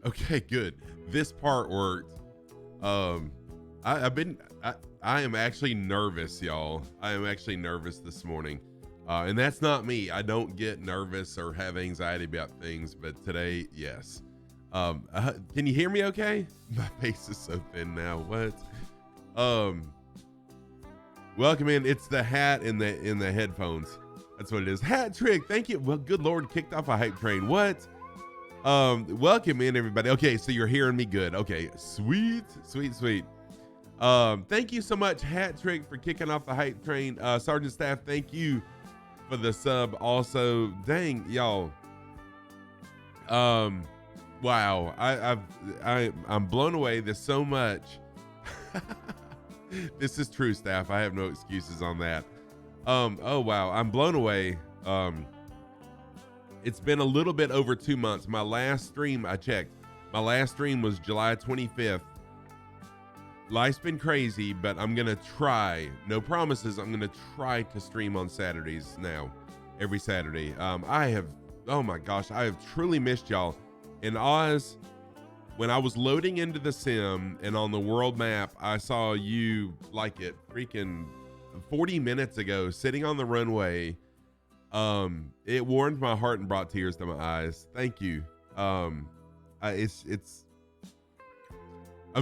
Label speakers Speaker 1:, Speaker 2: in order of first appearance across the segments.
Speaker 1: Okay, good. This part worked. Um, I am actually nervous, y'all. I am actually nervous this morning. And that's not me. I don't get nervous or have anxiety about things, but today, yes. Can you hear me okay? My face is so thin now. What? Um, Welcome in. It's the hat in the headphones. That's what it is. Hat trick. Thank you. Well, good Lord, kicked off a hype train. What? Welcome in, everybody. Okay, so you're hearing me good. Okay, sweet. Thank you so much, Hat Trick, for kicking off the hype train. Sergeant Staff, thank you for the sub. Also, dang, y'all. Wow, I'm blown away. There's so much. This is true, Staff. I have no excuses on that. Oh wow, I'm blown away. It's been a little bit over 2 months. My last stream, I checked. My last stream was July 25th. Life's been crazy, but I'm going to try. No promises. I'm going to try to stream on Saturdays now. Every Saturday. Oh my gosh, I have truly missed y'all. In Oz, when I was loading into the sim and on the world map, I saw you like it freaking 40 minutes ago sitting on the runway. It warmed my heart and brought tears to my eyes. Thank you. I'm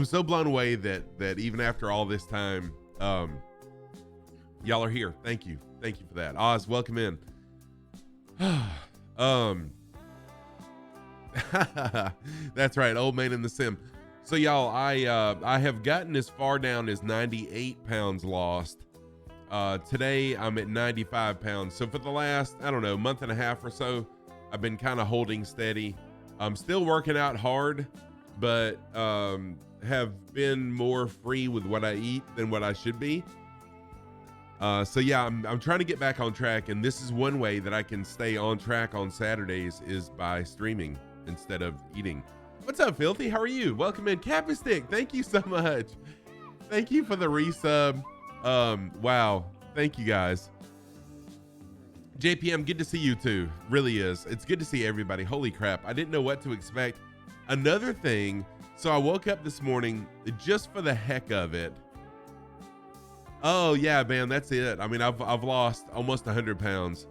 Speaker 1: so blown away that even after all this time, y'all are here. Thank you for that. Oz, welcome in. That's right, old man in the sim. So y'all, I have gotten as far down as 98 pounds lost. Today I'm at 95 pounds. So for the last, I don't know, month and a half or so, I've been kind of holding steady. I'm still working out hard, but have been more free with what I eat than what I should be. So yeah, I'm trying to get back on track, and this is one way that I can stay on track on Saturdays is by streaming instead of eating. What's up, Filthy? How are you? Welcome in. Capistick, thank you so much. Thank you for the resub. Wow, thank you guys. JPM, good to see you too. Really is. It's good to see everybody. Holy crap, I didn't know what to expect. Another thing, so I woke up this morning just for the heck of it. Oh yeah, man, that's it. I mean, I've lost almost 100 pounds.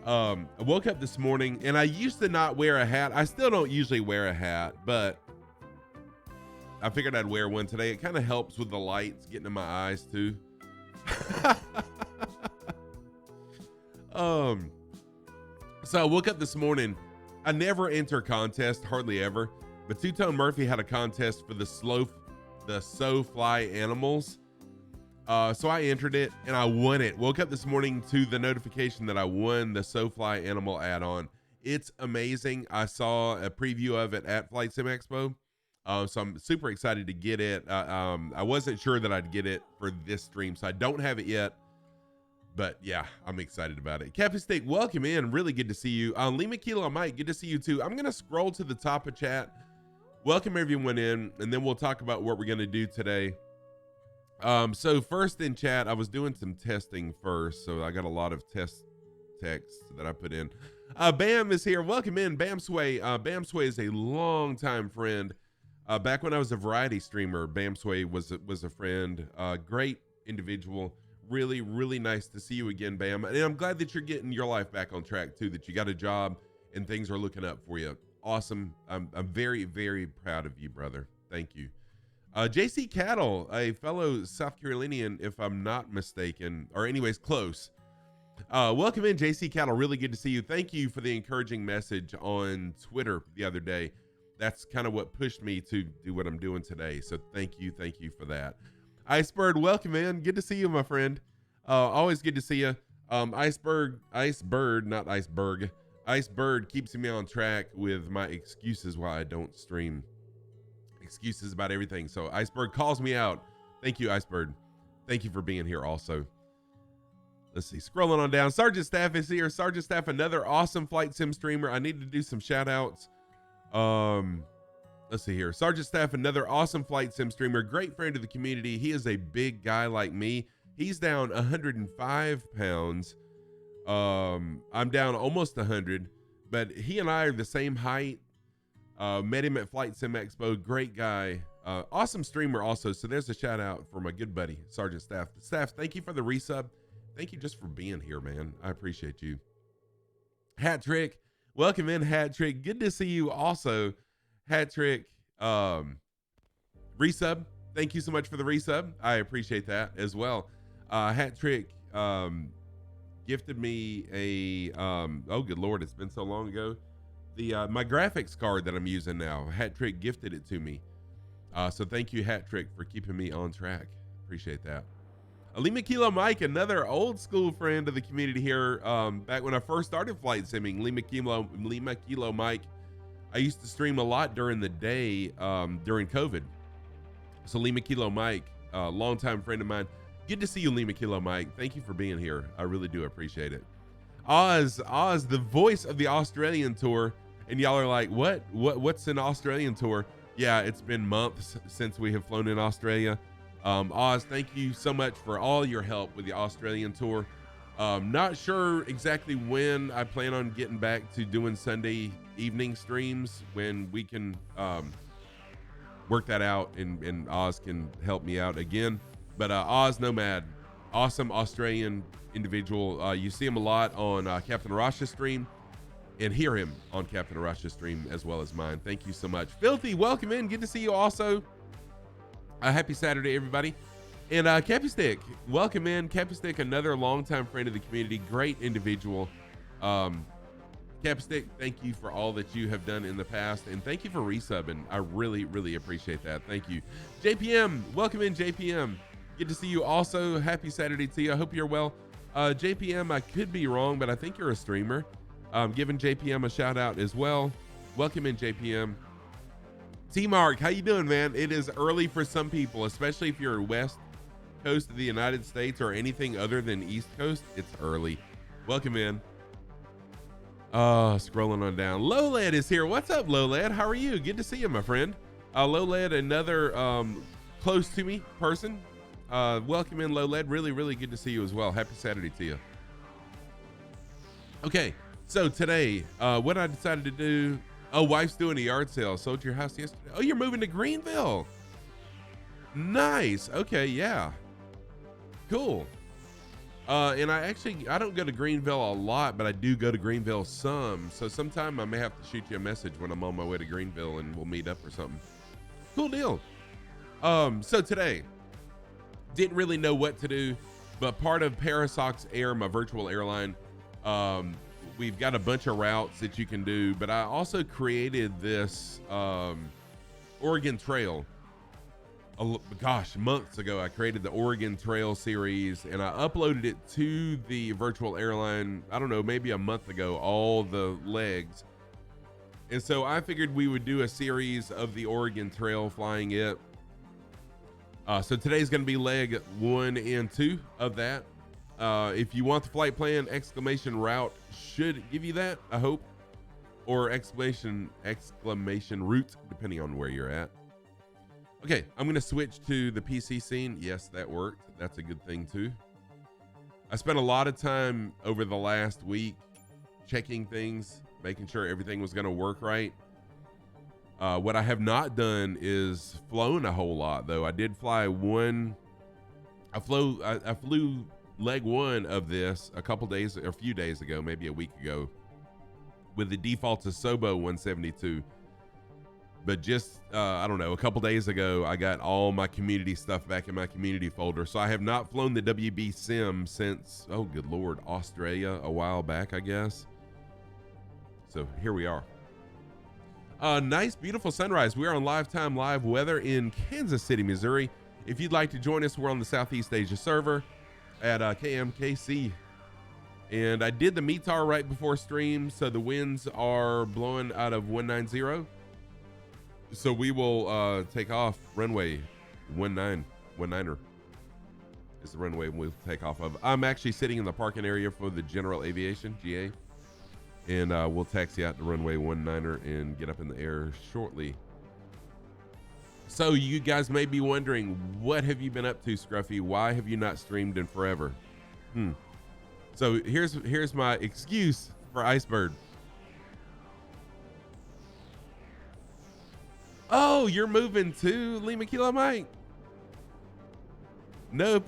Speaker 1: I woke up this morning and I used to not wear a hat. I still don't usually wear a hat, but I figured I'd wear one today. It kind of helps with the lights getting in my eyes too. So I woke up this morning. I never enter contest, hardly ever, but Two Tone Murphy had a contest for the So Fly animals. So I entered it and I won it. Woke up this morning to the notification that I won the So Fly animal add-on. It's amazing. I saw a preview of it at Flight Sim Expo. So I'm super excited to get it. I wasn't sure that I'd get it for this stream, so I don't have it yet. But yeah, I'm excited about it. Cappy Steak, welcome in. Really good to see you. Lima Kilo Mike, good to see you too. I'm going to scroll to the top of chat. Welcome everyone in, and then we'll talk about what we're going to do today. So first in chat, I was doing some testing first, so I got a lot of test text that I put in. Bam is here. Welcome in, Bam Sway. Bam Sway is a longtime friend. Back when I was a variety streamer, Bam Sway was a friend. Great individual. Really, really nice to see you again, Bam. And I'm glad that you're getting your life back on track too, that you got a job and things are looking up for you. Awesome. I'm very, very proud of you, brother. Thank you. JC Cattle, a fellow South Carolinian, if I'm not mistaken, or anyways, close. Welcome in, JC Cattle. Really good to see you. Thank you for the encouraging message on Twitter the other day. That's kind of what pushed me to do what I'm doing today. So thank you for that. Icebird, welcome in. Good to see you, my friend. Always good to see you. Icebird, not Iceberg. Icebird keeps me on track with my excuses why I don't stream. Excuses about everything. So Iceberg calls me out. Thank you, Iceberg. Thank you for being here also. Let's see, scrolling on down. Sergeant Staff is here. Sergeant Staff, another awesome flight sim streamer. I need to do some shout outs. Let's see here. Sergeant Staff, another awesome flight sim streamer, great friend of the community. He is a big guy like me. He's down 105 pounds. I'm down almost 100, but he and I are the same height. Met him at Flight Sim Expo. Great guy. Awesome streamer also. So there's a shout out for my good buddy, Sergeant Staff. Staff, thank you for the resub. Thank you just for being here, man. I appreciate you. Hat Trick. Welcome in, Hat Trick. Good to see you also. Hat Trick. Resub. Thank you so much for the resub. I appreciate that as well. Hat Trick gifted me a oh good Lord, it's been so long ago. The my graphics card that I'm using now. Hat Trick gifted it to me. So thank you, Hat Trick, for keeping me on track. Appreciate that. Lima Kilo Mike, another old school friend of the community here. Back when I first started flight simming, Lima Kilo Mike, I used to stream a lot during the day during COVID. So Lima Kilo Mike, longtime friend of mine. Good to see you, Lima Kilo Mike. Thank you for being here. I really do appreciate it. Oz, the voice of the Australian tour. And y'all are like, what's an Australian tour? Yeah, it's been months since we have flown in Australia. Oz, thank you so much for all your help with the Australian tour. Not sure exactly when I plan on getting back to doing Sunday evening streams, when we can work that out and Oz can help me out again. But Oz Nomad, awesome Australian individual. You see him a lot on Captain Arash's stream, and hear him on Captain Arash's stream as well as mine. Thank you so much. Filthy, welcome in. Good to see you also. Happy Saturday, everybody. And Cappy Stick, welcome in. Cappy Stick, another longtime friend of the community. Great individual. Cappy Stick, thank you for all that you have done in the past. And thank you for resubbing. I really, really appreciate that. Thank you. JPM, welcome in, JPM. Good to see you also. Happy Saturday to you. I hope you're well. JPM, I could be wrong, but I think you're a streamer. Giving JPM a shout out as well. Welcome in, JPM. T-Mark, how you doing, man? It is early for some people, especially if you're west coast of the United States or anything other than East Coast. It's early. Welcome in. Scrolling on down. Lowled is here. What's up, Lowled? How are you? Good to see you, my friend. Lowled, another close to me person. Welcome in, Lowled. Really, really good to see you as well. Happy Saturday to you. Okay, so today, what I decided to do. Oh, wife's doing a yard sale. Sold your house yesterday. Oh, you're moving to Greenville. Nice. Okay, yeah. Cool. And I don't go to Greenville a lot, but I do go to Greenville some. So sometime I may have to shoot you a message when I'm on my way to Greenville and we'll meet up or something. Cool deal. So today, didn't really know what to do, but part of Parasox Air, my virtual airline, we've got a bunch of routes that you can do, but I also created this Oregon Trail. Months ago, I created the Oregon Trail series and I uploaded it to the virtual airline, I don't know, maybe a month ago, all the legs. And so I figured we would do a series of the Oregon Trail, flying it. So today's going to be leg 1 and 2 of that. If you want the flight plan, exclamation route should give you that, I hope, or exclamation route, depending on where you're at. Okay, I'm going to switch to the PC scene. Yes, that worked. That's a good thing too. I spent a lot of time over the last week checking things, making sure everything was going to work right. What I have not done is flown a whole lot, though. I did fly one. I flew leg 1 of this a few days ago, maybe a week ago, with the default to Sobo 172. But just, I don't know, a couple days ago, I got all my community stuff back in my community folder. So I have not flown the WB Sim since, oh, good Lord, Australia a while back, I guess. So here we are. Nice, beautiful sunrise. We are on Lifetime Live weather in Kansas City, Missouri. If you'd like to join us, we're on the Southeast Asia server at KMKC. And I did the METAR right before stream, so the winds are blowing out of 190. So we will take off runway 19er is the runway we'll take off of. I'm actually sitting in the parking area for the General Aviation, GA. And we'll taxi out to runway 19er and get up in the air shortly. So you guys may be wondering, what have you been up to, Scruffy? Why have you not streamed in forever? So here's my excuse for Icebird. Oh, you're moving to Lima Kilo Mike? No,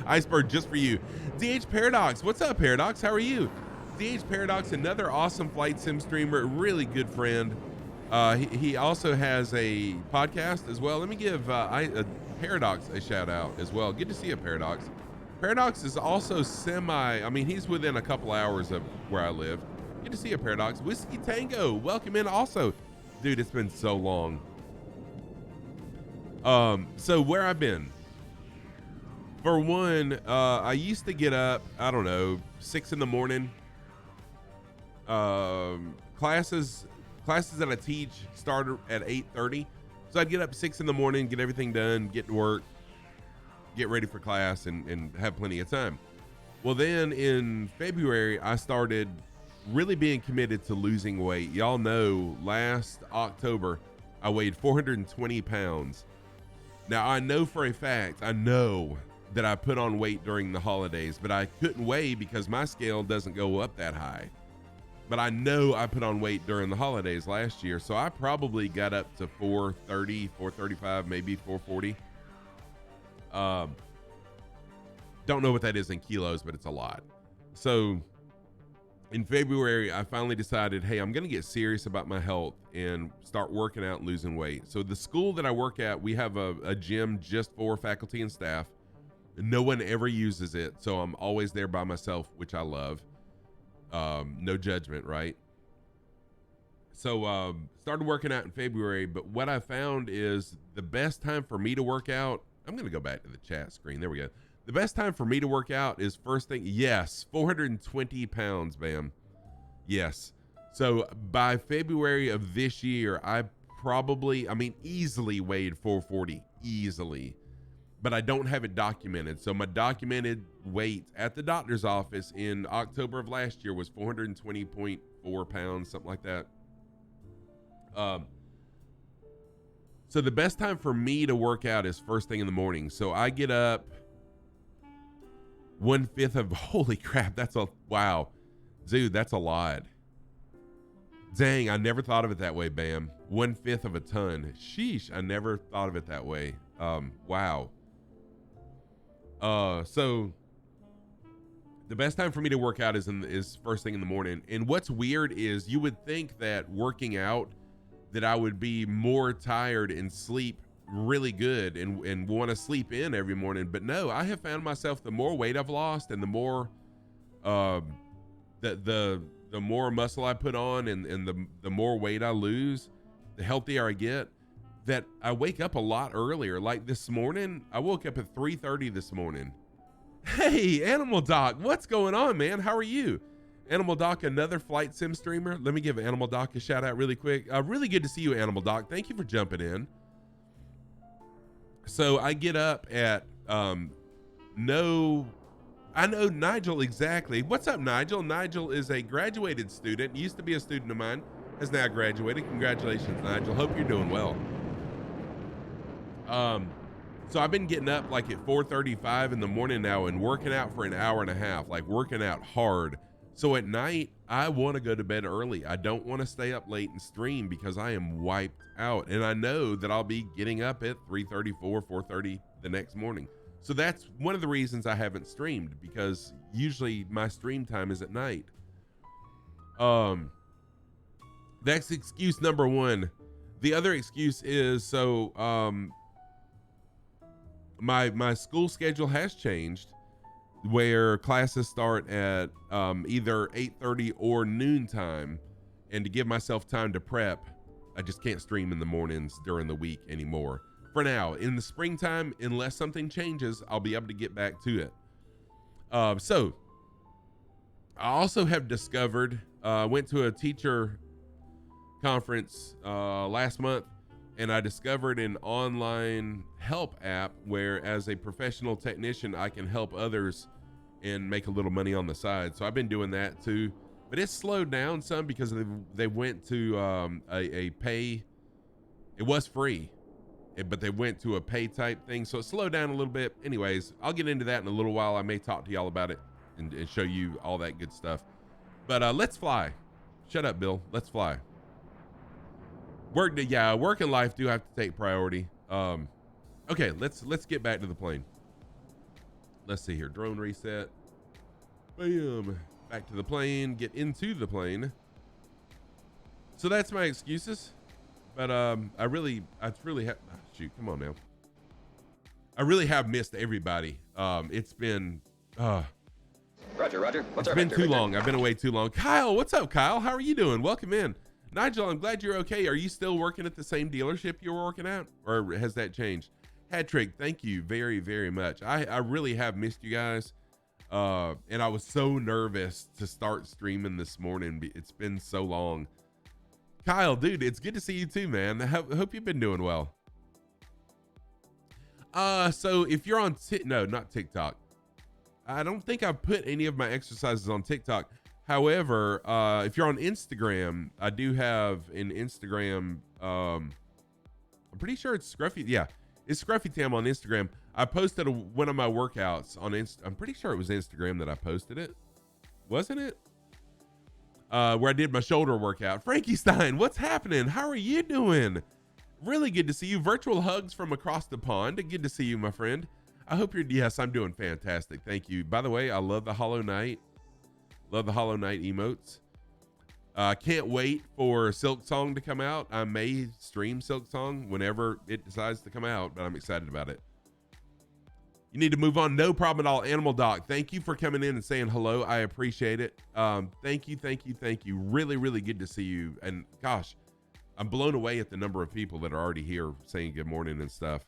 Speaker 1: Iceberg just for you. DH Paradox, what's up, Paradox? How are you? DH Paradox, another awesome flight sim streamer, really good friend. He also has a podcast as well. Let me give Paradox a shout out as well. Good to see you, Paradox. Paradox is also I mean, he's within a couple hours of where I live. Good to see you, Paradox. Whiskey Tango, welcome in also. Dude, it's been so long. So where I've been. For one, I used to get up, I don't know, 6 in the morning. Classes that I teach start at 8:30. So I'd get up 6 in the morning, get everything done, get to work, get ready for class, and have plenty of time. Well, then in February, I started really being committed to losing weight. Y'all know last October, I weighed 420 pounds. Now, I know for a fact, that I put on weight during the holidays, but I couldn't weigh because my scale doesn't go up that high. But I know I put on weight during the holidays last year, so I probably got up to 430, 435, maybe 440. Don't know what that is in kilos, but it's a lot. So in February, I finally decided, hey, I'm going to get serious about my health and start working out and losing weight. So the school that I work at, we have a gym just for faculty and staff. No one ever uses it, so I'm always there by myself, which I love. No judgment, right? So started working out in February, but what I found is the best time for me to work out, I'm going to go back to the chat screen. There we go. The best time for me to work out is first thing, yes, 420 pounds, bam. Yes. So by February of this year, I easily weighed 440, easily. But I don't have it documented. So my documented weight at the doctor's office in October of last year was 420.4 pounds, something like that. So the best time for me to work out is first thing in the morning. So I get up 1/5 of, holy crap, wow. Dude, that's a lot. Dang, I never thought of it that way, Bam. 1/5 of a ton. Sheesh, I never thought of it that way. Wow. So the best time for me to work out is first thing in the morning. And what's weird is you would think that working out that I would be more tired and sleep really good and want to sleep in every morning. But no, I have found myself, the more weight I've lost and the more, the more muscle I put on and the more weight I lose, the healthier I get, that I wake up a lot earlier. Like this morning, I woke up at 3:30 this morning. Hey, Animal Doc, what's going on, man? How are you? Animal Doc, another flight sim streamer. Let me give Animal Doc a shout out really quick. Really good to see you, Animal Doc. Thank you for jumping in. So I get up at, I know Nigel exactly. What's up, Nigel? Nigel is a graduated student, used to be a student of mine, has now graduated. Congratulations, Nigel. Hope you're doing well. So I've been getting up like at 4:35 in the morning now and working out for an hour and a half, like working out hard. So at night, I want to go to bed early. I don't want to stay up late and stream because I am wiped out. And I know that I'll be getting up at 3:34, 4:30 the next morning. So that's one of the reasons I haven't streamed, because usually my stream time is at night. That's excuse number one. The other excuse is, my school schedule has changed, where classes start at either 8:30 or noontime, and to give myself time to prep, I just can't stream in the mornings during the week anymore. For now, in the springtime, unless something changes, I'll be able to get back to it. So I also have discovered, went to a teacher conference last month, and I discovered an online help app where, as a professional technician, I can help others and make a little money on the side. So I've been doing that too, but it's slowed down some because they went to a pay. It was free, but they went to a pay type thing. So it slowed down a little bit. Anyways, I'll get into that in a little while. I may talk to y'all about it and show you all that good stuff. But let's fly. Shut up, Bill. Let's fly. Work and life do have to take priority. Okay, let's get back to the plane. Let's see here. Drone reset. Bam. Back to the plane. Get into the plane. So that's my excuses. But I really have. Oh, shoot, come on now. I really have missed everybody. It's been.
Speaker 2: Roger.
Speaker 1: It's been too long. I've been away too long. Kyle, what's up, Kyle? How are you doing? Welcome in. Nigel, I'm glad you're okay. Are you still working at the same dealership you were working at, or has that changed? Hattrick, thank you very, very much. I really have missed you guys. And I was so nervous to start streaming this morning. It's been so long. Kyle, dude, it's good to see you too, man. I hope you've been doing well. So if you're on no, not TikTok. I don't think I've put any of my exercises on TikTok. However, if you're on Instagram, I do have an Instagram. I'm pretty sure it's Scruffy. Yeah, it's Scruffy Tam on Instagram. I posted one of my workouts on I'm pretty sure it was Instagram that I posted it. Wasn't it? Where I did my shoulder workout. Frankie Stein, what's happening? How are you doing? Really good to see you. Virtual hugs from across the pond. Good to see you, my friend. I hope you're, yes, I'm doing fantastic. Thank you. By the way, I love the Hollow Knight. Love the Hollow Knight emotes. Can't wait for Silk Song to come out. I may stream Silk Song whenever it decides to come out, but I'm excited about it. You need to move on. No problem at all. Animal Doc, thank you for coming in and saying hello. I appreciate it. Thank you. Really, really good to see you. And gosh, I'm blown away at the number of people that are already here saying good morning and stuff.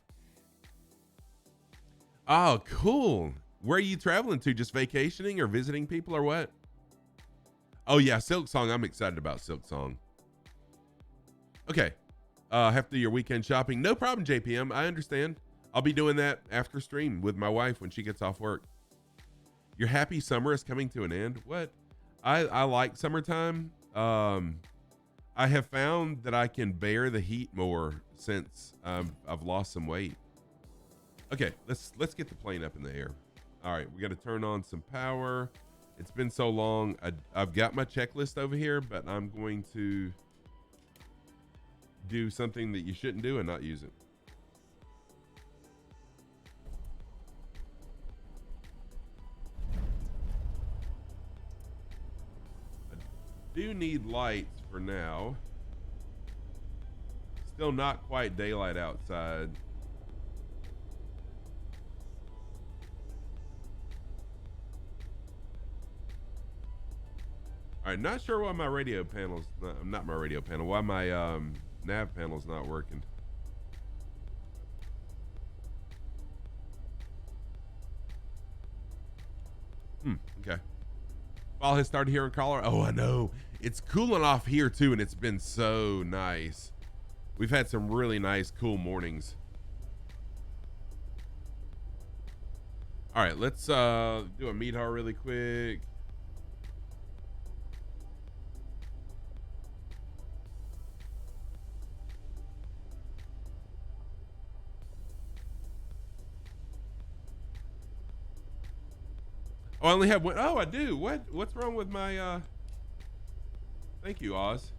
Speaker 1: Oh, cool. Where are you traveling to? Just vacationing or visiting people or what? Oh yeah, Silk Song. I'm excited about Silk Song. Okay. Have to do your weekend shopping. No problem, JPM. I understand. I'll be doing that after stream with my wife when she gets off work. Your happy summer is coming to an end. What? I like summertime. I have found that I can bear the heat more since I've lost some weight. Okay, let's get the plane up in the air. All right, we got to turn on some power. It's been so long. I've got my checklist over here, but I'm going to do something that you shouldn't do and not use it. I do need lights for now. Still not quite daylight outside. All right, not sure why my radio panel's not my radio panel. Why my nav panel's not working. Okay. Fall has started here in Colorado. Oh, I know. It's cooling off here too, and it's been so nice. We've had some really nice, cool mornings. All right, let's do a meter really quick. Oh, I only have one. Oh, I do. What's wrong with my thank you, Oz.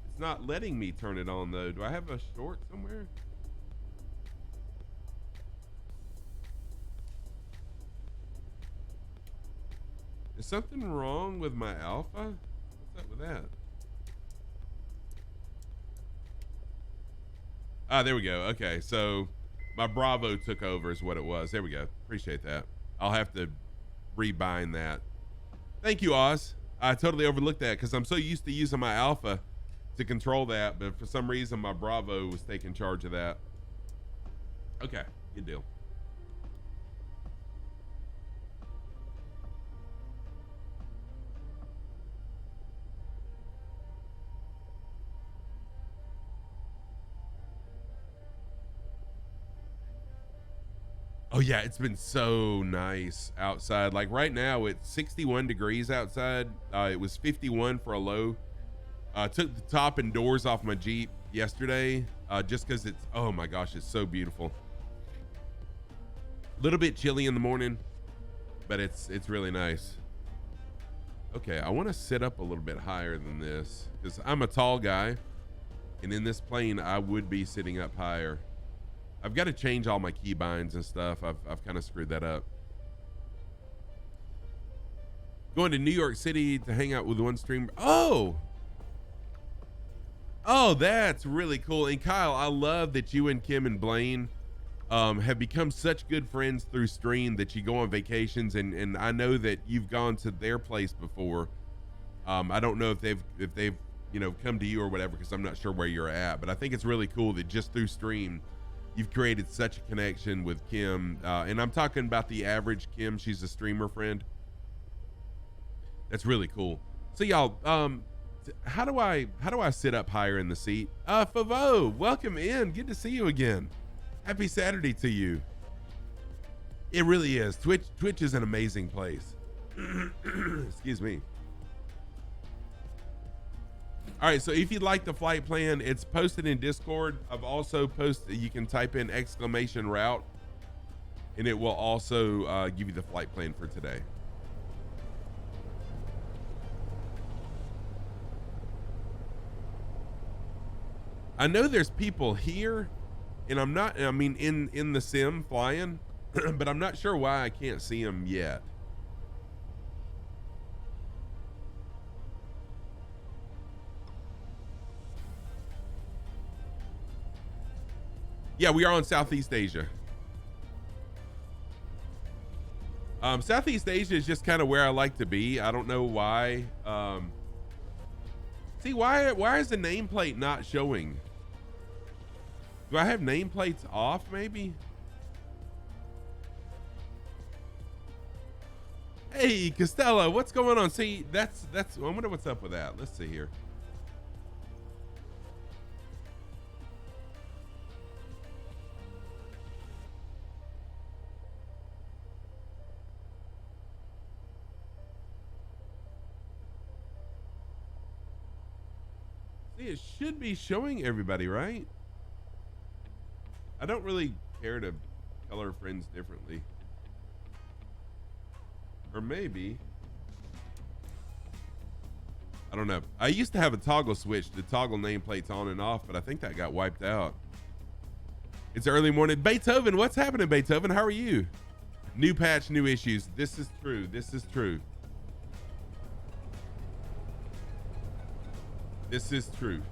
Speaker 1: It's not letting me turn it on though. Do I have a short somewhere? Is something wrong with my alpha? What's up with that? Ah, there we go. Okay, so my Bravo took over is what it was. There we go. Appreciate that. I'll have to rebind that. Thank you, Oz. I totally overlooked that because I'm so used to using my alpha to control that, but for some reason my Bravo was taking charge of that. Okay, good deal. Oh yeah, it's been so nice outside. Like right now it's 61 degrees outside. It was 51 for a low. Took the top and doors off my Jeep yesterday just because it's, oh my gosh, it's so beautiful. A little bit chilly in the morning, but it's really nice. Okay, I want to sit up a little bit higher than this because I'm a tall guy And in this plane, I would be sitting up higher. I've got to change all my key binds and stuff. I've kind of screwed that up. Going to New York City to hang out with one streamer. Oh, that's really cool. And Kyle, I love that you and Kim and Blaine have become such good friends through stream that you go on vacations, and I know that you've gone to their place before. I don't know if they've come to you or whatever, because I'm not sure where you're at, but I think it's really cool that just through stream you've created such a connection with Kim, and I'm talking about the average Kim. She's a streamer friend. That's really cool. So y'all, how do I sit up higher in the seat? Favo, welcome in. Good to see you again. Happy Saturday to you. It really is. Twitch is an amazing place. Excuse me. All right, so if you'd like the flight plan, it's posted in Discord. I've also posted, you can type in !route, and it will also give you the flight plan for today. I know there's people here, and in the sim flying, but I'm not sure why I can't see them yet. Yeah, we are on Southeast Asia. Southeast Asia is just kind of where I like to be. I don't know why. See, why is the nameplate not showing? Do I have nameplates off, maybe? Hey, Costello, what's going on? See, that's I wonder what's up with that. Let's see here. See, it should be showing everybody, right? I don't really care to color friends differently. Or maybe. I don't know. I used to have a toggle switch to toggle nameplates on and off, but I think that got wiped out. It's early morning. Beethoven, what's happening, Beethoven? How are you? New patch, new issues. This is true. This is true. This is true.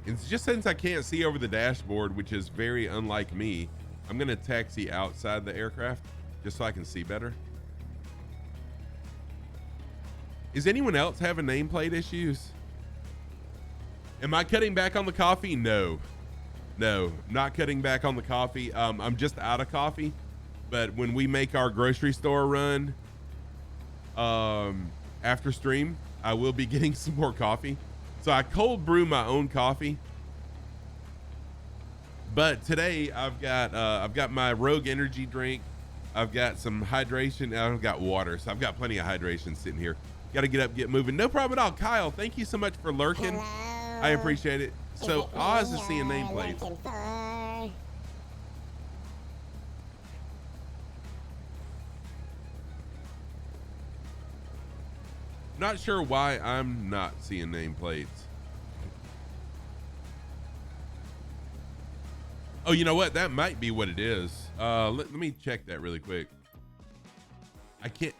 Speaker 1: It's just since I can't see over the dashboard, which is very unlike me, I'm going to taxi outside the aircraft just so I can see better. Is anyone else having nameplate issues? Am I cutting back on the coffee? No, not cutting back on the coffee. I'm just out of coffee, but when we make our grocery store run after stream, I will be getting some more coffee. So I cold brew my own coffee, but today I've got my Rogue energy drink. I've got some hydration. I've got water, so I've got plenty of hydration sitting here. Got to get up, get moving. No problem at all. Kyle, thank you so much for lurking.
Speaker 3: Hello.
Speaker 1: I appreciate it. So Oz is seeing nameplates. Not sure why I'm not seeing nameplates. Oh, you know what? That might be what it is. Let me check that really quick. I can't.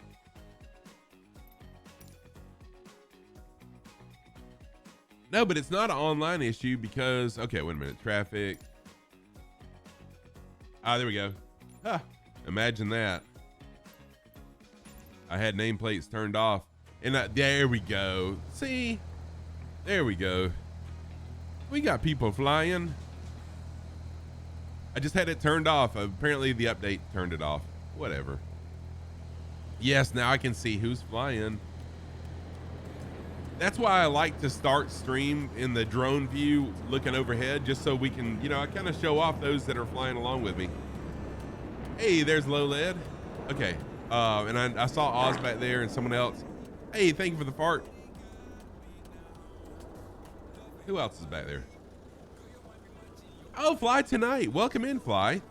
Speaker 1: No, but it's not an online issue because, okay, wait a minute. Traffic. Ah, there we go. Huh. Imagine that. I had nameplates turned off. And there we go. See? There we go. We got people flying. I just had it turned off. Apparently the update turned it off. Whatever. Yes, now I can see who's flying. That's why I like to start stream in the drone view looking overhead, just so we can, I kind of show off those that are flying along with me. Hey, there's Low Lead. Okay. And I saw Oz back there and someone else. Hey, thank you for the fart. Who else is back there? Oh, Fly tonight. Welcome in, Fly.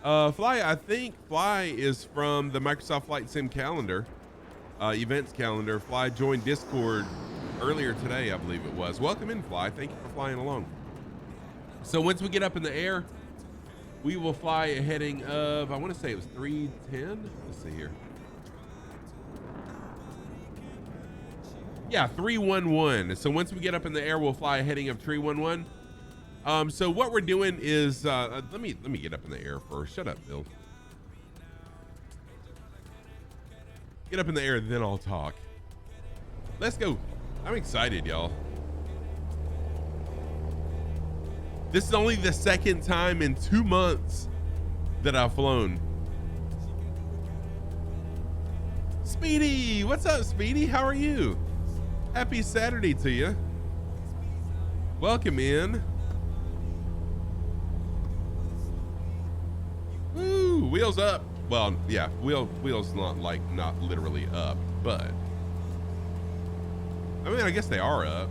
Speaker 1: Fly, I think Fly is from the Microsoft Flight Sim calendar, events calendar. Fly joined Discord earlier today, I believe it was. Welcome in, Fly. Thank you for flying along. So once we get up in the air, we will fly a heading of, I want to say it was 310. Let's see here. Yeah, 311. So once we get up in the air, we'll fly a heading of 311. So what we're doing is, let me get up in the air first. Shut up, Bill. Get up in the air, then I'll talk. Let's go. I'm excited, y'all. This is only the second time in 2 months that I've flown. Speedy, what's up, Speedy? How are you? Happy Saturday to you. Welcome in. Woo, wheels up. Well, yeah, wheels not literally up, but I mean, I guess they are up.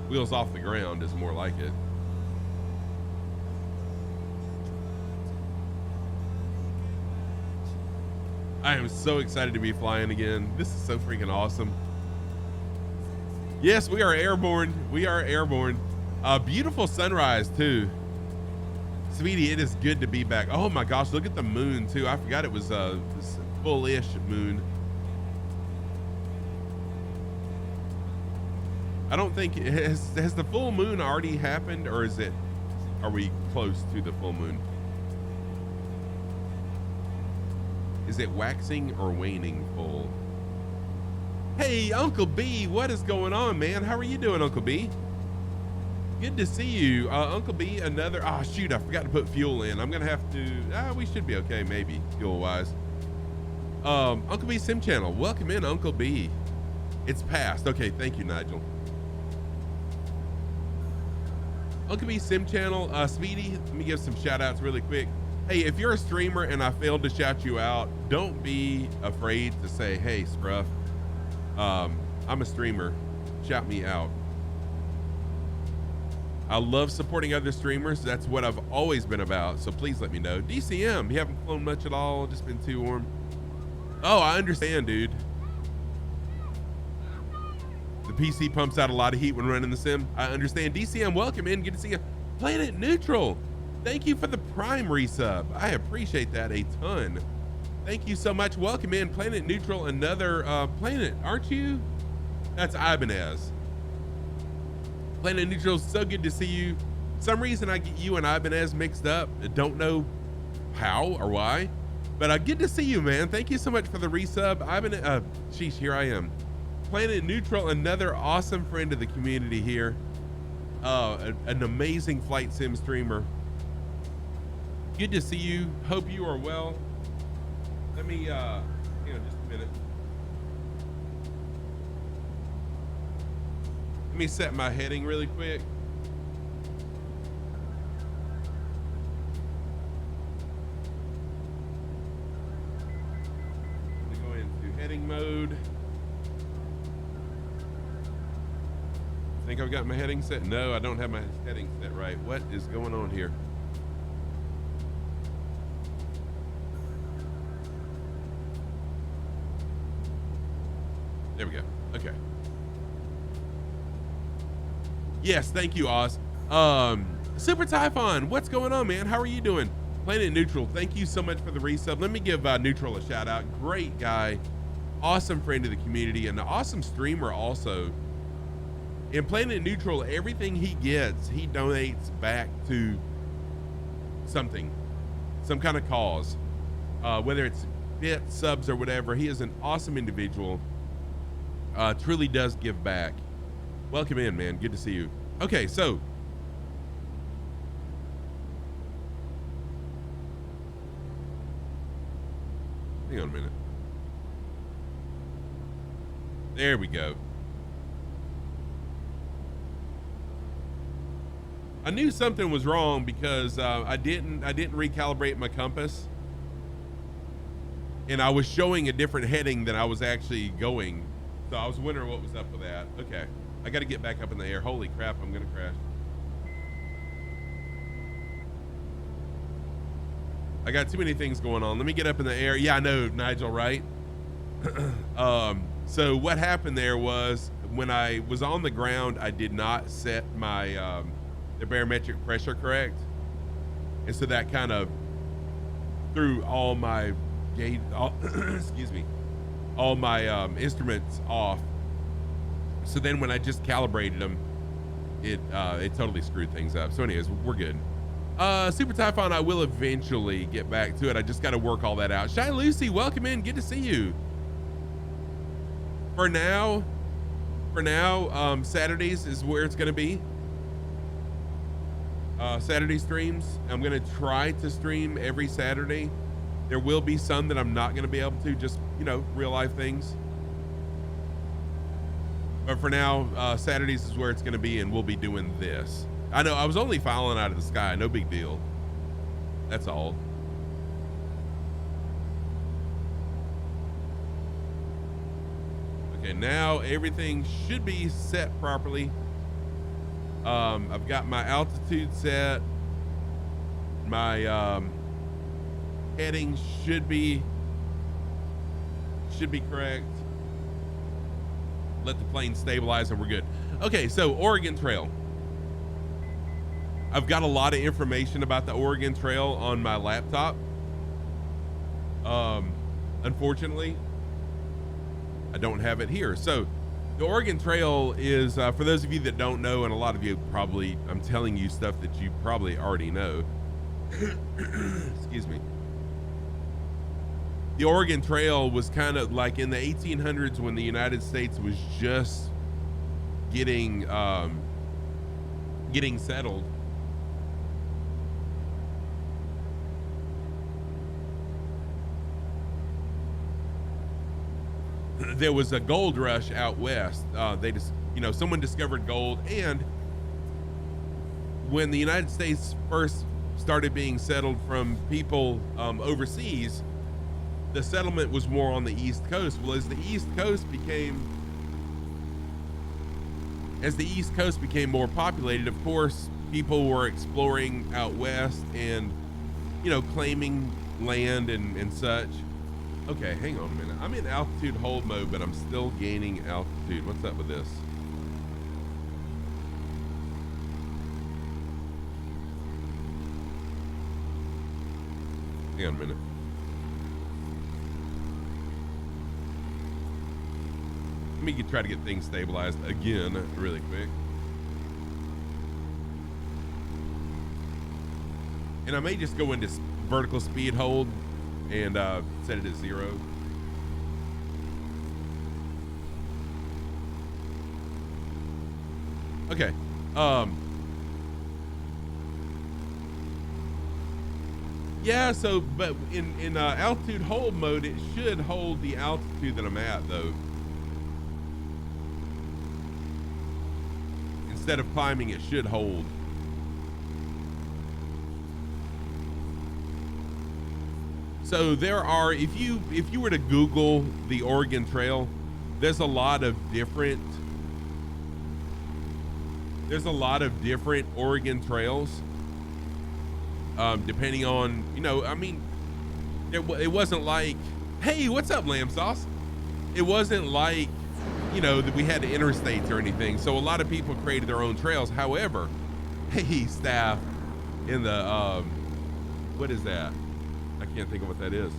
Speaker 1: Wheels off the ground is more like it. I am so excited to be flying again. This is so freaking awesome. Yes, we are airborne. We are airborne. Beautiful sunrise too. Sweetie, it is good to be back. Oh my gosh, look at the moon too. I forgot it was this full-ish moon. I don't think has the full moon already happened, or are we close to the full moon? Is it waxing or waning full? Hey, Uncle B, what is going on, man? How are you doing, Uncle B? Good to see you. Uncle B, another, shoot, I forgot to put fuel in. I'm gonna have to, we should be okay, maybe, fuel-wise. Uncle B Sim Channel, welcome in, Uncle B. It's passed. Okay, thank you, Nigel. Uncle B Sim Channel, Speedy, let me give some shout outs really quick. Hey, if you're a streamer and I failed to shout you out, don't be afraid to say, hey, Scruff, I'm a streamer, shout me out. I love supporting other streamers. That's what I've always been about. So please let me know. DCM, you haven't flown much at all, just been too warm. Oh, I understand, dude. The PC pumps out a lot of heat when running the sim. I understand. DCM, welcome in. Good to see you. Planet Neutral, thank you for the Prime resub. I appreciate that a ton. Thank you so much. Welcome in, Planet Neutral, another planet, aren't you? That's Ibanez. Planet Neutral, so good to see you. Some reason I get you and Ibanez mixed up. I don't know how or why, but good to see you, man. Thank you so much for the resub. Ibanez, sheesh, here I am. Planet Neutral, another awesome friend of the community here. An amazing flight sim streamer. Good to see you. Hope you are well. Let me, hang on just a minute. Let me set my heading really quick. I'm gonna go into heading mode. I think I've got my heading set. No, I don't have my heading set right. What is going on here? There we go. Okay. Yes, thank you, Oz. Super Typhon, what's going on, man? How are you doing? Planet Neutral, thank you so much for the resub. Let me give Neutral a shout out. Great guy, awesome friend of the community, and an awesome streamer also. In Planet Neutral, everything he gets, he donates back to something, some kind of cause, whether it's bits, subs, or whatever. He is an awesome individual. Truly does give back. Welcome in, man. Good to see you. Okay, so hang on a minute. There we go. I knew something was wrong because I didn't recalibrate my compass, and I was showing a different heading than I was actually going. So I was wondering what was up with that. Okay. I got to get back up in the air. Holy crap, I'm going to crash. I got too many things going on. Let me get up in the air. Yeah, I know, Nigel, right? So what happened there was when I was on the ground, I did not set my the barometric pressure correct. And so that kind of threw all my gauge, excuse me, all my instruments off. So then when I just calibrated them, it totally screwed things up. So anyways, we're good. Super Typhon, I will eventually get back to it. I just got to work all that out. Shy Lucy, welcome in. Good to see you. For now, Saturdays is where it's going to be. Saturday streams. I'm going to try to stream every Saturday. There will be some that I'm not going to be able to, just, you know, real life things. But for now, Saturdays is where it's going to be, and we'll be doing this. I know I was only falling out of the sky. No big deal. That's all. Okay, now everything should be set properly. I've got my altitude set. My heading should be correct. Let the plane stabilize and we're good. Okay, so Oregon Trail. I've got a lot of information about the Oregon Trail on my laptop. Unfortunately, I don't have it here. So the Oregon Trail is, for those of you that don't know, and a lot of you probably, I'm telling you stuff that you probably already know. Excuse me. The Oregon Trail was kind of like in the 1800s when the United States was just getting settled. There was a gold rush out west. They just, you know, someone discovered gold, and when the United States first started being settled from people overseas, the settlement was more on the East Coast. Well, as the East Coast became more populated, of course, people were exploring out west and, you know, claiming land and such. Okay, hang on a minute. I'm in altitude hold mode, but I'm still gaining altitude. What's up with this? Hang on a minute. Let me try to get things stabilized again really quick. And I may just go into vertical speed hold and set it at 0. Okay. Yeah, so but in altitude hold mode, it should hold the altitude that I'm at though. Instead of climbing, it should hold. So there are, if you were to Google the Oregon Trail, there's a lot of different Oregon trails. Depending on, you know, I mean, it wasn't like, hey, what's up, lamb sauce? It wasn't like, you know, that we had the interstates or anything. So a lot of people created their own trails. However, hey, staff in the, what is that? I can't think of what that is.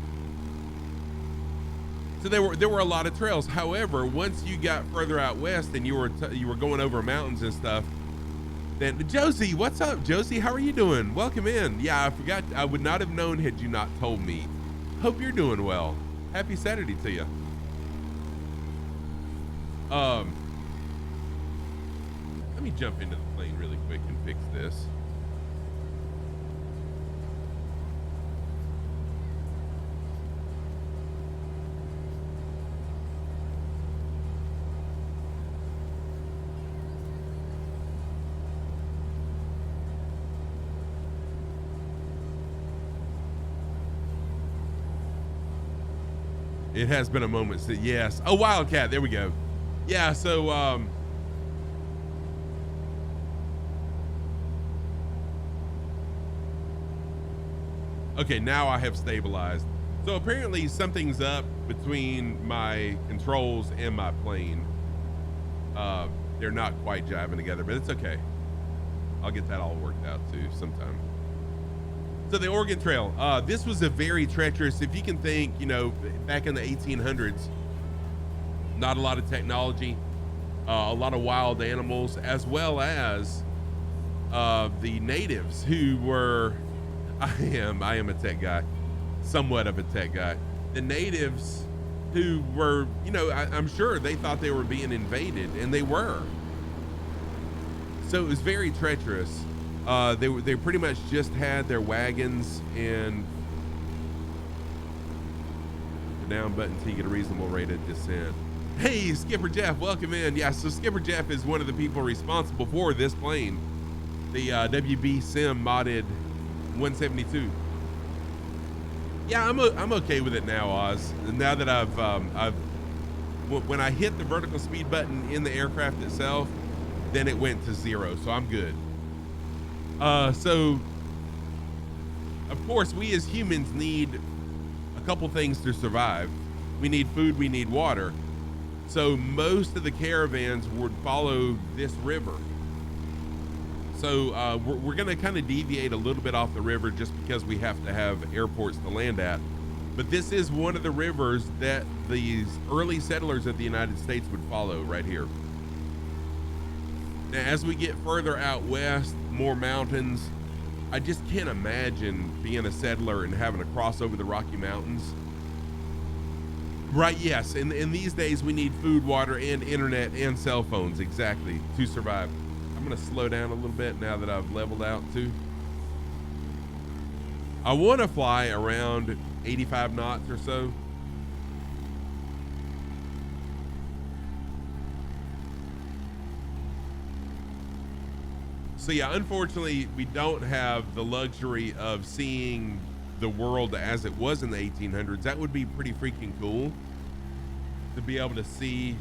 Speaker 1: So there were a lot of trails. However, once you got further out west and you were going over mountains and stuff, then Josie, what's up, Josie? How are you doing? Welcome in. Yeah, I forgot. I would not have known had you not told me. Hope you're doing well. Happy Saturday to you. Let me jump into the plane really quick and fix this. It has been a moment since, yes. Oh, Wildcat, there we go. Yeah, so Okay, now I have stabilized. So apparently something's up between my controls and my plane. They're not quite jiving together, but it's okay. I'll get that all worked out too sometime. So the Oregon Trail, this was a very treacherous, if you can think, you know, back in the 1800s, not a lot of technology, a lot of wild animals, as well as the natives who were, I am a tech guy, somewhat of a tech guy. The natives who were, you know, I'm sure they thought they were being invaded, and they were. So it was very treacherous. They pretty much just had their wagons, and the down button till you get a reasonable rate of descent. Hey, Skipper Jeff, welcome in. Yeah, so Skipper Jeff is one of the people responsible for this plane, the WB Sim modded 172. Yeah, I'm okay with it now, Oz. Now that when I hit the vertical speed button in the aircraft itself, then it went to 0, so I'm good. So of course we as humans need a couple things to survive. We need food, we need water. So most of the caravans would follow this river. So we're going to kind of deviate a little bit off the river just because we have to have airports to land at. But this is one of the rivers that these early settlers of the United States would follow right here. Now, as we get further out west, more mountains, I just can't imagine being a settler and having to cross over the Rocky Mountains. Right, yes. In these days, we need food, water, and internet and cell phones, exactly, to survive. I'm going to slow down a little bit now that I've leveled out too. I want to fly around 85 knots or so. So yeah, unfortunately, we don't have the luxury of seeing the world as it was in the 1800s. That would be pretty freaking cool to be able to see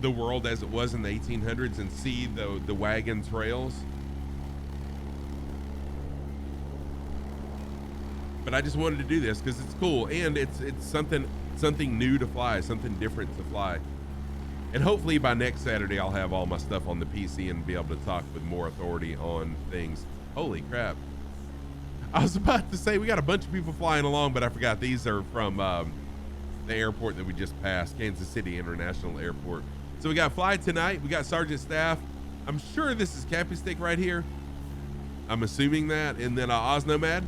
Speaker 1: the world as it was in the 1800s and see the wagon trails. But I just wanted to do this because it's cool, and it's something new to fly, something different to fly. And hopefully by next Saturday, I'll have all my stuff on the PC and be able to talk with more authority on things. Holy crap. I was about to say we got a bunch of people flying along, but I forgot these are from the airport that we just passed, Kansas City International Airport. So we got Fly Tonight. We got Sergeant Staff. I'm sure this is Cappy Stick right here. I'm assuming that. And then Oz Nomad.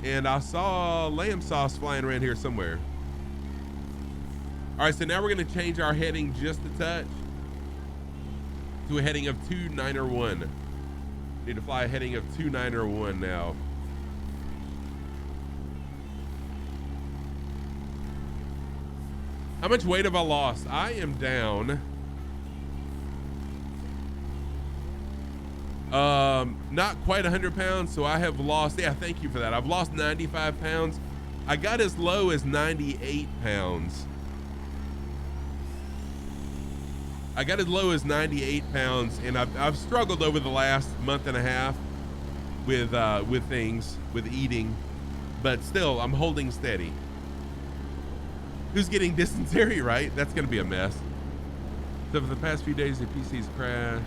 Speaker 1: And I saw Lamb Sauce flying around here somewhere. All right, so now we're going to change our heading just a touch to a heading of 2901. Need to fly a heading of 2901 now. How much weight have I lost? I am down. Not quite 100 pounds, so I have lost, yeah, thank you for that. I've lost 95 pounds. I got as low as 98 pounds. I got as low as 98 pounds, and I've struggled over the last month and a half with things, with eating, but still, I'm holding steady. Who's getting dysentery, right? That's going to be a mess. So for the past few days, the PC's crashed.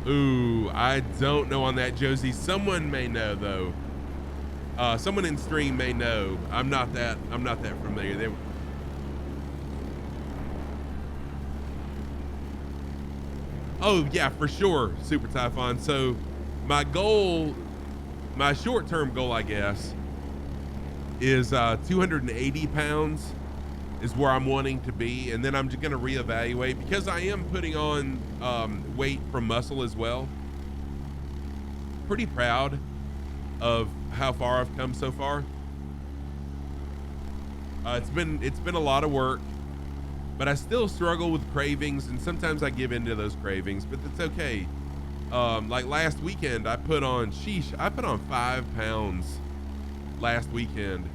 Speaker 1: Ooh, I don't know on that, Josie. Someone may know though. Someone in stream may know. I'm not that familiar. Oh yeah, for sure, Super Typhon. So my goal, my short-term goal, I guess, is 280 pounds is where I'm wanting to be, and then I'm just gonna reevaluate because I am putting on weight from muscle as well. Pretty proud of how far I've come so far. It's been a lot of work, but I still struggle with cravings, and sometimes I give into those cravings, but that's okay. Like last weekend, I put on 5 pounds last weekend,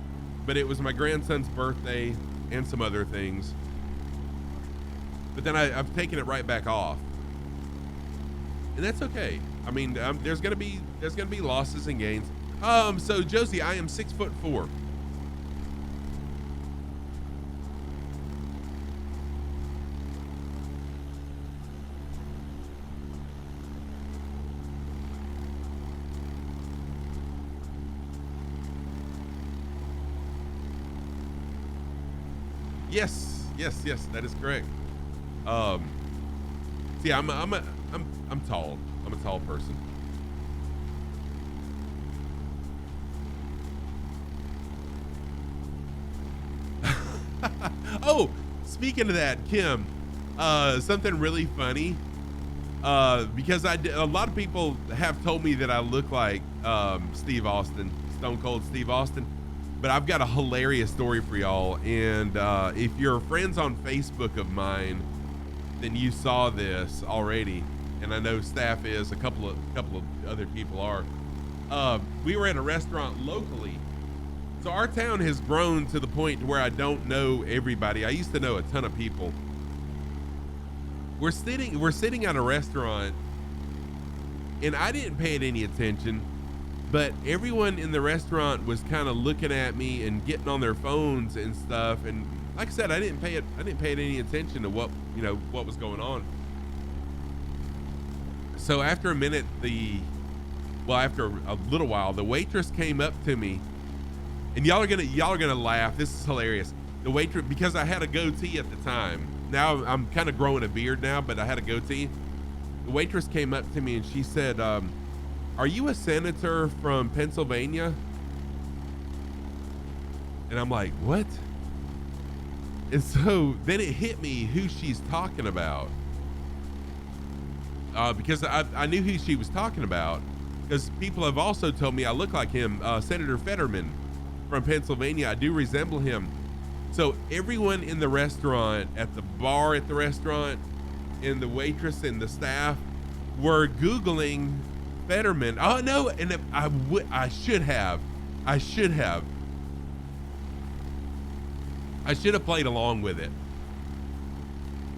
Speaker 1: but it was my grandson's birthday and some other things. but then I've taken it right back off, and that's okay. I mean, there's gonna be losses and gains. So Josie, I am 6'4". Yes, that is correct. See, I'm tall. I'm a tall person. Oh, speaking of that, Kim, something really funny. Because a lot of people have told me that I look like Steve Austin, Stone Cold Steve Austin. But I've got a hilarious story for y'all, and if you're friends on Facebook of mine, then you saw this already, and I know staff is, a couple of other people are. We were at a restaurant locally, so our town has grown to the point where I don't know everybody. I used to know a ton of people. We're sitting at a restaurant, and I didn't pay it any attention. But everyone in the restaurant was kind of looking at me and getting on their phones and stuff. And like I said, I didn't pay it any attention to what was going on. So after a minute, after a little while, the waitress came up to me, and y'all are gonna laugh. This is hilarious. The waitress, because I had a goatee at the time. Now I'm kind of growing a beard now, but I had a goatee. The waitress came up to me and she said, "Are you a senator from Pennsylvania?" And I'm like, "What?" And so then it hit me who she's talking about. Because I knew who she was talking about, because people have also told me I look like him, Senator Fetterman from Pennsylvania. I do resemble him. So everyone in the restaurant, at the bar at the restaurant, and the waitress and the staff were Googling Fetterman. Oh no, and I should have played along with it.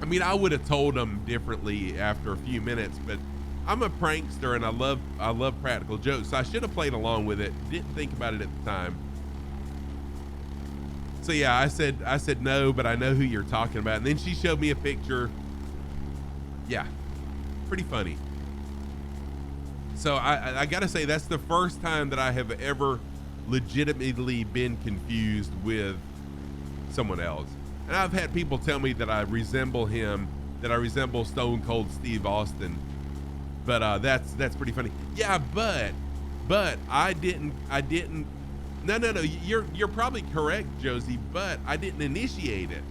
Speaker 1: I mean, I would have told them differently after a few minutes, but I'm a prankster and I love practical jokes. So I should have played along with it. Didn't think about it at the time. So yeah, I said no, but I know who you're talking about. And then she showed me a picture. Yeah, pretty funny. So I gotta say, that's the first time that I have ever legitimately been confused with someone else. And I've had people tell me that I resemble him, that I resemble Stone Cold Steve Austin. But that's pretty funny. Yeah, but I didn't. No. You're probably correct, Josie, but I didn't initiate it.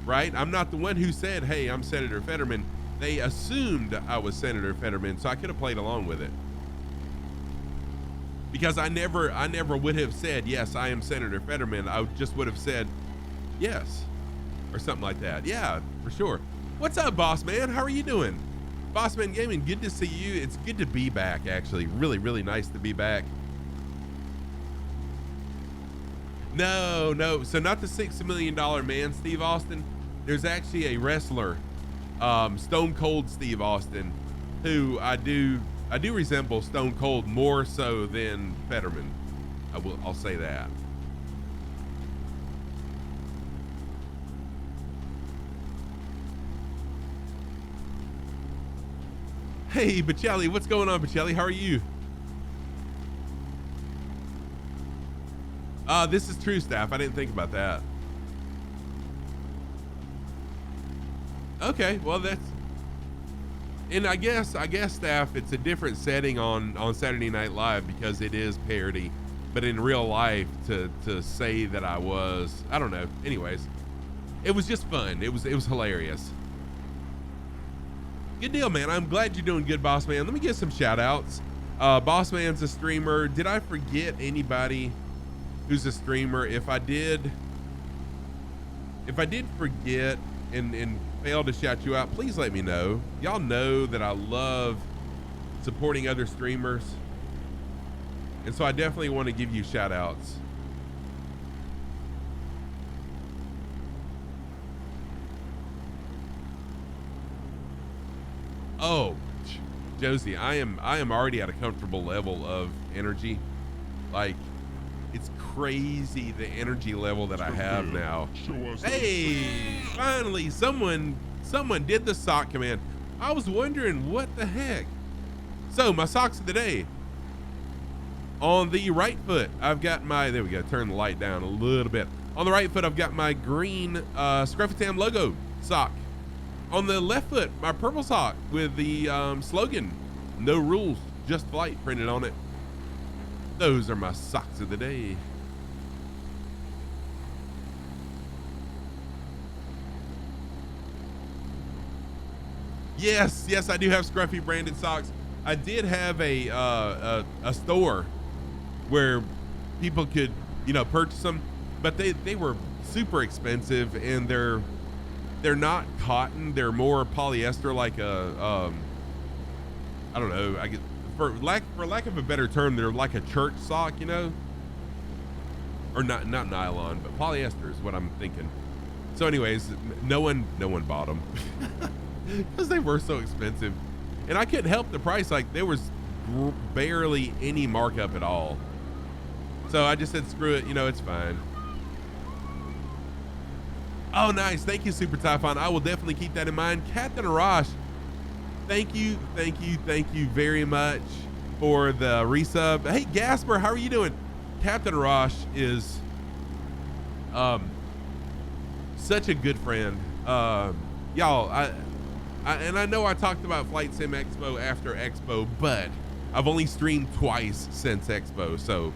Speaker 1: Right? I'm not the one who said, "Hey, I'm Senator Fetterman." They assumed I was Senator Fetterman, so I could have played along with it. Because I never would have said, "Yes, I am Senator Fetterman." I just would have said, "Yes," or something like that. Yeah, for sure. What's up, boss man? How are you doing? Bossman Gaming, good to see you. It's good to be back, actually. Really, really nice to be back. No. So not the $6 million man, Steve Austin. There's actually a wrestler, Stone Cold Steve Austin, who I do resemble Stone Cold more so than Fetterman. I'll say that. Hey, Bichelli, what's going on, Bichelli? How are you? This is true, staff. I didn't think about that. Okay, well and I guess staff, it's a different setting on Saturday Night Live because it is parody, but in real life to say that I don't know. Anyways, it was just fun. It was hilarious. Good deal, man. I'm glad you're doing good, boss man. Let me get some shout outs. Boss man's a streamer. Did I forget anybody who's a streamer? If I did forget and fail to shout you out, please let me know. Y'all know that I love supporting other streamers, and so I definitely want to give you shout outs. Oh, Josie, I am already at a comfortable level of energy. Like, it's crazy the energy level that I have now. Hey, finally someone did the sock command. I was wondering what the heck. So my socks of the day. On the right foot, I've got my, there we go, turn the light down a little bit. On the right foot, I've got my green Scruffy Tam logo sock. On the left foot, my purple sock with the slogan, "No rules, just flight," printed on it. Those are my socks of the day. Yes, I do have Scruffy branded socks. I did have a store where people could, purchase them, but they were super expensive, and they're not cotton. They're more polyester, like I don't know. I get for lack of a better term, they're like a church sock, or not nylon, but polyester is what I'm thinking. So, anyways, no one bought them because they were so expensive, and I couldn't help the price. Like, there was barely any markup at all. So I just said, screw it. It's fine. Oh, nice. Thank you, Super Typhon. I will definitely keep that in mind. Captain Arash, thank you very much for the resub. Hey, Gasper, how are you doing? Captain Arash is such a good friend. Y'all, I know I talked about Flight Sim Expo after Expo, but I've only streamed twice since Expo, so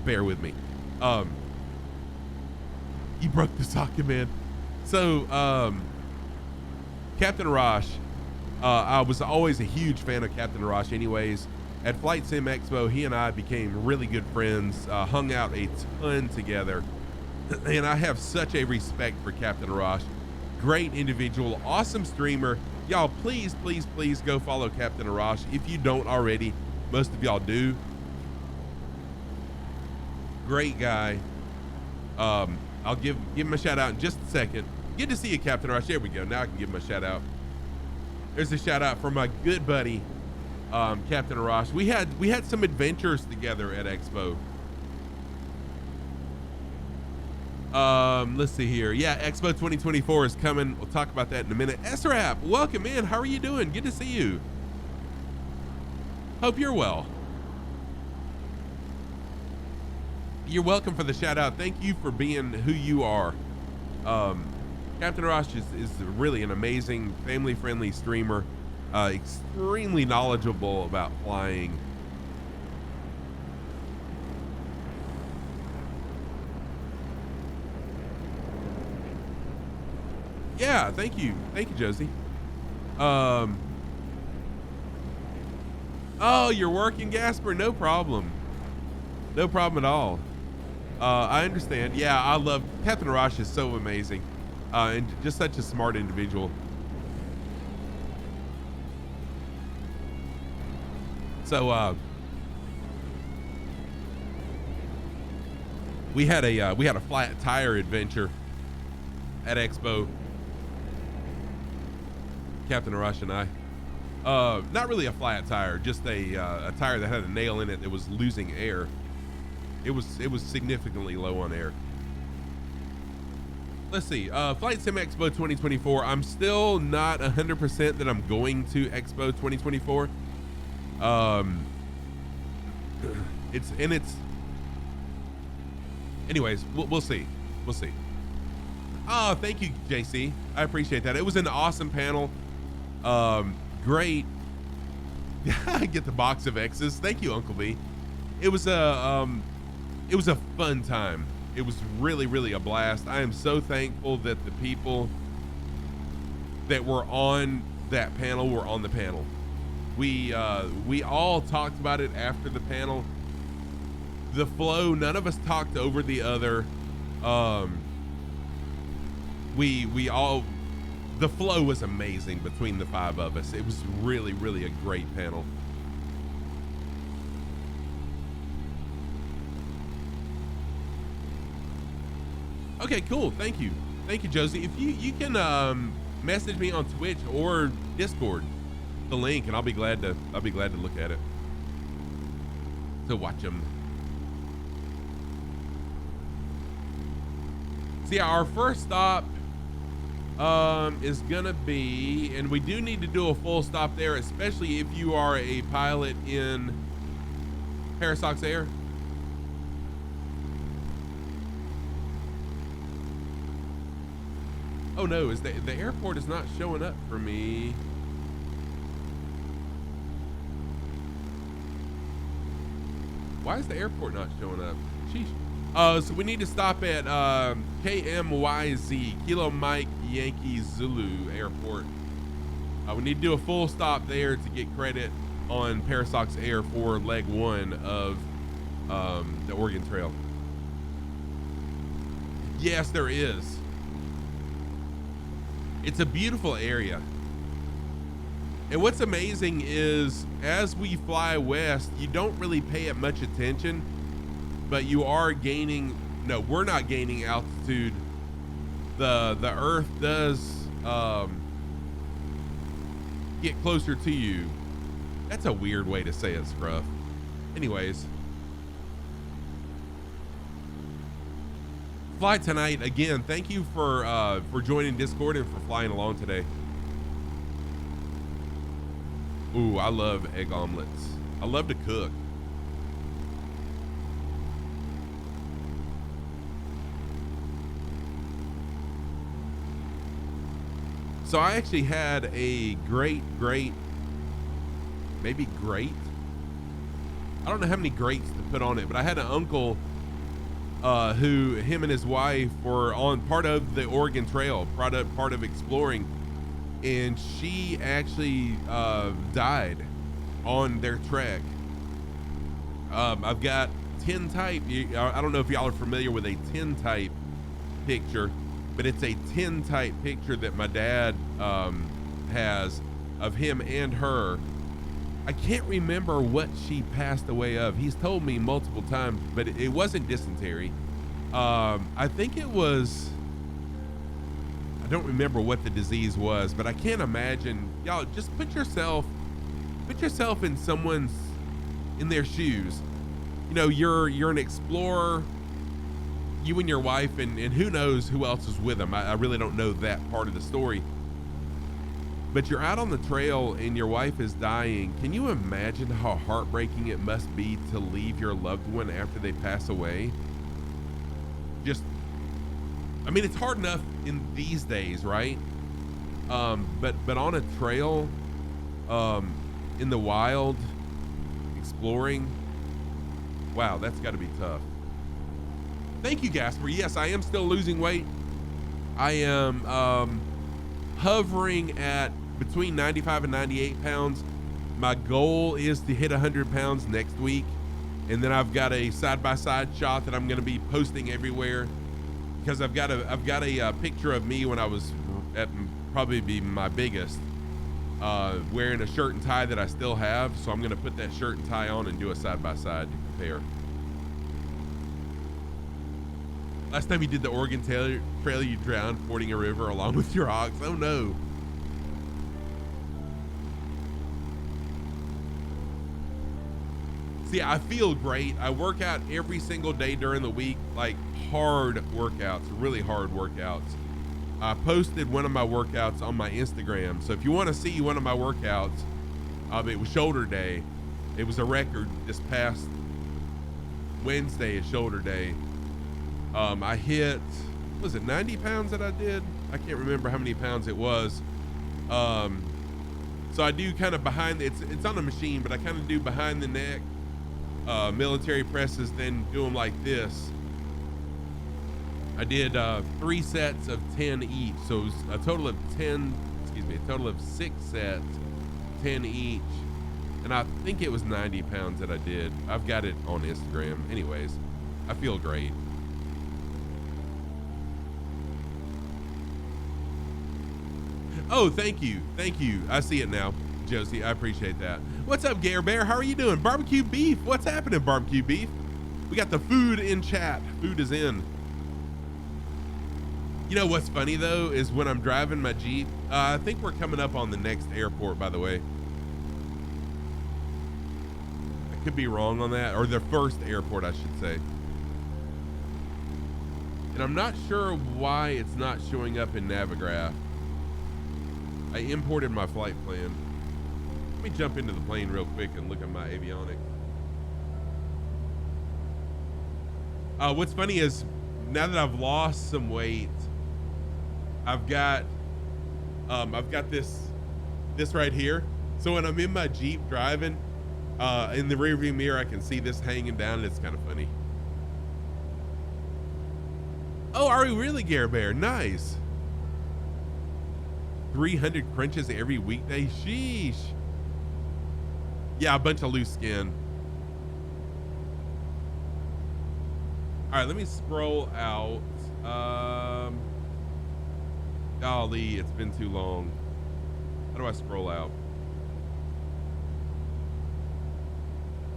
Speaker 1: bear with me. You broke the socket, man. So, Captain Arash, I was always a huge fan of Captain Arash anyways. At Flight Sim Expo, he and I became really good friends, hung out a ton together, and I have such a respect for Captain Arash. Great individual, awesome streamer. Y'all, please go follow Captain Arash if you don't already. Most of y'all do. Great guy. I'll give him a shout out in just a second. Good to see you, Captain Arash. There we go. Now I can give him a shout out. There's a shout out for my good buddy, Captain Arash. We had some adventures together at Expo. Let's see here. Yeah, Expo 2024 is coming. We'll talk about that in a minute. SRAP, welcome in. How are you doing? Good to see you. Hope you're well. You're welcome for the shout out. Thank you for being who you are. Captain Arash is really an amazing family-friendly streamer, extremely knowledgeable about flying. Yeah, thank you, Josie. Oh, you're working, Gasper? No problem at all. I understand. Yeah, I love Captain Arash. Is so amazing, and just such a smart individual. So we had a flat tire adventure at Expo. Captain Arash and I. Not really a flat tire, just a tire that had a nail in it that was losing air. It was significantly low on air. Let's see. Flight Sim Expo 2024. I'm still not 100% that I'm going to Expo 2024. Anyways, we'll see. Oh, thank you, JC. I appreciate that. It was an awesome panel. Great. I get the box of X's. Thank you, Uncle B. It was a fun time. It was really a blast. I am so thankful that the people that were on that panel were on the panel. We all talked about it after the panel. The flow, none of us talked over the other. The flow was amazing between the five of us. It was really a great panel. Okay, cool. Thank you, Josie. If you can message me on Twitch or Discord, the link and I'll be glad to look at it, to watch them. See, our first stop is gonna be, and we do need to do a full stop there, especially if you are a pilot in Parasox Air. Oh no, is the airport is not showing up for me. Why is the airport not showing up? Sheesh. So we need to stop at KMYZ, Kilo Mike Yankee Zulu Airport. We need to do a full stop there to get credit on Parasox Air for leg 1 of the Oregon Trail. Yes, there is. It's a beautiful area. And what's amazing is as we fly west, you don't really pay it much attention, but you are gaining, no, we're not gaining altitude. The earth does get closer to you. That's a weird way to say it, Scruff. Anyways. Fly tonight, again, thank you for joining Discord and for flying along today. Ooh, I love egg omelets. I love to cook. So I actually had a great, maybe great. I don't know how many greats to put on it, but I had an uncle who, him and his wife were on part of the Oregon Trail, part of exploring, and she actually died on their trek. I've got 10 type. I don't know if y'all are familiar with a 10 type picture, but it's a 10 type picture that my dad has of him and her. I can't remember what she passed away of. He's told me multiple times, but it wasn't dysentery. I think it was, I don't remember what the disease was, but I can't imagine. Y'all just put yourself in someone's, in their shoes. You know, you're an explorer, you and your wife, and who knows who else is with them. I really don't know that part of the story. But you're out on the trail and your wife is dying. Can you imagine how heartbreaking it must be to leave your loved one after they pass away? Just, I mean, it's hard enough in these days, right? But on a trail, in the wild, exploring, wow, that's got to be tough. Thank you, Gasper. Yes, I am still losing weight. I am hovering at between 95 and 98 pounds. My goal is to hit 100 pounds next week. And then I've got a side-by-side shot that I'm going to be posting everywhere, because I've got a picture of me when I was at probably be my biggest, wearing a shirt and tie that I still have. So I'm going to put that shirt and tie on and do a side-by-side to compare. Last time you did the Oregon Trail, you drowned fording a river along with your ox. Oh no. See, I feel great. I work out every single day during the week, like hard workouts, really hard workouts. I posted one of my workouts on my Instagram. So if you want to see one of my workouts, it was shoulder day. It was a record this past Wednesday is shoulder day. I hit, was it 90 pounds that I did? I can't remember how many pounds it was. So I do kind of behind, it's on a machine, but I kind of do behind the neck, military presses, then do them like this. I did 3 sets of 10 each. So it was a total of 6 sets, 10 each. And I think it was 90 pounds that I did. I've got it on Instagram. Anyways, I feel great. Oh, thank you. Thank you. I see it now, Josie. I appreciate that. What's up, Gare Bear? How are you doing? Barbecue beef. What's happening, barbecue beef? We got the food in chat. Food is in. You know what's funny though is when I'm driving my Jeep, I think we're coming up on the next airport, by the way. could be wrong on that, or their first airport, I should say. And I'm not sure why it's not showing up in Navigraph. I imported my flight plan. Let me jump into the plane real quick and look at my avionics. What's funny is now that I've lost some weight, I've got this right here. So when I'm in my Jeep driving, in the rearview mirror, I can see this hanging down, and it's kind of funny. Oh, are we really, Gare Bear? Nice. 300 crunches every weekday. Sheesh. Yeah, a bunch of loose skin. All right, let me scroll out. Golly, it's been too long. How do I scroll out?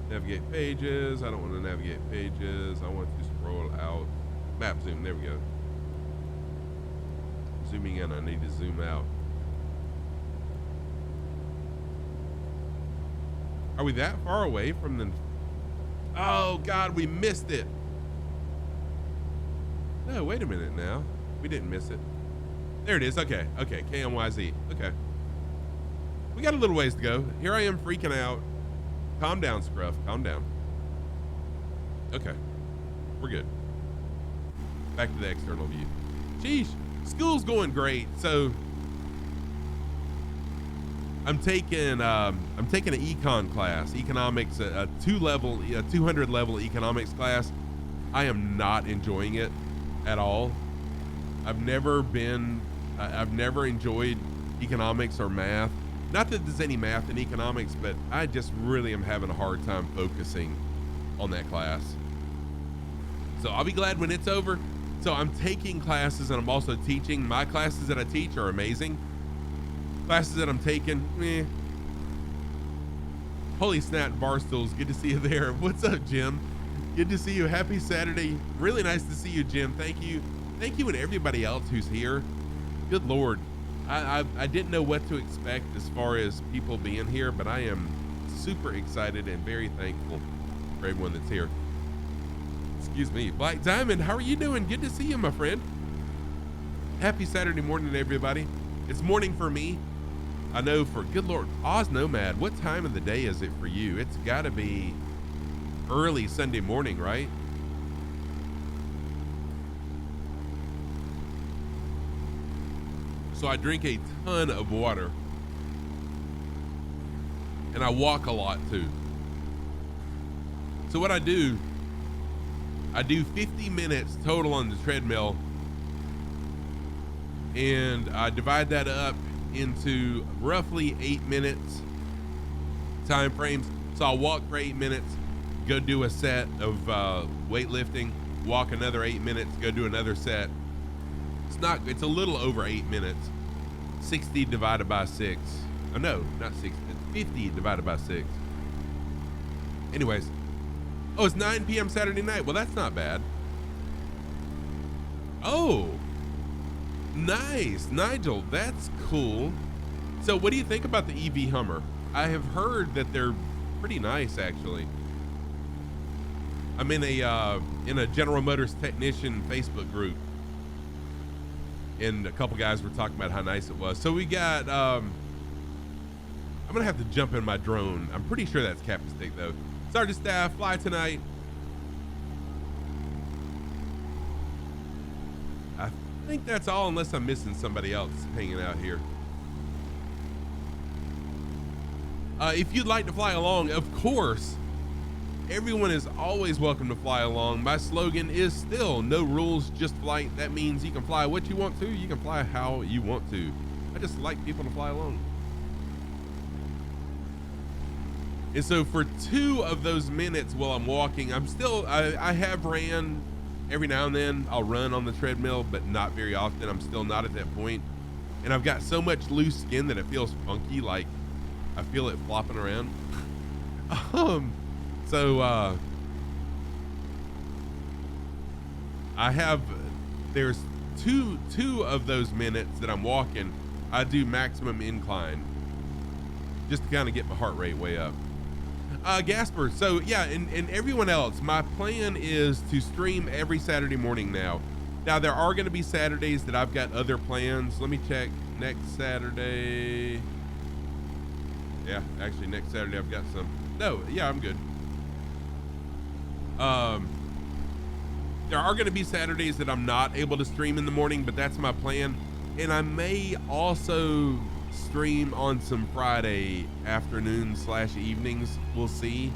Speaker 1: Navigate pages. I don't want to navigate pages. I want to scroll out. Map zoom. There we go. Zooming in. I need to zoom out. Are we that far away from the... Oh, God, we missed it. No, wait a minute now. We didn't miss it. There it is. Okay. Okay. KMYZ. Okay. We got a little ways to go. Here I am freaking out. Calm down, Scruff. Calm down. Okay. We're good. Back to the external view. Sheesh. School's going great. So I'm taking an econ class, economics, a 200 level economics class. I am not enjoying it at all. I've never enjoyed economics or math. Not that there's any math in economics, but I just really am having a hard time focusing on that class. So I'll be glad when it's over. So I'm taking classes and I'm also teaching. My classes that I teach are amazing. Classes that I'm taking, Holy snap, Barstools. Good to see you there. What's up, Jim? Good to see you. Happy Saturday. Really nice to see you, Jim. Thank you. Thank you and everybody else who's here. Good Lord. I didn't know what to expect as far as people being here, but I am super excited and very thankful for everyone that's here. Excuse me. Black Diamond, how are you doing? Good to see you, my friend. Happy Saturday morning, everybody. It's morning for me. I know for, good Lord, Oz Nomad, what time of the day is it for you? It's got to be early Sunday morning, right? So I drink a ton of water and I walk a lot too. So what I do 50 minutes total on the treadmill, and I divide that up into roughly 8 minutes time frames. So I'll walk for 8 minutes, go do a set of weightlifting, walk another 8 minutes, go do another set. It's a little over 8 minutes. 60 divided by 6. Oh no, not 60. 50 divided by 6. Anyways. Oh, it's 9 p.m. Saturday night. Well, that's not bad. Oh, nice. Nigel, that's cool. So what do you think about the EV Hummer? I have heard that they're pretty nice, actually. I'm in a General Motors technician Facebook group, and a couple guys were talking about how nice it was. So we got, I'm gonna have to jump in my drone. I'm pretty sure that's Captain Stick though. Sergeant Staff, fly tonight. I think that's all, unless I'm missing somebody else hanging out here. If you'd like to fly along, of course, everyone is always welcome to fly along. My slogan is still no rules, just flight. That means you can fly what you want to. You can fly how you want to. I just like people to fly along. And so for 2 of those minutes while I'm walking, I have ran every now and then. I'll run on the treadmill, but not very often. I'm still not at that point. And I've got so much loose skin that it feels funky, like I feel it flopping around. There's two of those minutes that I'm walking, I do maximum incline just to kind of get my heart rate way up. Gasper. So yeah, and everyone else, my plan is to stream every Saturday morning now. Now there are going to be Saturdays that I've got other plans. Let me check next Saturday. Yeah, actually next Saturday I've got some. No, yeah, I'm good. There are going to be Saturdays that I'm not able to stream in the morning, but that's my plan. And I may also stream on some Friday afternoons / evenings. We'll see.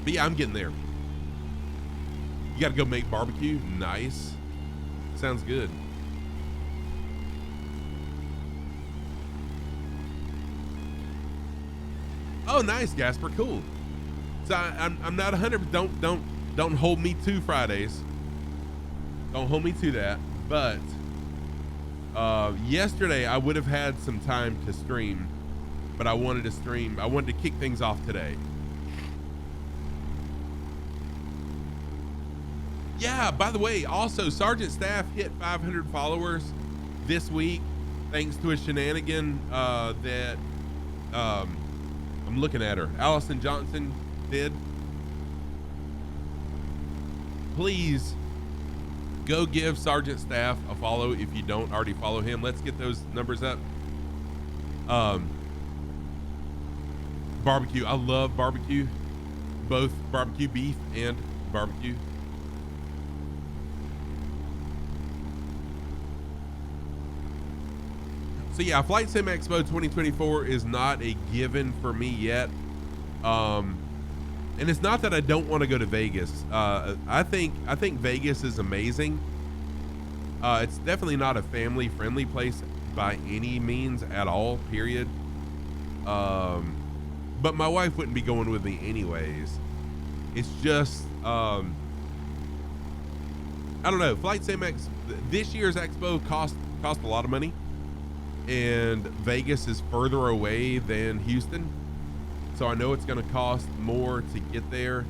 Speaker 1: But yeah, I'm getting there. You got to go make barbecue. Nice. Sounds good. Oh, nice, Gasper. Cool. So I'm not 100. Don't hold me to Fridays. Don't hold me to that. But yesterday I would have had some time to stream, but I wanted to stream. I wanted to kick things off today. Yeah, by the way, also Sergeant Staff hit 500 followers this week thanks to a shenanigan that I'm looking at her. Allison Johnson did. Please go give Sergeant Staff a follow if you don't already follow him. Let's get those numbers up. Barbecue. I love barbecue. Both barbecue beef and barbecue. So yeah, Flight Sim Expo 2024 is not a given for me yet. And it's not that I don't want to go to Vegas. I think Vegas is amazing. It's definitely not a family friendly place by any means at all, period. But my wife wouldn't be going with me anyways. It's just, I don't know. Flight Sim X, this year's expo cost a lot of money. And Vegas is further away than Houston. So I know it's going to cost more to get there.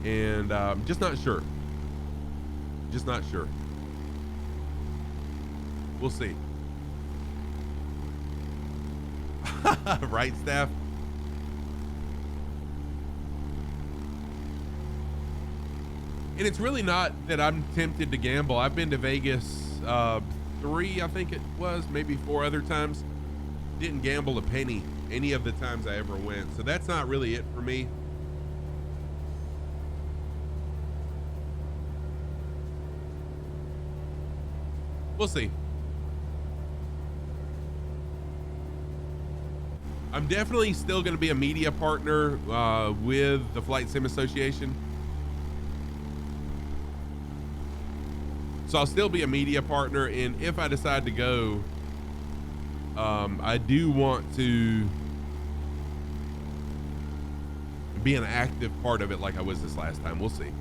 Speaker 1: And just not sure. Just not sure. We'll see. Right, Staff? And it's really not that I'm tempted to gamble. I've been to Vegas 3, I think it was, maybe 4 other times. Didn't gamble a penny any of the times I ever went. So that's not really it for me. We'll see. I'm definitely still going to be a media partner with the Flight Sim Association. So I'll still be a media partner, and if I decide to go, I do want to be an active part of it like I was this last time. We'll see.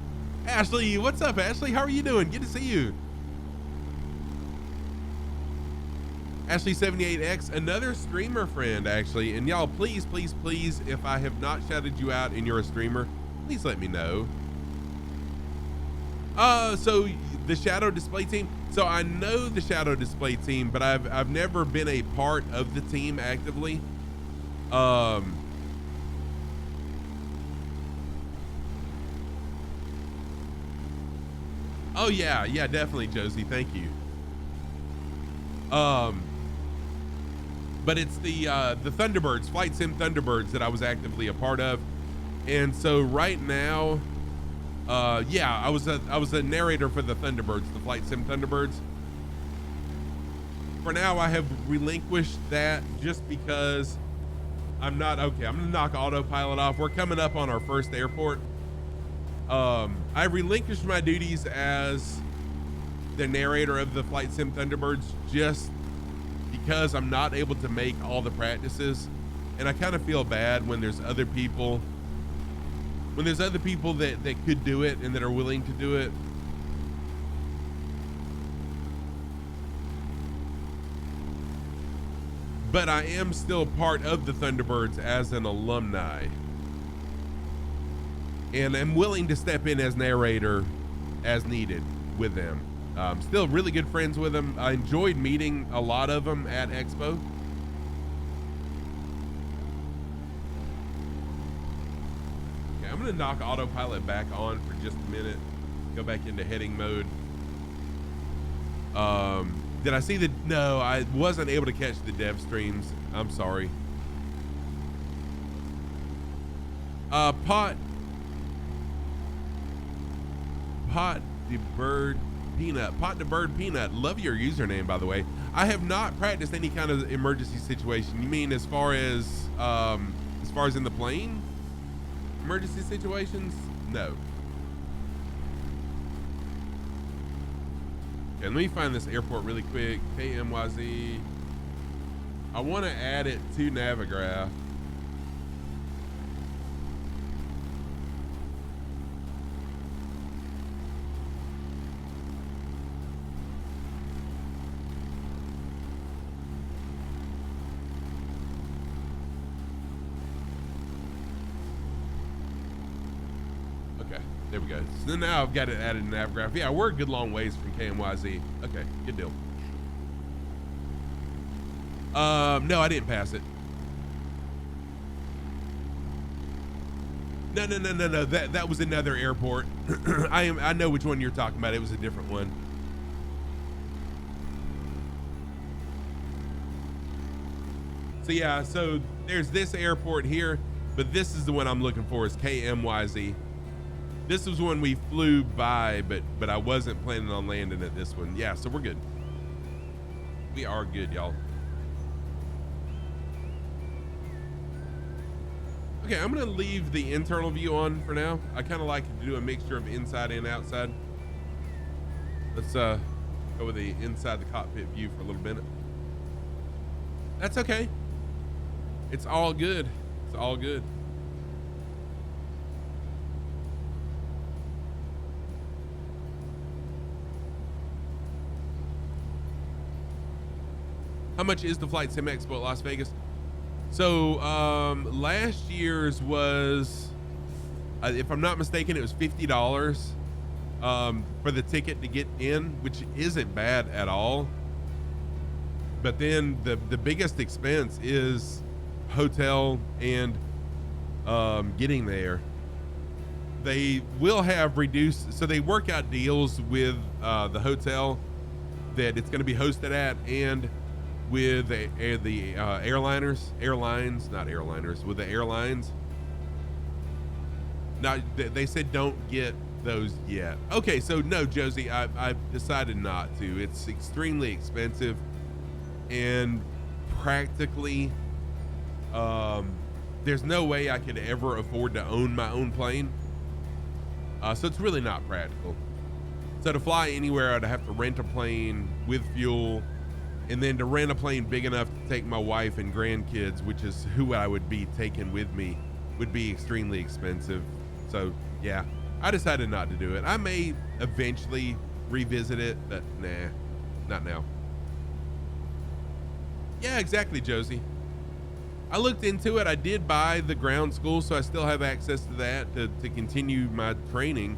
Speaker 1: Ashley, what's up, Ashley? How are you doing? Good to see you. Ashley78X, another streamer friend, actually. And y'all, please, please, please, if I have not shouted you out and you're a streamer, please let me know. So the Shadow Display team. So I know the Shadow Display team, but I've never been a part of the team actively. Oh yeah, definitely, Josie. Thank you. But it's the Thunderbirds, Flight Sim Thunderbirds, that I was actively a part of. And so right now, yeah, I was a narrator for the Thunderbirds, the Flight Sim Thunderbirds. For now, I have relinquished that just because I'm not, okay, I'm gonna knock autopilot off. We're coming up on our first airport. I relinquished my duties as the narrator of the Flight Sim Thunderbirds just because I'm not able to make all the practices. And I kind of feel bad when there's other people that could do it and that are willing to do it. But I am still part of the Thunderbirds as an alumni. And I'm willing to step in as narrator as needed with them. Still really good friends with them. I enjoyed meeting a lot of them at Expo. gonna knock autopilot back on for just a minute. Go back into heading mode. Did I see the? No, I wasn't able to catch the dev streams. I'm sorry. Pot the bird peanut. Love your username, by the way. I have not practiced any kind of emergency situation. You mean as far as in the plane? Emergency situations? No. Okay, let me find this airport really quick. KMYZ. I want to add it to Navigraph. There we go. So now I've got it added in Navigraph. Yeah, we're a good long ways from KMYZ. Okay, good deal. No, I didn't pass it. No. That was another airport. I know which one you're talking about. It was a different one. So yeah, so there's this airport here, but this is the one I'm looking for, is KMYZ. This was one we flew by, but I wasn't planning on landing at this one. Yeah, so we're good. We are good, y'all. Okay, I'm gonna leave the internal view on for now. I kind of like to do a mixture of inside and outside. Let's go with the inside the cockpit view for a little minute. That's okay. It's all good. It's all good. How much is the Flight Sim Expo at Las Vegas? So last year's was, if I'm not mistaken, it was $50 for the ticket to get in, which isn't bad at all. But then the biggest expense is hotel and getting there. They will have reduced, so they work out deals with the hotel that it's going to be hosted at, and with the airlines. Now they said don't get those yet. Okay, so no, Josie, I've decided not to. It's extremely expensive, and practically there's no way I could ever afford to own my own plane. So it's really not practical. So to fly anywhere, I'd have to rent a plane with fuel. And then to rent a plane big enough to take my wife and grandkids, which is who I would be taking with me, would be extremely expensive. So yeah, I decided not to do it. I may eventually revisit it, but nah, not now. Yeah, exactly, Josie. I looked into it. I did buy the ground school, so I still have access to that to continue my training.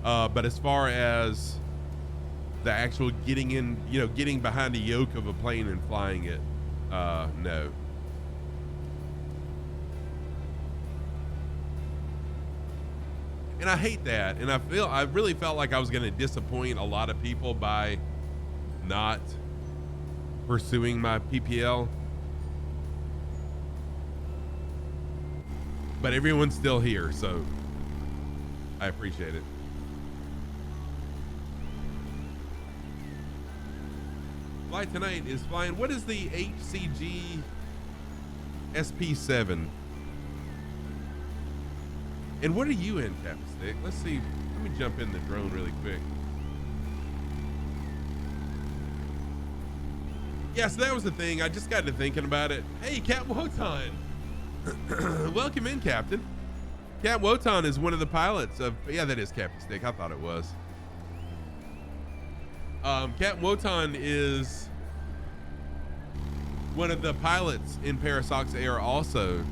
Speaker 1: But as far as the actual getting in, getting behind the yoke of a plane and flying it, no. And I hate that. And I really felt like I was going to disappoint a lot of people by not pursuing my PPL. But everyone's still here, so I appreciate it. Flight tonight is flying. What is the HCG SP7? And what are you in, Captain Stick? Let's see. Let me jump in the drone really quick. Yeah, so that was the thing. I just got to thinking about it. Hey, Cap Wotan. Welcome in, Captain. Cap Wotan is one of the pilots of, yeah, that is Captain Stick. I thought it was. Captain Wotan is one of the pilots in Parasox Air also.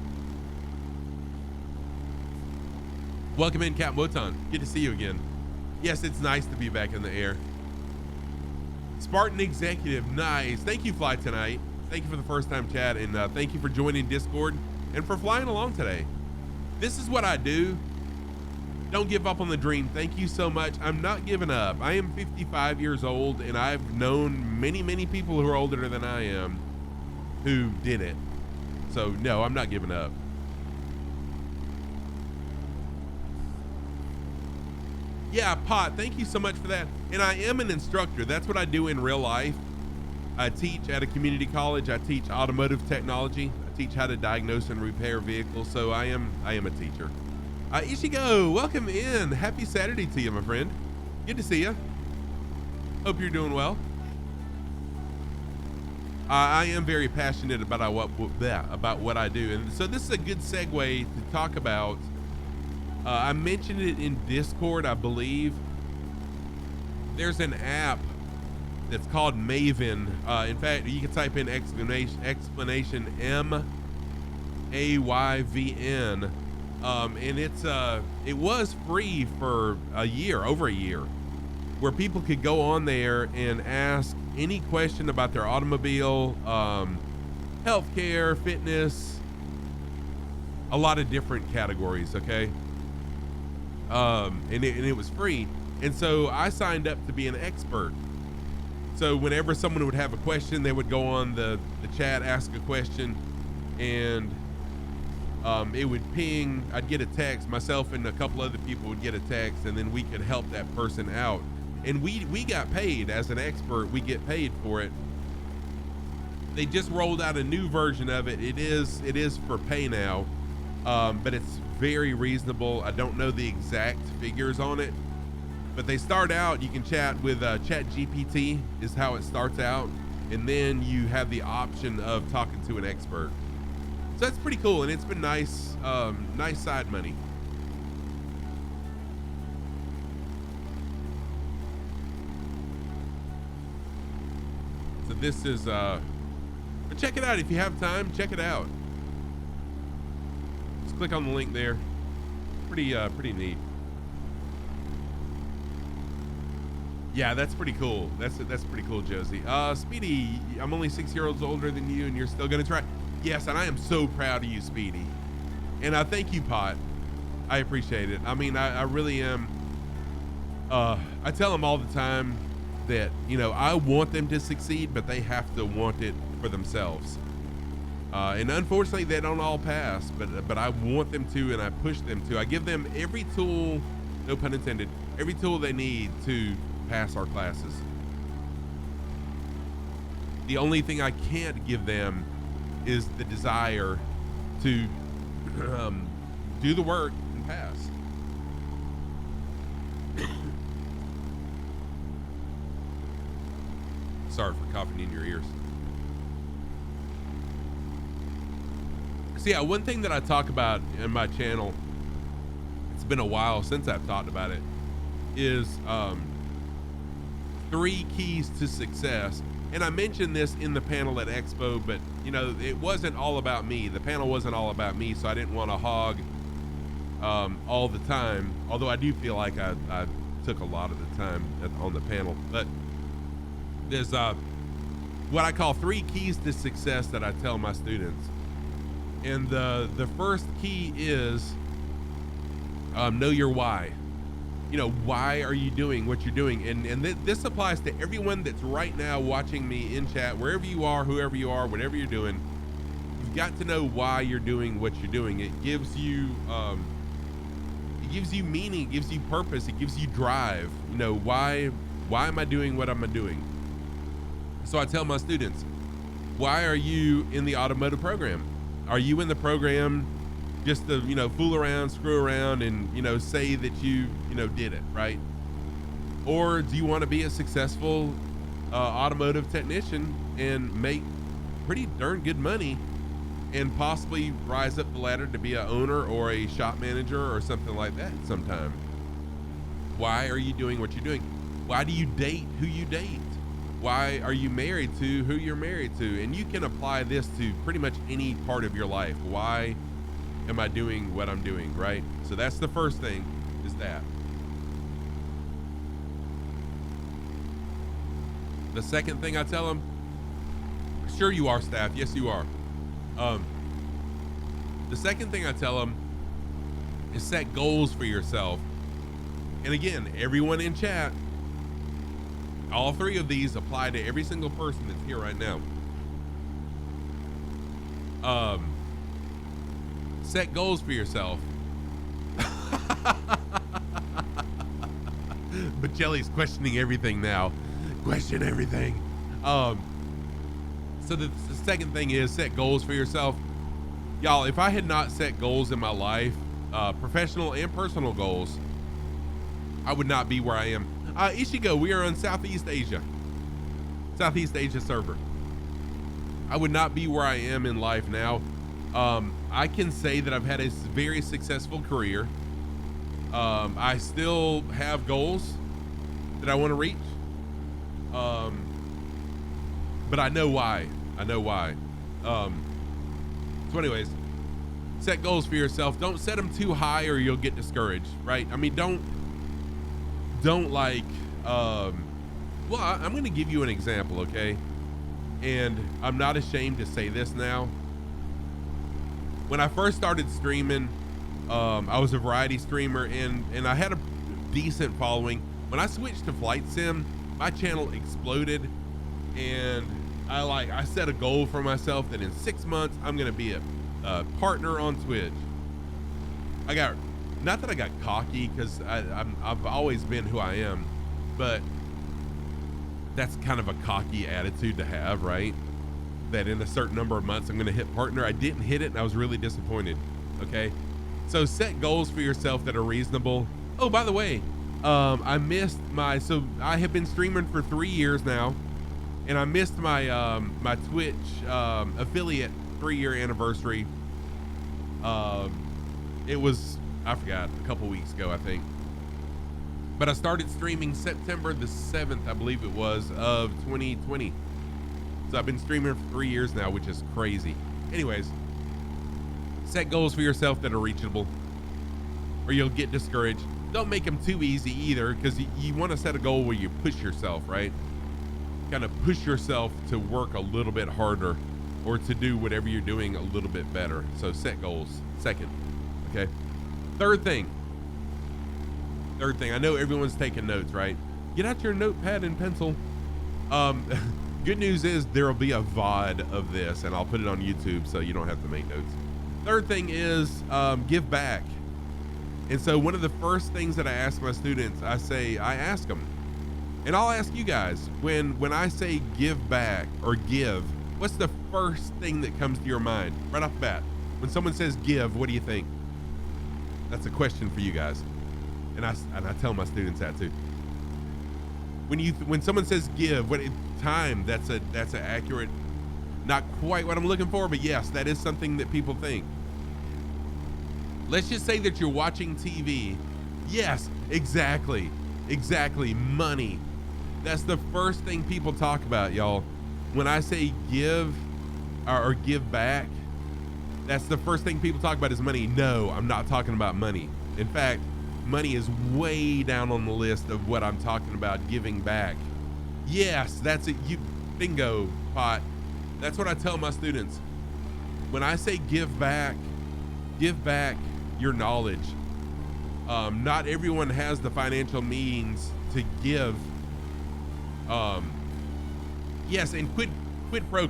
Speaker 1: Welcome in, Captain Wotan. Good to see you again. Yes, it's nice to be back in the air. Spartan Executive, nice. Thank you, Fly Tonight. Thank you for the first time chat, and thank you for joining Discord and for flying along today. This is what I do Don't give up on the dream. Thank you so much. I'm not giving up. I am 55 years old, and I've known many, many people who are older than I am who did it. So no, I'm not giving up. Yeah, Pot, thank you so much for that. And I am an instructor. That's what I do in real life. I teach at a community college. I teach automotive technology. I teach how to diagnose and repair vehicles. So I am a teacher. Ishigo, welcome in. Happy Saturday to you, my friend. Good to see you. Hope you're doing well. I am very passionate about what I do. And so this is a good segue to talk about. I mentioned it in Discord, I believe. There's an app that's called Maven. In fact, you can type in explanation MAYVN. And it was free for over a year, where people could go on there and ask any question about their automobile, healthcare, fitness, a lot of different categories. Okay. And it was free. And so I signed up to be an expert. So whenever someone would have a question, they would go on the chat, ask a question, and it would ping. I'd get a text. Myself and a couple other people would get a text, and then we could help that person out. And we got paid as an expert. We get paid for it. They just rolled out a new version of it. It is for pay now, but it's very reasonable. I don't know the exact figures on it, but they start out, you can chat with Chat GPT is how it starts out, and then you have the option of talking to an expert. So that's pretty cool, and it's been nice, nice side money. So this is, but check it out if you have time. Check it out. Just click on the link there. Pretty neat. Yeah, that's pretty cool. That's pretty cool, Josie. Speedy, I'm only 6 years older than you, and you're still gonna try. Yes, and I am so proud of you, Speedy. And I thank you, Pot. I appreciate it. I mean, I really am. I tell them all the time that, you know, I want them to succeed, but they have to want it for themselves. And unfortunately, they don't all pass, but I want them to, and I push them to. I give them every tool, no pun intended, every tool they need to pass our classes. The only thing I can't give them is the desire to do the work and pass. Sorry for coughing in your ears. So yeah, one thing that I talk about in my channel, it's been a while since I've talked about it, is 3 keys to success. And I mentioned this in the panel at Expo, but you know, it wasn't all about me. The panel wasn't all about me, so I didn't want to hog all the time. Although I do feel like I took a lot of the time on the panel. But there's what I call 3 keys to success that I tell my students. And the first key is know your why. You know, why are you doing what you're doing? And this applies to everyone that's right now watching me in chat, wherever you are, whoever you are, whatever you're doing. You've got to know why you're doing what you're doing. It gives you meaning, it gives you purpose, it gives you drive. You know, why am I doing what I'm doing? So I tell my students, why are you in the automotive program? Are you in the program just to, you know, fool around, screw around, and, you know, say that you did it, right? Or do you want to be a successful automotive technician and make pretty darn good money and possibly rise up the ladder to be an owner or a shop manager or something like that sometime? Why are you doing what you're doing? Why do you date who you date? Why are you married to who you're married to? And you can apply this to pretty much any part of your life. Why am I doing what I'm doing, right? So that's the first thing, is that. The second thing I tell them, sure you are, staff. Yes, you are. The second thing I tell them is set goals for yourself. And again, everyone in chat, all three of these apply to every single person that's here right now. Set goals for yourself. But Jelly's questioning everything now. Question everything. So the second thing is set goals for yourself. Y'all, if I had not set goals in my life, professional and personal goals, I would not be where I am. Ishigo, we are on Southeast Asia server. I would not be where I am in life now. I can say that I've had a very successful career. I still have goals that I want to reach. But I know why. So anyways, set goals for yourself. Don't set them too high or you'll get discouraged, right? I mean, don't like, well, I'm going to give you an example. Okay. And I'm not ashamed to say this now. When I first started streaming, I was a variety streamer and I had a decent following. When I switched to flight sim, my channel exploded, and I set a goal for myself that in 6 months I'm gonna be a partner on Twitch. Not that I got cocky, because I've always been who I am, but that's kind of a cocky attitude to have, right? That in a certain number of months I'm gonna hit partner. I didn't hit it and I was really disappointed. Okay, so set goals for yourself that are reasonable. Oh, by the way, I have been streaming for 3 years now, and I missed my my Twitch affiliate 3-year anniversary. It was, I forgot, a couple weeks ago, I think. But I started streaming September the 7th, I believe it was, of 2020. So I've been streaming for 3 years now, which is crazy. Anyways, set goals for yourself that are reachable, or you'll get discouraged. Don't make them too easy either, because you want to set a goal where you push yourself, right? Kind of push yourself to work a little bit harder, or to do whatever you're doing a little bit better. So set goals. Second. Okay. Third thing. I know everyone's taking notes, right? Get out your notepad and pencil. Good news is there'll be a VOD of this, and I'll put it on YouTube so you don't have to make notes. Third thing is give back. And so one of the first things that I ask my students, I ask them, and I'll ask you guys, when I say give back or give, what's the first thing that comes to your mind right off the bat? When someone says give, what do you think? That's a question for you guys. And I tell my students that too. When someone says give, what time, that's an accurate, not quite what I'm looking for, but yes, that is something that people think. Let's just say that you're watching TV. Yes, exactly. Money. That's the first thing people talk about, y'all. When I say give or give back, that's the first thing people talk about is money. No, I'm not talking about money. In fact, money is way down on the list of what I'm talking about giving back. Yes, that's it. Bingo, Pot. That's what I tell my students. When I say give back your knowledge. Not everyone has the financial means to give. Yes, and quid pro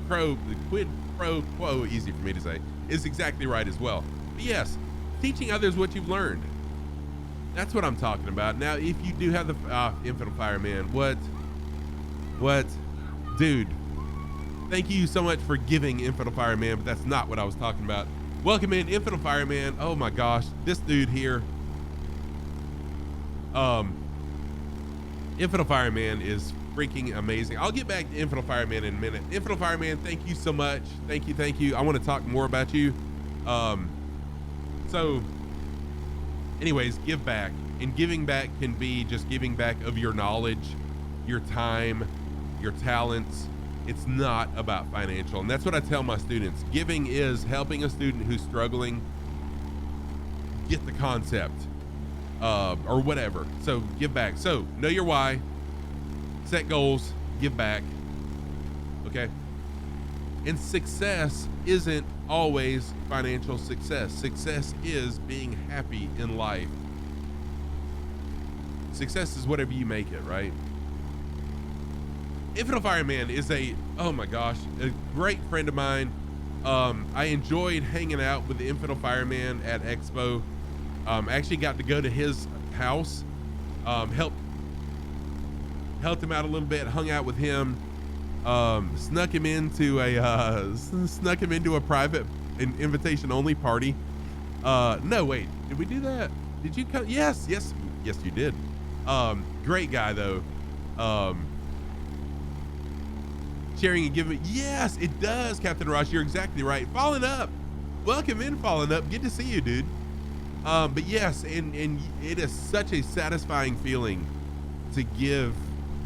Speaker 1: quo, easy for me to say, is exactly right as well. But yes, teaching others what you've learned. That's what I'm talking about. Now, if you do have the Infinite Fireman, what, dude? Thank you so much for giving Infinite Fireman, but that's not what I was talking about. Welcome in, Infinite Fireman. Oh my gosh, this dude here. Infinite Fireman is freaking amazing. I'll get back to Infinite Fireman in a minute. Infinite Fireman, thank you so much. Thank you. I want to talk more about you. So anyways, give back. And giving back can be just giving back of your knowledge, your time, your talents. It's not about financial. And that's what I tell my students. Giving is helping a student who's struggling get the concept or whatever. So give back. So know your why, set goals, give back. Okay. And success isn't always financial success. Success is being happy in life. success is whatever you make it, right? Infidel Fireman is oh my gosh, a great friend of mine. I enjoyed hanging out with the Infidel Fireman at Expo. Actually got to go to his house, helped him out a little bit, hung out with him, snuck him into a private invitation only party. No, wait, did we do that? Did you come? Yes, you did. Great guy though. Sharing and giving. Yes, it does, Captain Ross. You're exactly right. Falling Up. Welcome in, Falling Up. Good to see you, dude. But yes, and it is such a satisfying feeling to give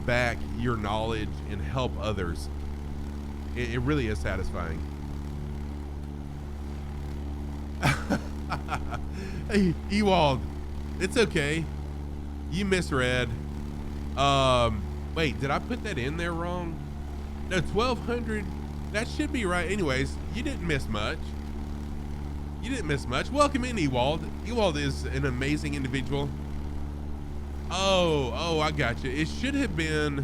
Speaker 1: back your knowledge and help others. It really is satisfying. Hey, Ewald, it's okay. You misread. Wait, did I put that in there wrong? No, 1,200. That should be right. Anyways, you didn't miss much. Welcome in, Ewald. Ewald is an amazing individual. Oh, I got you. It should have been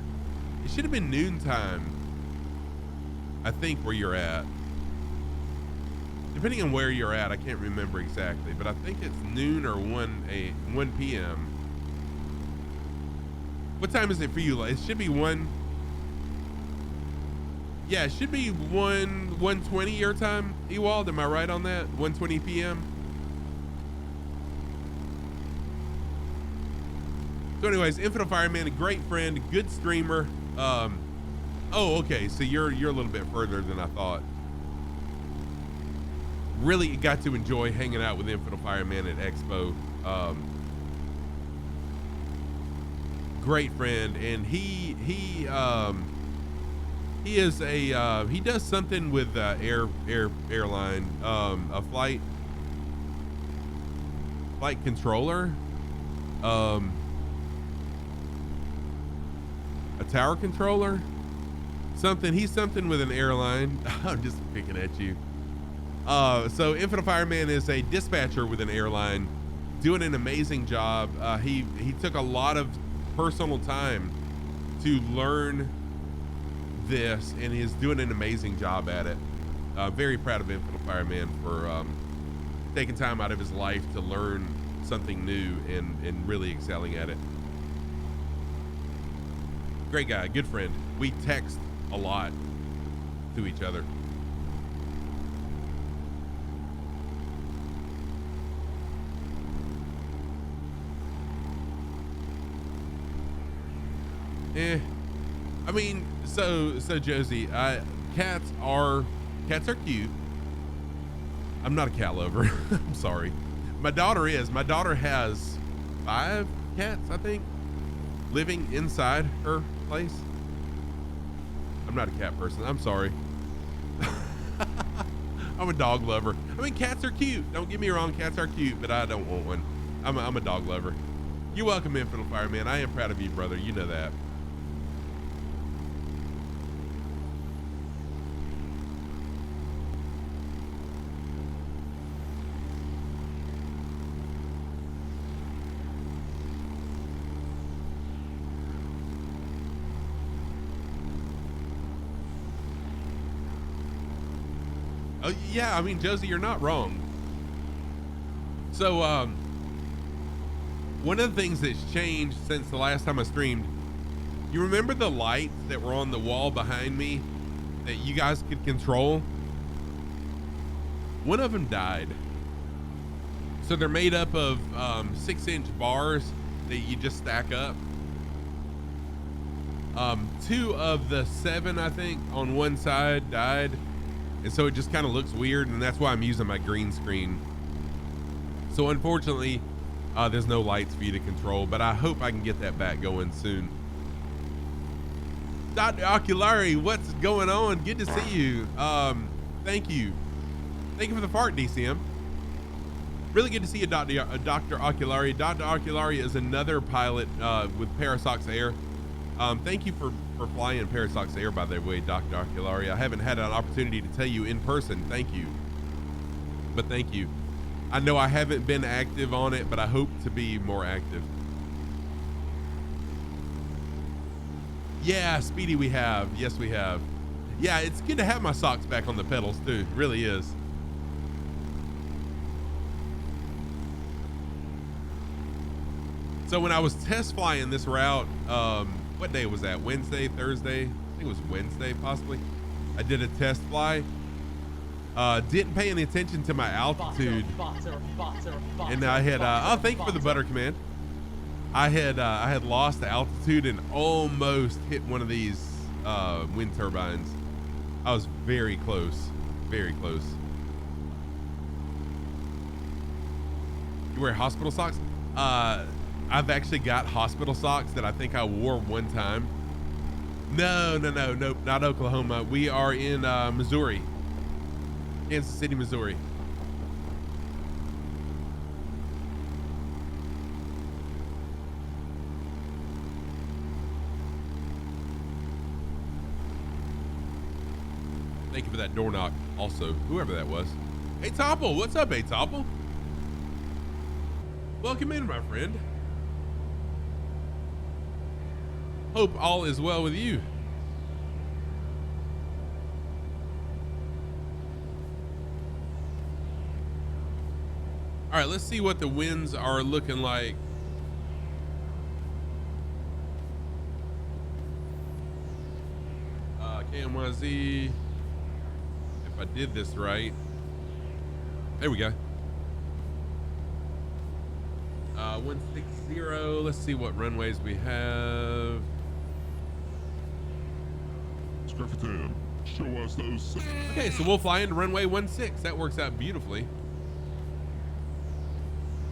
Speaker 1: noontime, I think, where you're at. Depending on where you're at, I can't remember exactly, but I think it's noon or 1 p.m. What time is it for you? It should be 1. Yeah, it should be 1:20 your time, Ewald. Am I right on that? 1:20 p.m. So anyways, Infidel Fireman, a great friend, good streamer. Oh, okay. So you're a little bit further than I thought. Really got to enjoy hanging out with Infidel Fireman at Expo. Great friend, and he is he does something with airline, a flight controller, a tower controller, something. He's something with an airline. I'm just picking at you. So Infidel Fireman is a dispatcher with an airline, doing an amazing job. He took a lot of personal time to learn this, and is doing an amazing job at it. Very proud of Infidel Fireman for taking time out of his life to learn something new and really excelling at it. Great guy, good friend. We text a lot to each other. I mean, so Josie, cats are cute. I'm not a cat lover. I'm sorry. My daughter is. My daughter has 5 cats, I think, living inside her place. I'm not a cat person. I'm sorry. I'm a dog lover. I mean, cats are cute. Don't get me wrong. Cats are cute, but I don't want one. I'm a dog lover. You're welcome, Infidel Fireman. I am proud of you, brother. You know that. Yeah, I mean, Josie, you're not wrong. So, one of the things that's changed since the last time I streamed, you remember the lights that were on the wall behind me that you guys could control? One of them died. So they're made up of 6-inch bars that you just stack up. 2 of the 7, I think, on one side died. And so it just kind of looks weird, and that's why I'm using my green screen. So unfortunately, there's no lights for you to control, but I hope I can get that back going soon. Dr. Oculari, what's going on? Good to see you. Thank you. Thank you for the fart, DCM. Really good to see you, Dr. Oculari. Dr. Oculari is another pilot with Parasox Air. Thank you for flying Parasox Air, by the way, Dr. Oculari. I haven't had an opportunity to tell you in person. Thank you. But thank you. I know I haven't been active on it, but I hope to be more active. Yeah, Speedy, we have. Yes, we have. Yeah, it's good to have my socks back on the pedals too. It really is. So when I was test flying this route, what day was that? Wednesday, Thursday? I think it was Wednesday, possibly. I did a test fly. Didn't pay any attention to my altitude. And I had, oh, thank you for the butter command. I had lost the altitude and almost hit one of these wind turbines. I was very close, very close. You wear hospital socks? I've actually got hospital socks that I think I wore one time. Nope, not Oklahoma. We are in Missouri, Kansas City, Missouri. Thank you for that door knock. Also, whoever that was. Hey, Topple, what's up, hey, Topple? Welcome in, my friend. Hope all is well with you. All right, let's see what the winds are looking like. KMYZ. If I did this right. There we go. 160. Let's see what runways we have.
Speaker 3: Scruffy, show us those.
Speaker 1: Okay, so we'll fly into runway 16. That works out beautifully.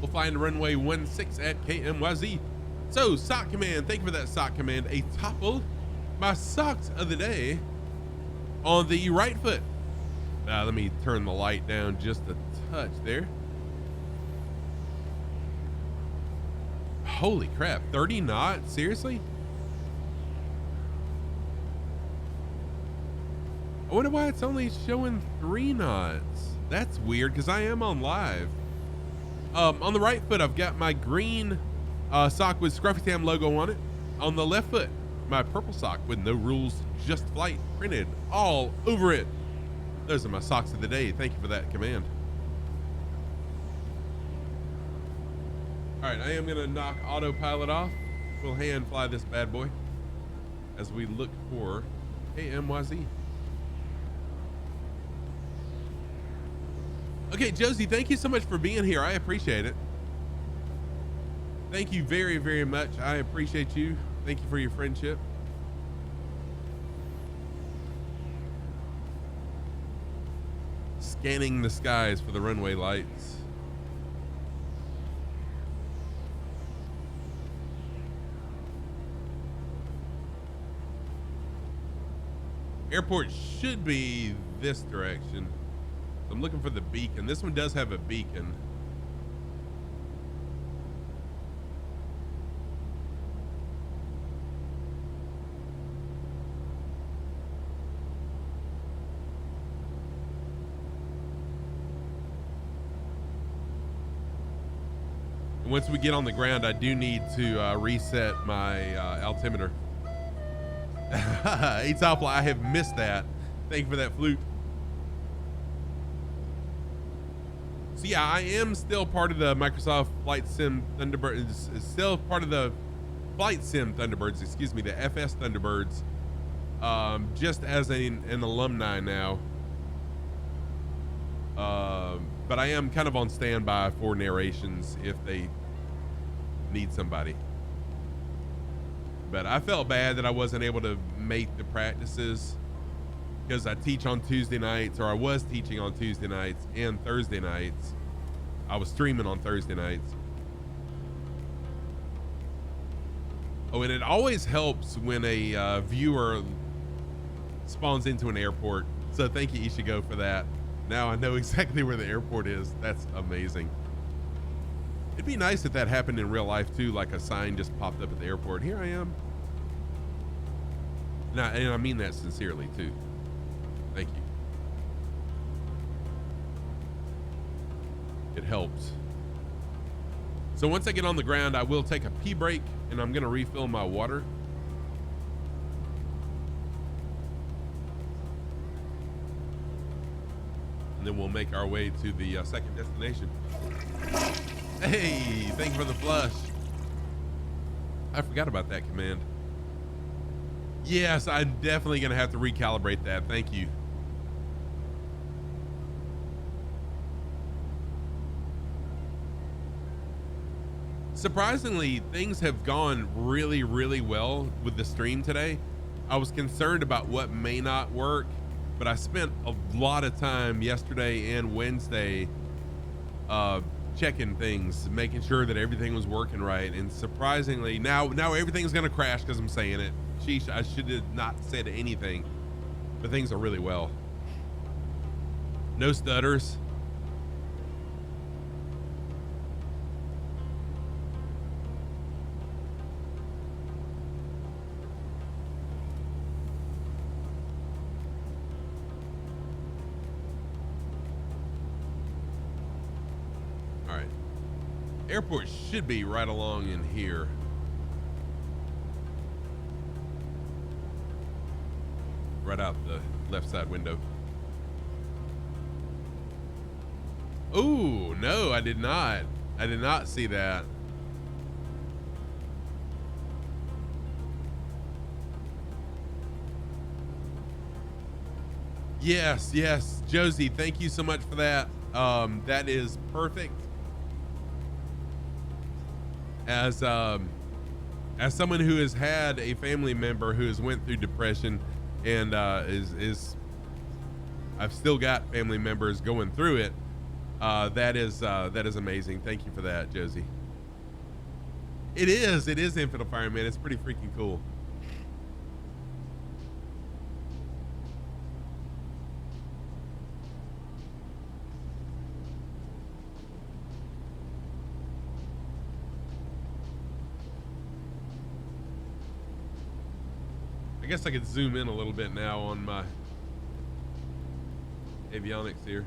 Speaker 1: We'll fly into runway 16 at KMYZ. So, sock command, thank you for that sock command. A topple, my socks of the day on the right foot. Let me turn the light down just a touch there. Holy crap, 30 knots, seriously? I wonder why it's only showing 3 knots. That's weird, because I am on live. On the right foot, I've got my green sock with Scruffy Tam logo on it. On the left foot, my purple sock with no rules, just flight printed all over it. Those are my socks of the day. Thank you for that command. All right, I am going to knock autopilot off. We'll hand fly this bad boy as we look for KMYZ. Okay, Josie, thank you so much for being here. I appreciate it. Thank you very, very much. I appreciate you. Thank you for your friendship. Scanning the skies for the runway lights. Airport should be this direction. I'm looking for the beacon. This one does have a beacon. And once we get on the ground, I do need to reset my altimeter. Etopla, I have missed that. Thank you for that flute. So yeah, I am still part of the Microsoft Flight Sim Thunderbirds. It's still part of the Flight Sim Thunderbirds, excuse me, the FS Thunderbirds. Just as an alumni now. But I am kind of on standby for narrations if they need somebody. But I felt bad that I wasn't able to make the practices because I teach on Tuesday nights, or I was teaching on Tuesday nights and Thursday nights. I was streaming on Thursday nights. Oh, and it always helps when a viewer spawns into an airport. So thank you, Ishigo, for that. Now I know exactly where the airport is. That's amazing. It'd be nice if that happened in real life too, like a sign just popped up at the airport. Here I am. And I mean that sincerely too. Thank you. It helps. So once I get on the ground, I will take a pee break and I'm gonna refill my water. then we'll make our way to the second destination. Hey, thank you for the flush. I forgot about that command. Yes, I'm definitely going to have to recalibrate that. Thank you. Surprisingly, things have gone really, really well with the stream today. I was concerned about what may not work, but I spent a lot of time yesterday and Wednesday checking things, making sure that everything was working right. And surprisingly, now everything's gonna crash because I'm saying it. Sheesh, I should have not said anything, but things are really well. No stutters. Airport should be right along in here. Right out the left side window. Oh, no, I did not. I did not see that. Yes, yes. Josie, thank you so much for that. That is perfect. As someone who has had a family member who has went through depression and I've still got family members going through it. That is amazing. Thank you for that, Josie. It is Infinite Fire, man. It's pretty freaking cool. I guess I could zoom in a little bit now on my avionics here.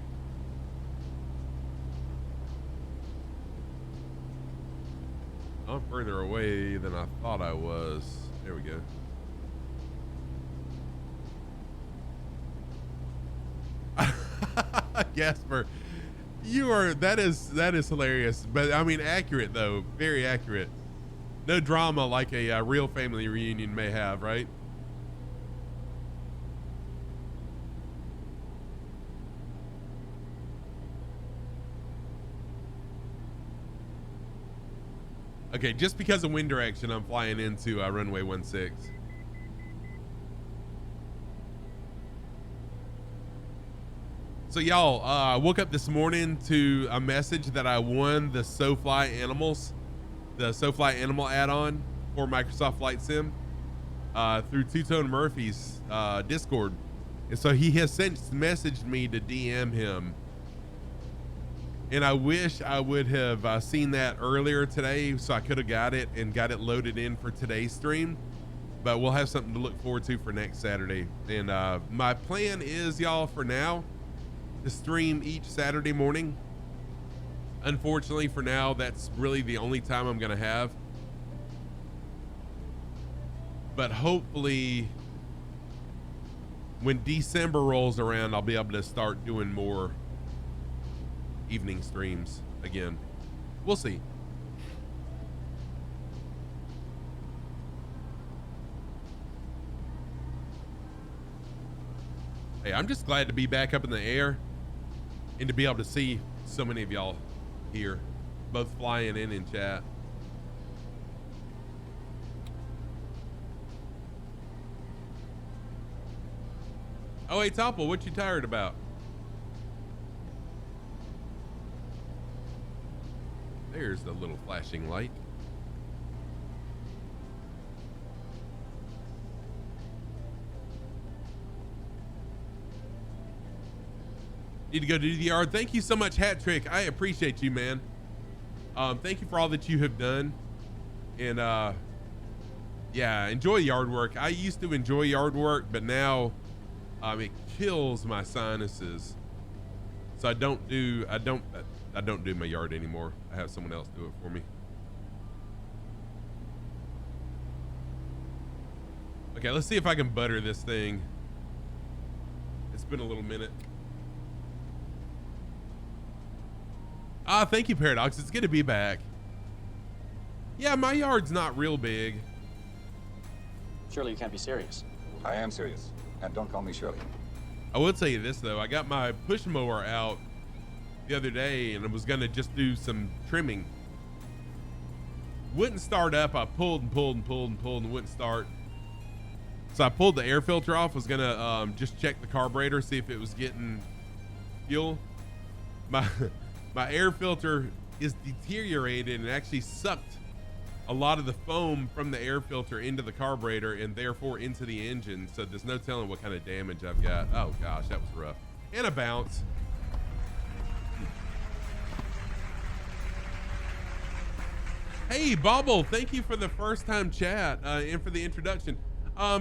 Speaker 1: I'm further away than I thought I was. There we go. Gasper, that is hilarious. But I mean, accurate though, very accurate. No drama like a real family reunion may have, right? Okay, just because of wind direction, I'm flying into runway 16. So y'all, I woke up this morning to a message that I won the SoFly Animals, the SoFly Animal add-on for Microsoft Flight Sim through Two-Tone Murphy's Discord. And so he has since messaged me to DM him. And I wish I would have seen that earlier today so I could have got it and got it loaded in for today's stream. But we'll have something to look forward to for next Saturday. And my plan is, y'all, for now, to stream each Saturday morning. Unfortunately, for now, that's really the only time I'm going to have. But hopefully, when December rolls around, I'll be able to start doing more evening streams again. We'll see. Hey, I'm just glad to be back up in the air and to be able to see so many of y'all here, both flying in chat. Oh, hey, Topple, what you tired about? There's the little flashing light. Need to go do the yard. Thank you so much, Hat Trick. I appreciate you, man. Thank you for all that you have done. And yeah, enjoy yard work. I used to enjoy yard work, but now it kills my sinuses. So I don't do my yard anymore. I have someone else do it for me. Okay, let's see if I can butter this thing. It's been a little minute. Thank you, Paradox. It's good to be back. Yeah, my yard's not real big.
Speaker 4: Surely you can't be serious.
Speaker 2: I am serious. And don't call me Shirley.
Speaker 1: I will tell you this though, I got my push mower out the other day and I was gonna just do some trimming. Wouldn't start up. I pulled and pulled and pulled and pulled and wouldn't start. So I pulled the air filter off, was gonna just check the carburetor, see if it was getting fuel. My air filter is deteriorated and actually sucked a lot of the foam from the air filter into the carburetor and therefore into the engine. So there's no telling what kind of damage I've got. Oh gosh, that was rough. And a bounce. Hey Bobble, thank you for the first time chat and for the introduction.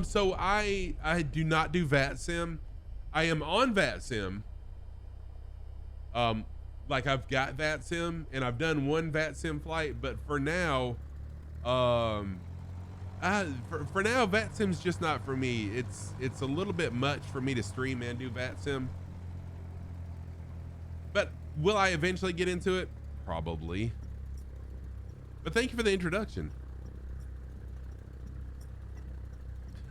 Speaker 1: So I do not do VATSIM. I am on VATSIM. Like I've got VATSIM and I've done one VATSIM flight, but for now, for now, VATSIM's just not for me. It's a little bit much for me to stream and do VATSIM. But will I eventually get into it? Probably. But thank you for the introduction.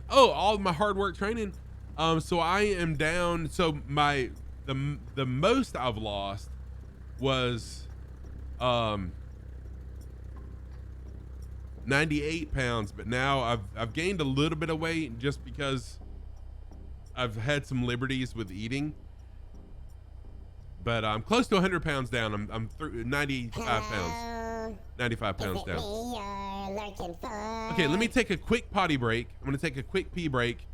Speaker 1: Oh, all of my hard work training. So I am down. So the most I've lost was 98 pounds, but now I've gained a little bit of weight just because I've had some liberties with eating. But I'm close to 100 pounds down. I'm 95 pounds. 95 pounds down. Okay, let me take a quick potty break. I'm gonna take a quick pee break,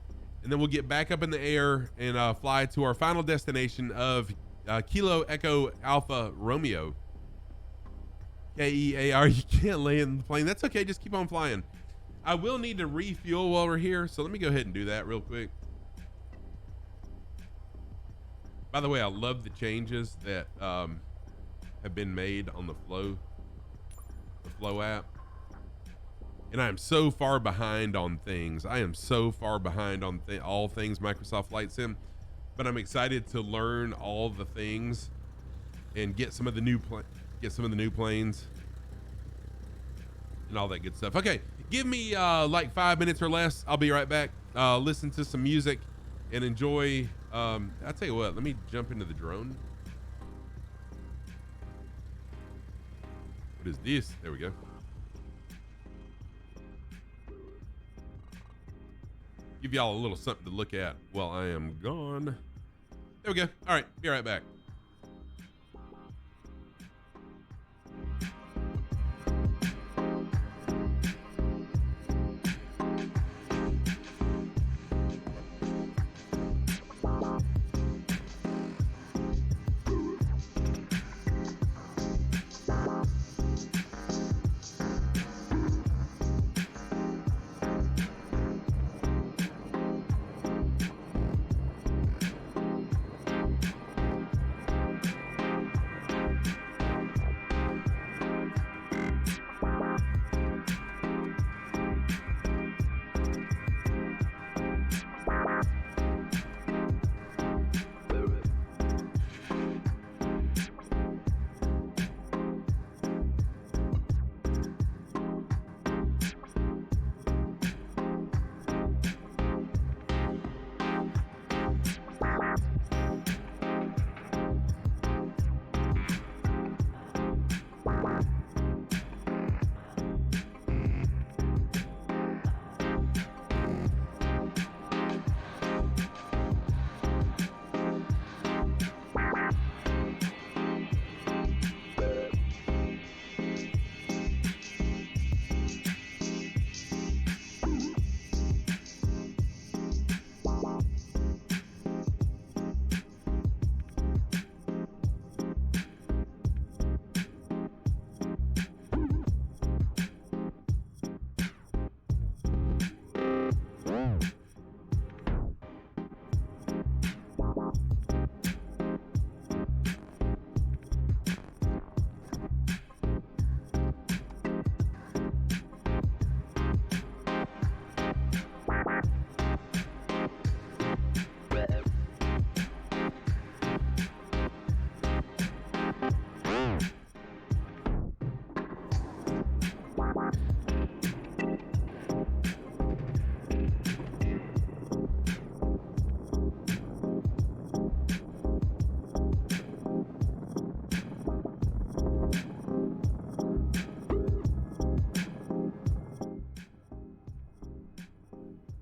Speaker 1: and then we'll get back up in the air and fly to our final destination of Kilo Echo Alpha Romeo. KEAR. You can't land the plane. That's okay. Just keep on flying. I will need to refuel while we're here, so let me go ahead and do that real quick. By the way, I love the changes that have been made on the Flow app. And I am so far behind on things. I am so far behind on all things Microsoft Flight Sim, but I'm excited to learn all the things and get some of the new planes and all that good stuff. Okay, give me like 5 minutes or less. I'll be right back. Listen to some music and enjoy. I'll tell you what, let me jump into the drone. What is this? There we go. Give y'all a little something to look at while I am gone. There we go. All right, be right back.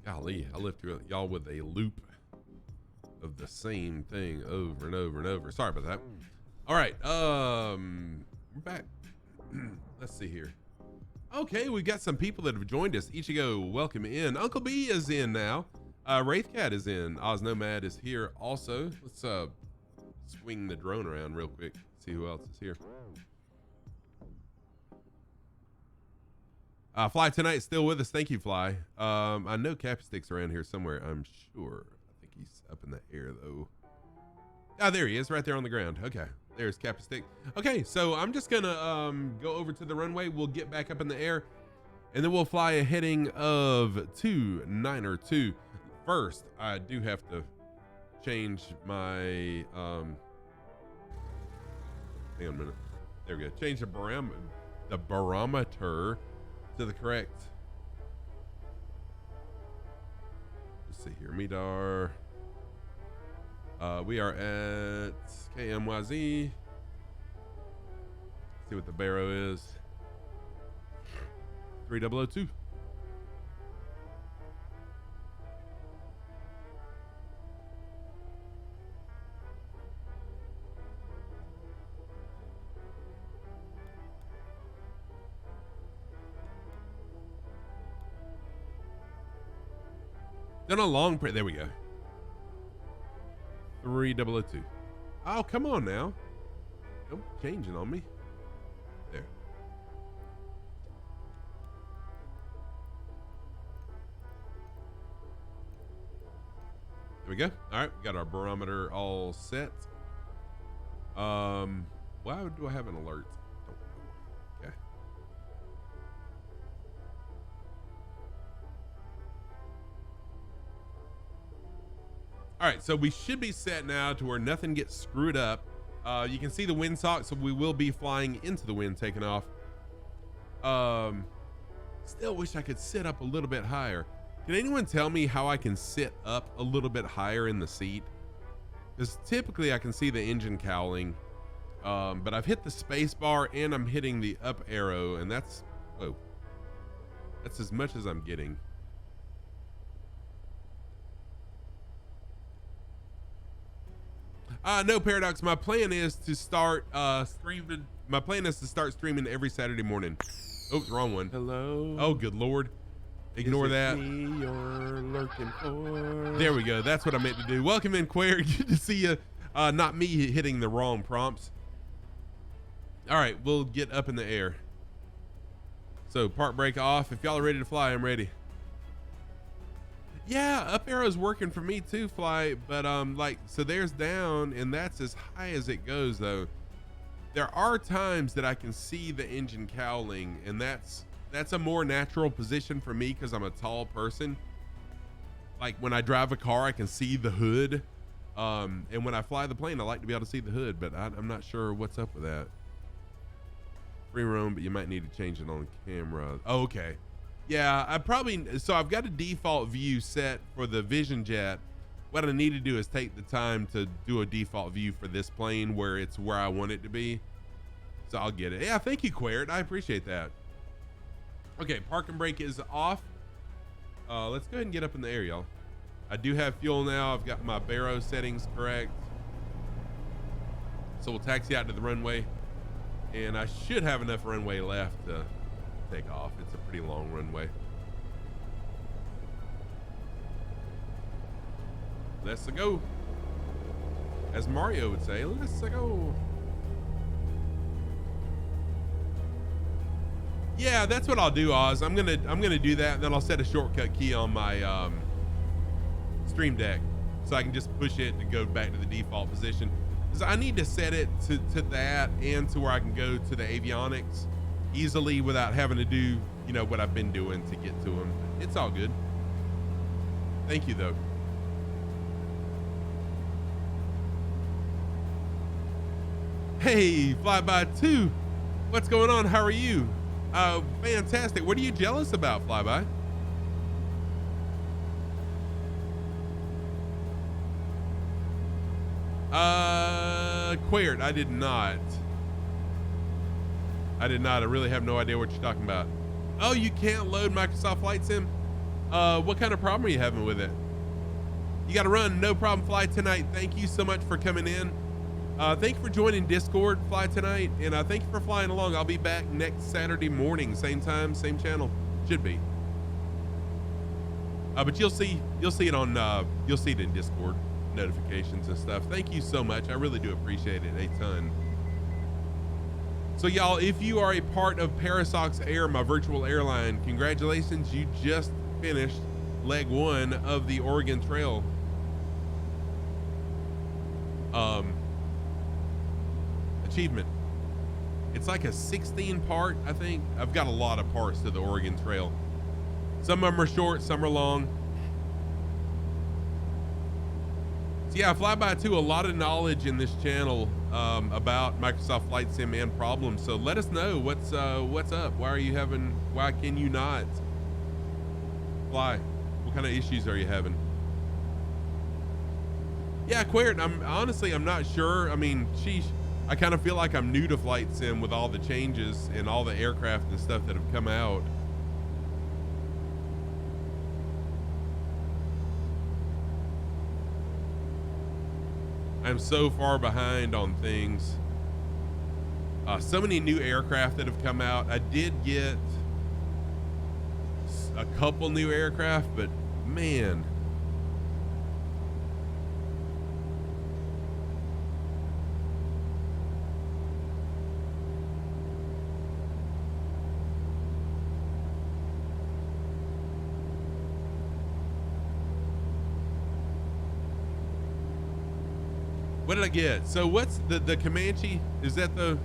Speaker 1: Golly, I left y'all with a loop of the same thing over and over and over. Sorry about that. All right, we're back. Let's see here. Okay, we got some people that have joined us. Ichigo, welcome in. Uncle B is in now. Wraithcat is in. Oz Nomad is here also. Let's swing the drone around real quick. See who else is here. Fly Tonight still with us. Thank you, Fly. I know Cappy Stick's around here somewhere, I'm sure. I think he's up in the air though. Ah, there he is, right there on the ground. Okay, there's Cappy Stick. Okay, so I'm just gonna go over to the runway. We'll get back up in the air, and then we'll fly a heading of 292. First, I do have to change my hang on a minute. There we go. Change the barometer to the correct. Let's see here. Midar. We are at KMYZ. See what the barrow is. 3002. Then a long print. There we go. 3002. Oh, come on now. Don't change it on me. There. There we go. All right, we got our barometer all set. Why do I have an alert? Don't know. Okay. All right, so we should be set now to where nothing gets screwed up. You can see the windsock, so we will be flying into the wind, taking off. Still wish I could sit up a little bit higher. Can anyone tell me how I can sit up a little bit higher in the seat? Because typically I can see the engine cowling, but I've hit the space bar and I'm hitting the up arrow, and that's, whoa, that's as much as I'm getting. No, Paradox. My plan is to start streaming. My plan is to start streaming every Saturday morning. Oh, wrong one. Hello. Oh, good Lord. Ignore that. Me you're lurking for? There we go. That's what I meant to do. Welcome in, Queer. Good to see you. Not me hitting the wrong prompts. All right, we'll get up in the air. So park brake off. If y'all are ready to fly, I'm ready. Yeah, up arrow's working for me too, Fly, but like, so there's down, and that's as high as it goes though. There are times that I can see the engine cowling, and that's a more natural position for me because I'm a tall person. Like when I drive a car, I can see the hood, and when I fly the plane, I like to be able to see the hood, but I'm not sure what's up with that. Free roam, but you might need to change it on camera. Oh, okay. Yeah, I've got a default view set for the Vision Jet. What I need to do is take the time to do a default view for this plane where it's where I want it to be. So I'll get it. Yeah, thank you, Queert. I appreciate that. Okay, park and brake is off. Let's go ahead and get up in the air, y'all. I do have fuel now. I've got my barrow settings correct. So we'll taxi out to the runway, and I should have enough runway left to take off. It's a pretty long runway. Let's go. As Mario would say, let's go. Yeah, that's what I'll do, Oz. I'm gonna do that, and then I'll set a shortcut key on my Stream Deck so I can just push it to go back to the default position. Because I need to set it to that and to where I can go to the avionics easily without having to do, you know, what I've been doing to get to them. It's all good. Thank you, though. Hey, Flyby 2. What's going on? How are you? Fantastic. What are you jealous about, Flyby? Queert, I did not. I really have no idea what you're talking about. Oh, you can't load Microsoft Flight Sim? What kind of problem are you having with it? You got to run. No problem. Fly tonight. Thank you so much for coming in. Thank you for joining Discord. Fly tonight, and thank you for flying along. I'll be back next Saturday morning, same time, same channel. Should be. But you'll see it on you'll see it in Discord notifications and stuff. Thank you so much. I really do appreciate it a ton. So y'all, if you are a part of Parasox Air, my virtual airline, congratulations. You just finished leg 1 of the Oregon Trail. Achievement. It's like a 16 part, I think. I've got a lot of parts to the Oregon Trail. Some of them are short, some are long. So yeah, Flyby 2, a lot of knowledge in this channel about Microsoft Flight Sim and problems. So let us know what's up. Why can you not fly? What kind of issues are you having? Yeah, Queert, I'm not sure. I mean, sheesh, I kind of feel like I'm new to Flight Sim with all the changes and all the aircraft and stuff that have come out. I'm so far behind on things. So many new aircraft that have come out. I did get a couple new aircraft, but man. What did I get? So what's the Comanche? Is that the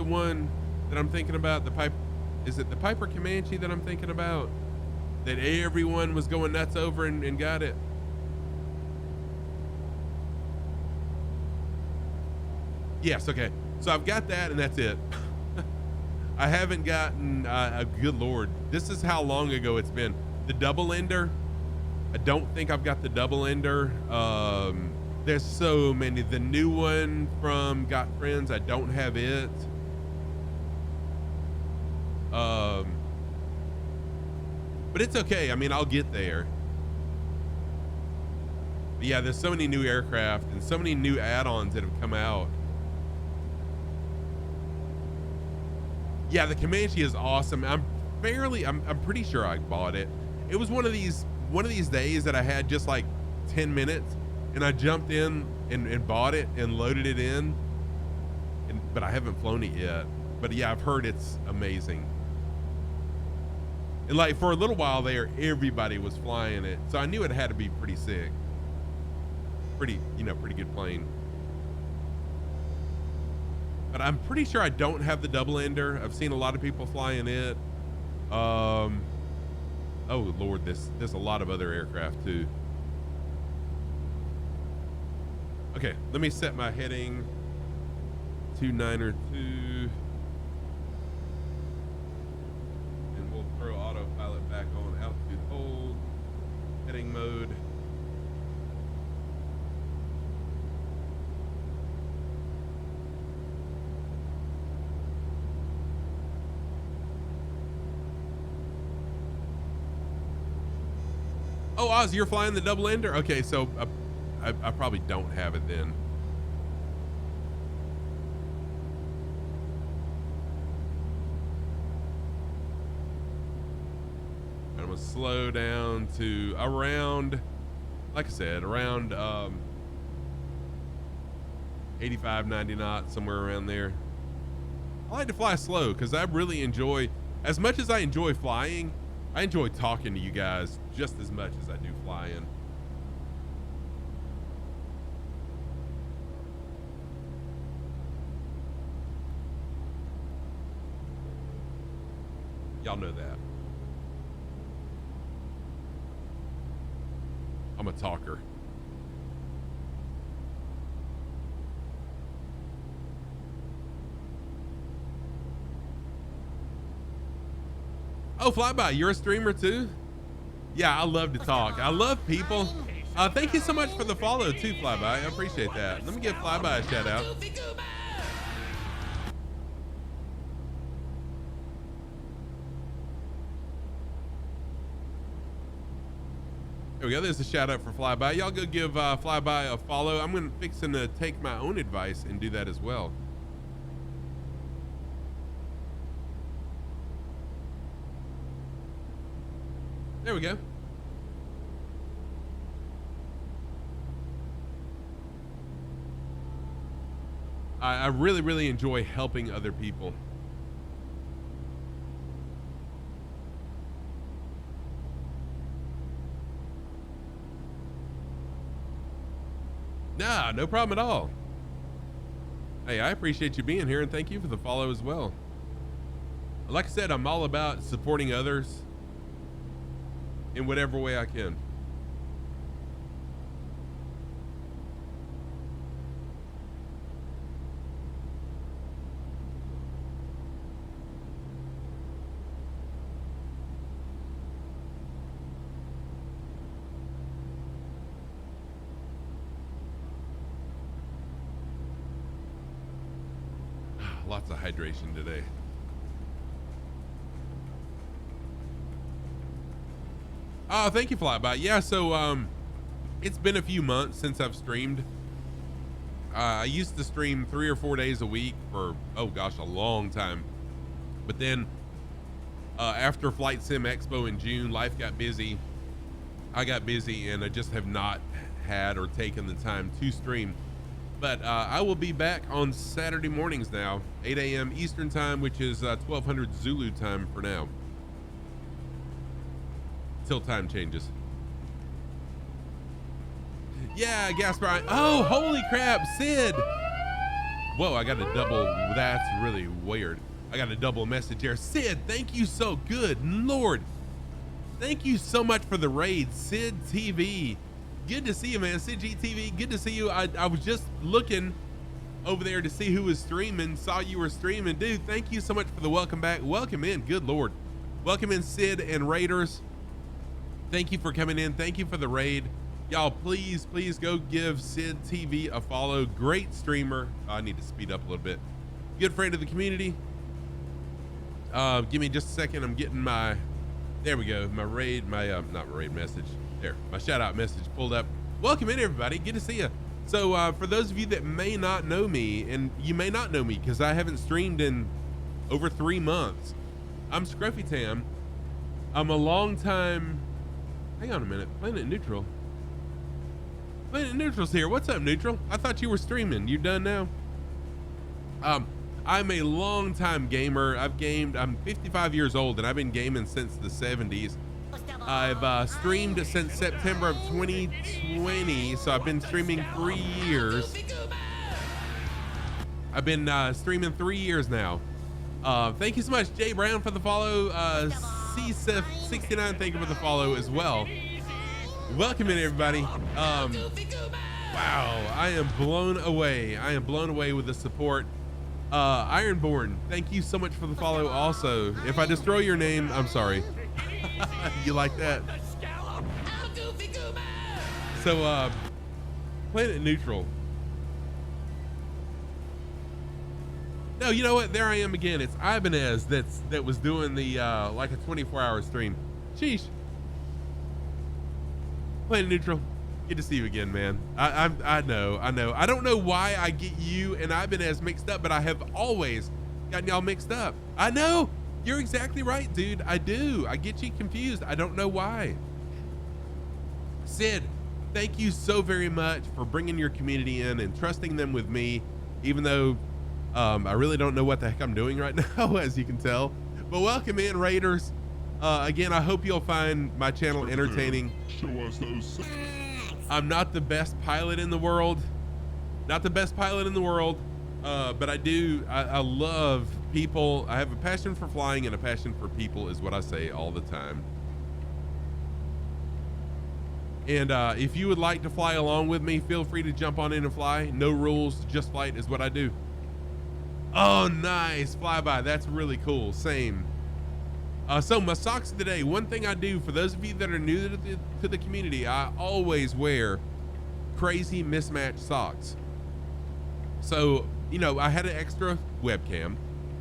Speaker 1: one that I'm thinking about? The Piper? Is it the Piper Comanche that I'm thinking about? That everyone was going nuts over and got it? Yes, okay. So I've got that and that's it. I haven't gotten, good Lord. This is how long ago it's been. The double ender. I don't think I've got the double ender. There's so many. The new one from Got Friends, I don't have it. But it's okay. I mean, I'll get there. But yeah, there's so many new aircraft and so many new add-ons that have come out. Yeah, the Comanche is awesome. I'm pretty sure I bought it. It was one of these days that I had just like 10 minutes and I jumped in and bought it and loaded it in, but I haven't flown it yet. But yeah, I've heard it's amazing. And like for a little while there, everybody was flying it. So I knew it had to be pretty sick. Pretty good plane. But I'm pretty sure I don't have the double ender. I've seen a lot of people flying it. Oh Lord, there's a lot of other aircraft too. Okay, let me set my heading to 902. And we'll throw autopilot back on, altitude hold, heading mode. Oh, Oz, you're flying the double ender? Okay, so I probably don't have it then. I'm gonna slow down to around, like I said, around 85, 90 knots, somewhere around there. I like to fly slow because I really enjoy, as much as I enjoy flying, I enjoy talking to you guys just as much as I do flying. Y'all know that. I'm a talker. Oh, Flyby, you're a streamer too? Yeah, I love to talk. I love people. Thank you so much for the follow too, Flyby. I appreciate that. Let me give Flyby a shout out. There we go. There's a shout out for Flyby. Y'all go give Flyby a follow. I'm going to fixing to take my own advice and do that as well. There we go. I really, really enjoy helping other people. Nah, no problem at all. Hey, I appreciate you being here and thank you for the follow as well. Like I said, I'm all about supporting others in whatever way I can. Lots of hydration today. Oh, thank you, Flyby. Yeah, so it's been a few months since I've streamed. I used to stream 3 or 4 days a week for, oh gosh, a long time. But then after Flight Sim Expo in June, life got busy. I got busy and I just have not had or taken the time to stream. But I will be back on Saturday mornings now, 8 a.m. Eastern time, which is 1200 Zulu time for now. Till time changes. Yeah, Gaspar. Oh, holy crap, Sid. Whoa, I got a double. That's really weird. I got a double message here. Sid, thank you so good. Lord, thank you so much for the raid, Sid TV. Good to see you, man. Sid GTV, good to see you. I was just looking over there to see who was streaming, saw you were streaming. Dude, thank you so much for the welcome back. Welcome in, good Lord. Welcome in, Sid and Raiders. Thank you for coming in. Thank you for the raid. Y'all, please go give Sid TV a follow. Great streamer. I need to speed up a little bit. Good friend of the community. Give me just a second. I'm getting my, there we go. My raid, not raid message. There, my shout out message pulled up. Welcome in, everybody. Good to see you. So for those of you that may not know me, and you may not know me because I haven't streamed in over 3 months, I'm Scruffy Tam. I'm a long time, hang on a minute, Planet Neutral. Planet Neutral's here. What's up, Neutral? I thought you were streaming. You done now? I'm a long time gamer. I'm 55 years old and I've been gaming since the 70s. I've streamed since September of 2020, so I've been streaming 3 years. I've been streaming 3 years now. Thank you so much, Jay Brown, for the follow. CSIF69, thank you for the follow as well. Welcome in, everybody. Wow, I am blown away. I am blown away with the support. Ironborn, thank you so much for the follow also. If I destroy your name, I'm sorry. You like that? So Planet Neutral. No, you know what? There I am again. It's Ibanez that was doing the like a 24-hour stream. Sheesh. Planet Neutral. Good to see you again, man. I know. I don't know why I get you and Ibanez mixed up, but I have always gotten y'all mixed up. I know. You're exactly right, dude. I do. I get you confused. I don't know why. Sid, thank you so very much for bringing your community in and trusting them with me, even though I really don't know what the heck I'm doing right now, as you can tell. But welcome in, Raiders. Again, I hope you'll find my channel entertaining.
Speaker 3: Show us those.
Speaker 1: I'm not the best pilot in the world. Not the best pilot in the world. But I love people. I have a passion for flying and a passion for people is what I say all the time. And if you would like to fly along with me, feel free to jump on in and fly. No rules, just flight is what I do. Oh, nice. Flyby. That's really cool. Same. So my socks of the day, one thing I do for those of you that are new to the community, I always wear crazy mismatched socks. So, you know, I had an extra webcam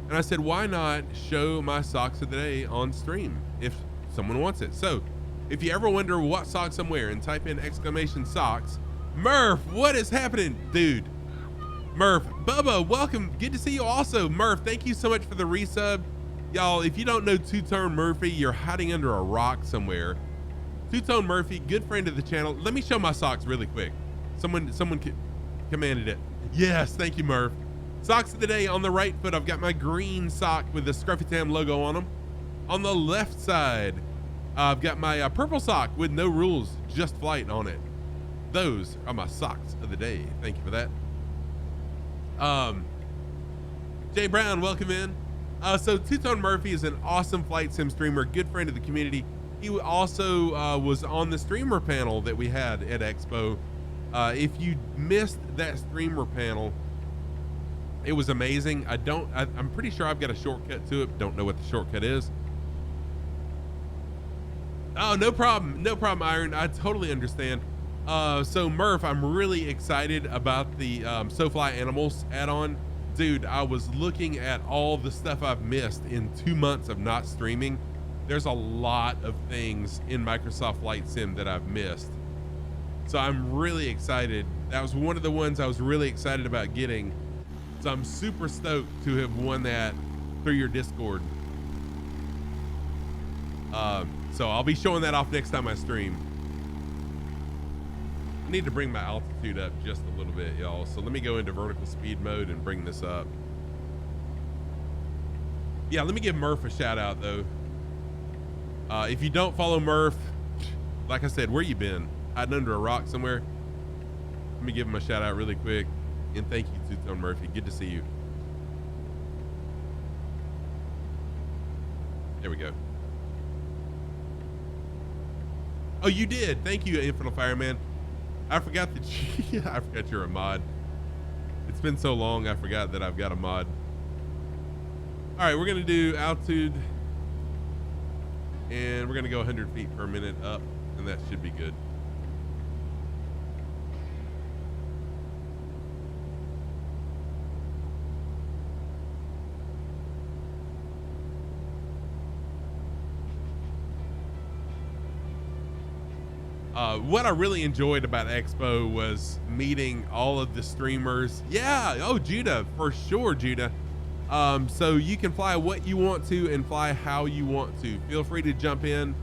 Speaker 1: and I said, why not show my socks of the day on stream if someone wants it? So If you ever wonder what socks I'm wearing, type in exclamation socks. Murph, what is happening? Dude, Murph, Bubba, welcome. Good to see you also. Murph, thank you so much for the resub. Y'all, if you don't know Two-Tone Murphy, you're hiding under a rock somewhere. Two-Tone Murphy, good friend of the channel. Let me show my socks really quick. Someone commanded it. Yes, thank you, Murph. Socks of the day. On the right foot, I've got my green sock with the Scruffy Tam logo on them. On the left side, I've got my purple sock with no rules, just flight on it. Those are my socks of the day. Thank you for that. Jay Brown, welcome in. So Two-Tone Murphy is an awesome flight sim streamer, good friend of the community. He also was on the streamer panel that we had at Expo. If you missed that streamer panel, it was amazing. I'm pretty sure I've got a shortcut to it. Don't know what the shortcut is. Oh, no problem. No problem, Iron. I totally understand. So Murph, I'm really excited about the SoFly Animals add-on. Dude, I was looking at all the stuff I've missed in 2 months of not streaming. There's a lot of things in Microsoft Flight Sim that I've missed. So I'm really excited. That was one of the ones I was really excited about getting. So I'm super stoked to have won that through your Discord. So I'll be showing that off next time I stream. I need to bring my altitude up just a little bit, y'all. So let me go into vertical speed mode and bring this up. Yeah, let me give Murph a shout out though. If you don't follow Murph, like I said, where you been? Hiding under a rock somewhere? Let me give him a shout out really quick. And thank you, Two-Tone Murphy. Good to see you. There we go. Oh, you did. Thank you, Infinite Fireman. I forgot that I forgot you're a mod. It's been so long, I forgot that I've got a mod. All right, we're gonna do altitude, and we're gonna go 100 feet per minute up, and that should be good. What I really enjoyed about Expo was meeting all of the streamers. Yeah, oh, Judah, for sure, Judah. So you can fly what you want to and fly how you want to. Feel free to jump in.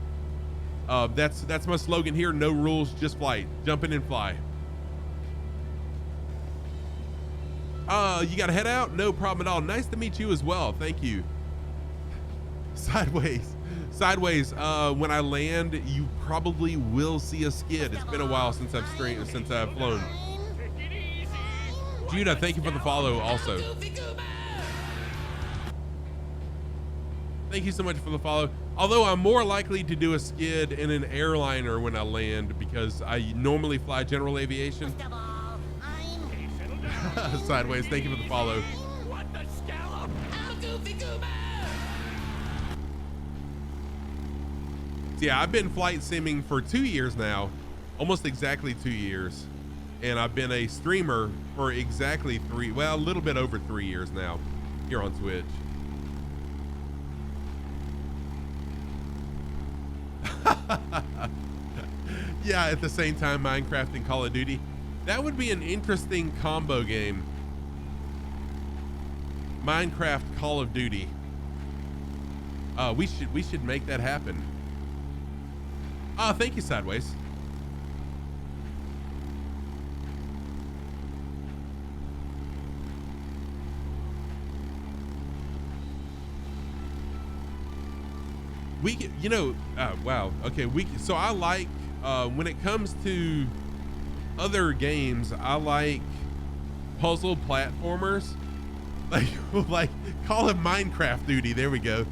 Speaker 1: That's my slogan here. No rules, just flight. Jump in and fly. You got to head out? No problem at all. Nice to meet you as well. Thank you. Sideways. When I land, you probably will see a skid. It's been a while since I've flown. Judah, thank you for the follow also. Thank you so much for the follow. Although I'm more likely to do a skid in an airliner when I land because I normally fly general aviation. Sideways, thank you for the follow. Yeah, I've been flight simming for 2 years now, almost exactly 2 years. And I've been a streamer for exactly a little bit over 3 years now here on Twitch. Yeah, at the same time, Minecraft and Call of Duty. That would be an interesting combo game. Minecraft, Call of Duty. We should make that happen. Oh, thank you, Sideways. Wow. Okay, so I like, when it comes to other games, I like puzzle platformers. Like call it Minecraft Duty. There we go.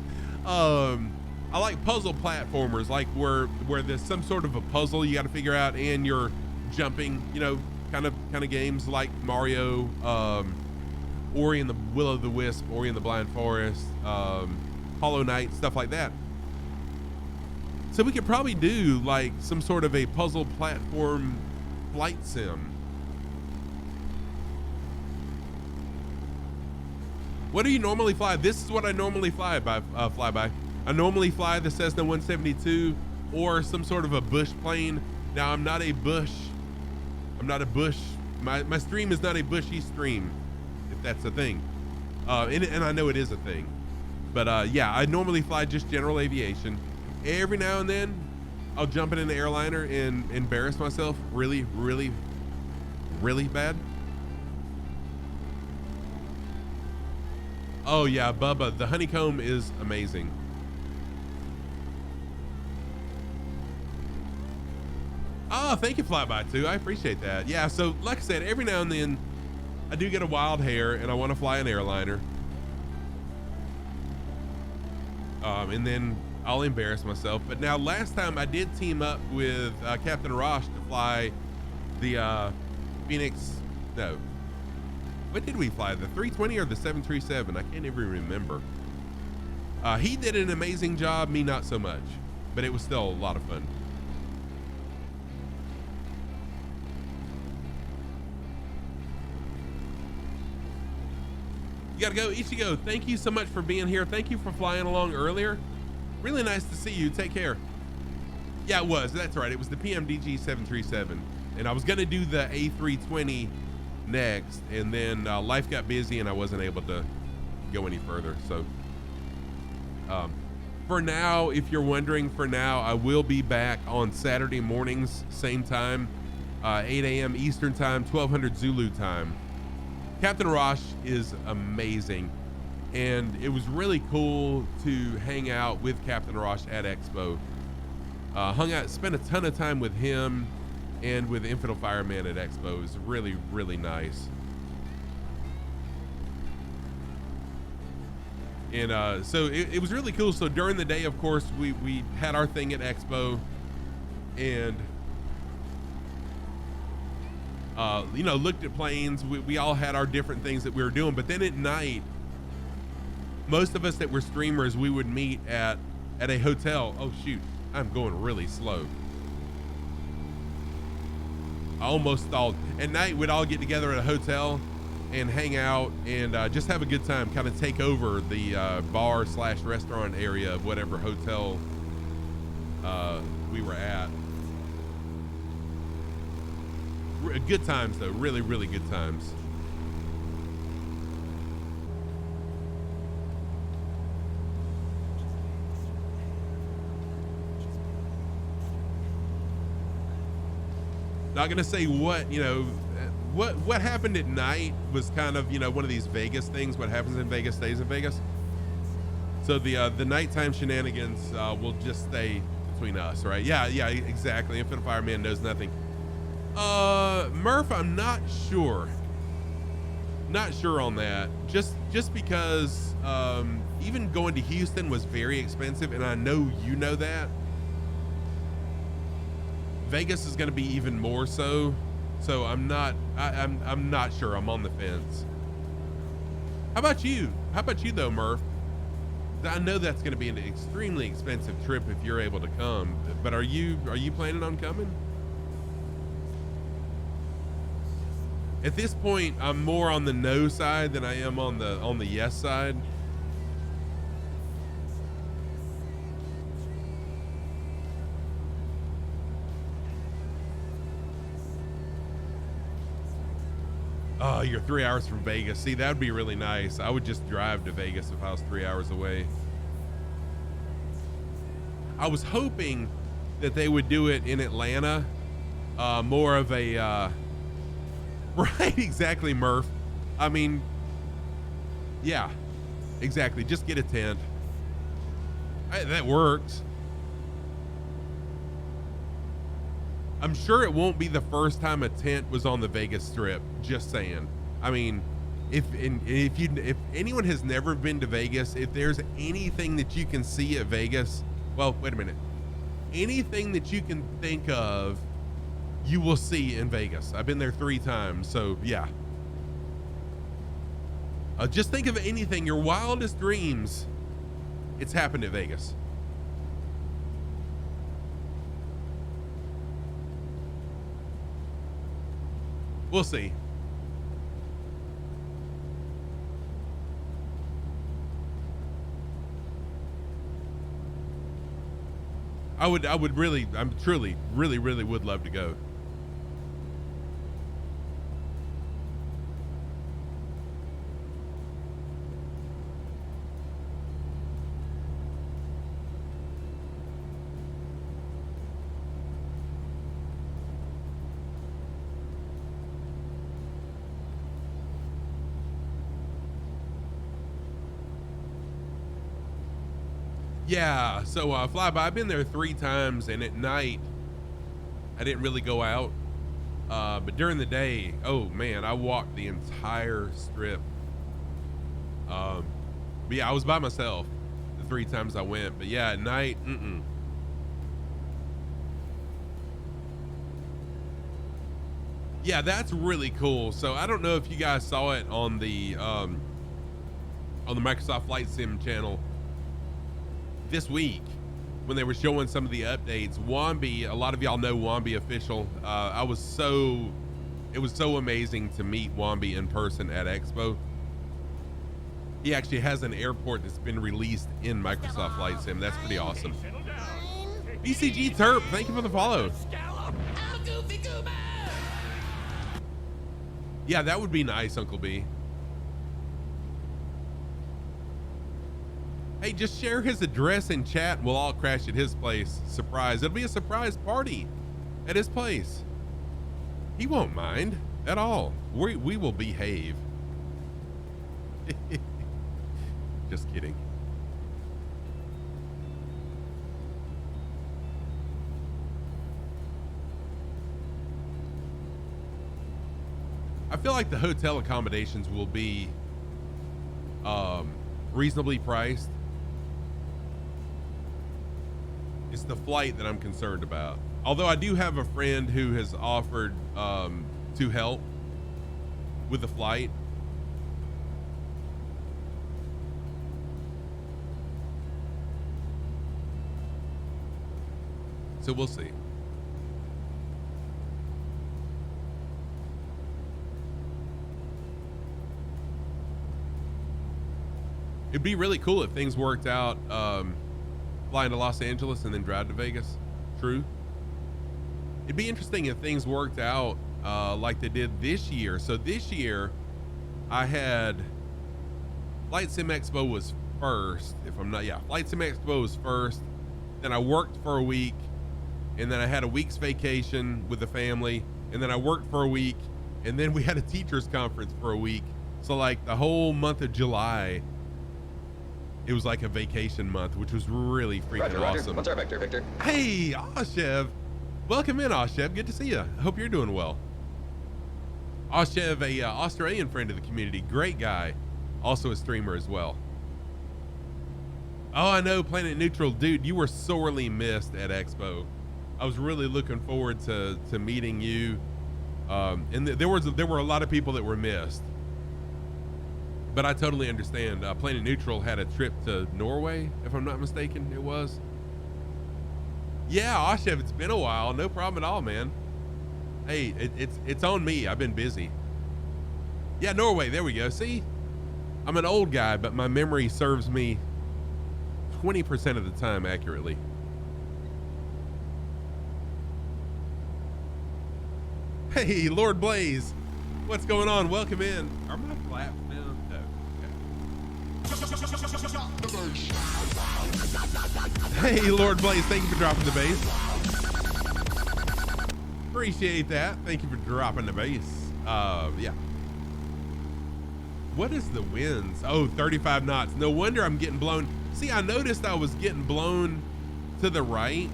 Speaker 1: I like puzzle platformers, like where there's some sort of a puzzle you got to figure out and you're jumping, kind of games like Mario, Ori and the Will of the Wisp, Ori and the Blind Forest, Hollow Knight, stuff like that. So we could probably do like some sort of a puzzle platform flight sim. What do you normally fly? This is what I normally fly by. I normally fly the Cessna 172 or some sort of a bush plane. Now I'm not a bush. My stream is not a bushy stream, if that's a thing. And I know it is a thing, but yeah, I normally fly just general aviation. Every now and then I'll jump in an airliner and embarrass myself really, really, really bad. Oh yeah, Bubba, the honeycomb is amazing. Oh, thank you, Flyby2. I appreciate that. Yeah, so like I said, every now and then I do get a wild hair and I want to fly an airliner. And then I'll embarrass myself. But now last time I did team up with Captain Rosh to fly the Phoenix. No. What did we fly? The 320 or the 737? I can't even remember. He did an amazing job, me not so much, but it was still a lot of fun. You gotta go, Ichigo. Thank you so much for being here. Thank you for flying along earlier. Really nice to see you. Take care. Yeah, it was. That's right. It was the PMDG 737, and I was gonna do the A320 next, and then life got busy and I wasn't able to go any further. So for now, if you're wondering, for now I will be back on Saturday mornings, same time, 8 a.m. Eastern time, 1200 Zulu time. Captain Rosh is amazing, and it was really cool to hang out with Captain Rosh at Expo. Hung out, spent a ton of time with him and with Infidel Fireman at Expo. It was really, really nice. And so it was really cool. So during the day, of course, we had our thing at Expo, and you know, looked at planes. We all had our different things that we were doing. But then at night, most of us that were streamers, we would meet at a hotel. Oh shoot, I'm going really slow. I almost stalled. At night, we'd all get together at a hotel and hang out and just have a good time, kind of take over the bar / restaurant area of whatever hotel we were at. Good times though, really, really good times. Not gonna say what, you know, what happened at night was kind of, you know, one of these Vegas things. What happens in Vegas stays in Vegas. So the nighttime shenanigans will just stay between us, right? Yeah, exactly. Infinite Fireman knows nothing. Murph, I'm not sure. Not sure on that. Just because even going to Houston was very expensive, and I know you know that. Vegas is going to be even more so. So I'm not sure. I'm on the fence. How about you? How about you though, Murph? I know that's going to be an extremely expensive trip if you're able to come, but are you planning on coming? At this point, I'm more on the no side than I am on the yes side. Oh, you're 3 hours from Vegas. See, that would be really nice. I would just drive to Vegas if I was 3 hours away. I was hoping that they would do it in Atlanta. More of a, right, exactly, Murph. I mean, yeah, exactly. Just get a tent. That works. I'm sure it won't be the first time a tent was on the Vegas Strip. Just saying. I mean, if anyone has never been to Vegas, if there's anything that you can see at Vegas, well, wait a minute. Anything that you can think of, you will see in Vegas. I've been there 3 times, so yeah. Just think of anything, your wildest dreams. It's happened at Vegas. We'll see. I'm truly, really would love to go. Yeah, so flyby, I've been there 3 times, and at night I didn't really go out, but during the day, oh man, I walked the entire strip. But yeah, I was by myself the 3 times I went, but yeah, at night, yeah, that's really cool. So I don't know if you guys saw it on the Microsoft Flight Sim channel this week when they were showing some of the updates. Wombi, a lot of y'all know Wombi official. It was so amazing to meet Wombi in person at Expo. He actually has an airport that's been released in Microsoft Flight Sim. That's pretty awesome. BCG Terp, thank you for the follow. Yeah, that would be nice, Uncle B. Hey, just share his address in chat and we'll all crash at his place. Surprise. It'll be a surprise party at his place. He won't mind at all. We will behave. Just kidding. I feel like the hotel accommodations will be reasonably priced. It's the flight that I'm concerned about. Although I do have a friend who has offered to help with the flight. So we'll see. It'd be really cool if things worked out, flying to Los Angeles and then drive to Vegas. True. It'd be interesting if things worked out like they did this year. So this year, I had Flight Sim Expo was first. Flight Sim Expo was first. Then I worked for a week, and then I had a week's vacation with the family, and then I worked for a week, and then we had a teachers conference for a week. So like the whole month of July, it was like a vacation month, which was really freaking awesome.
Speaker 2: What's our vector, Victor?
Speaker 1: Hey, Oshev. Welcome in, Oshev. Good to see you. I hope you're doing well. Oshev, a Australian friend of the community. Great guy. Also a streamer as well. Oh, I know, Planet Neutral. Dude, you were sorely missed at Expo. I was really looking forward to meeting you. And there were a lot of people that were missed. But I totally understand. Planet Neutral had a trip to Norway, if I'm not mistaken, it was. Yeah, Oshev, it's been a while. No problem at all, man. Hey, it's on me. I've been busy. Yeah, Norway. There we go. See, I'm an old guy, but my memory serves me 20% of the time accurately. Hey, Lord Blaze. What's going on? Welcome in. Are my flaps down? No. Okay. Hey, Lord Blaze. Thank you for dropping the bass. Appreciate that. Thank you for dropping the bass. Yeah. What is the winds? Oh, 35 knots. No wonder I'm getting blown. See, I noticed I was getting blown to the right.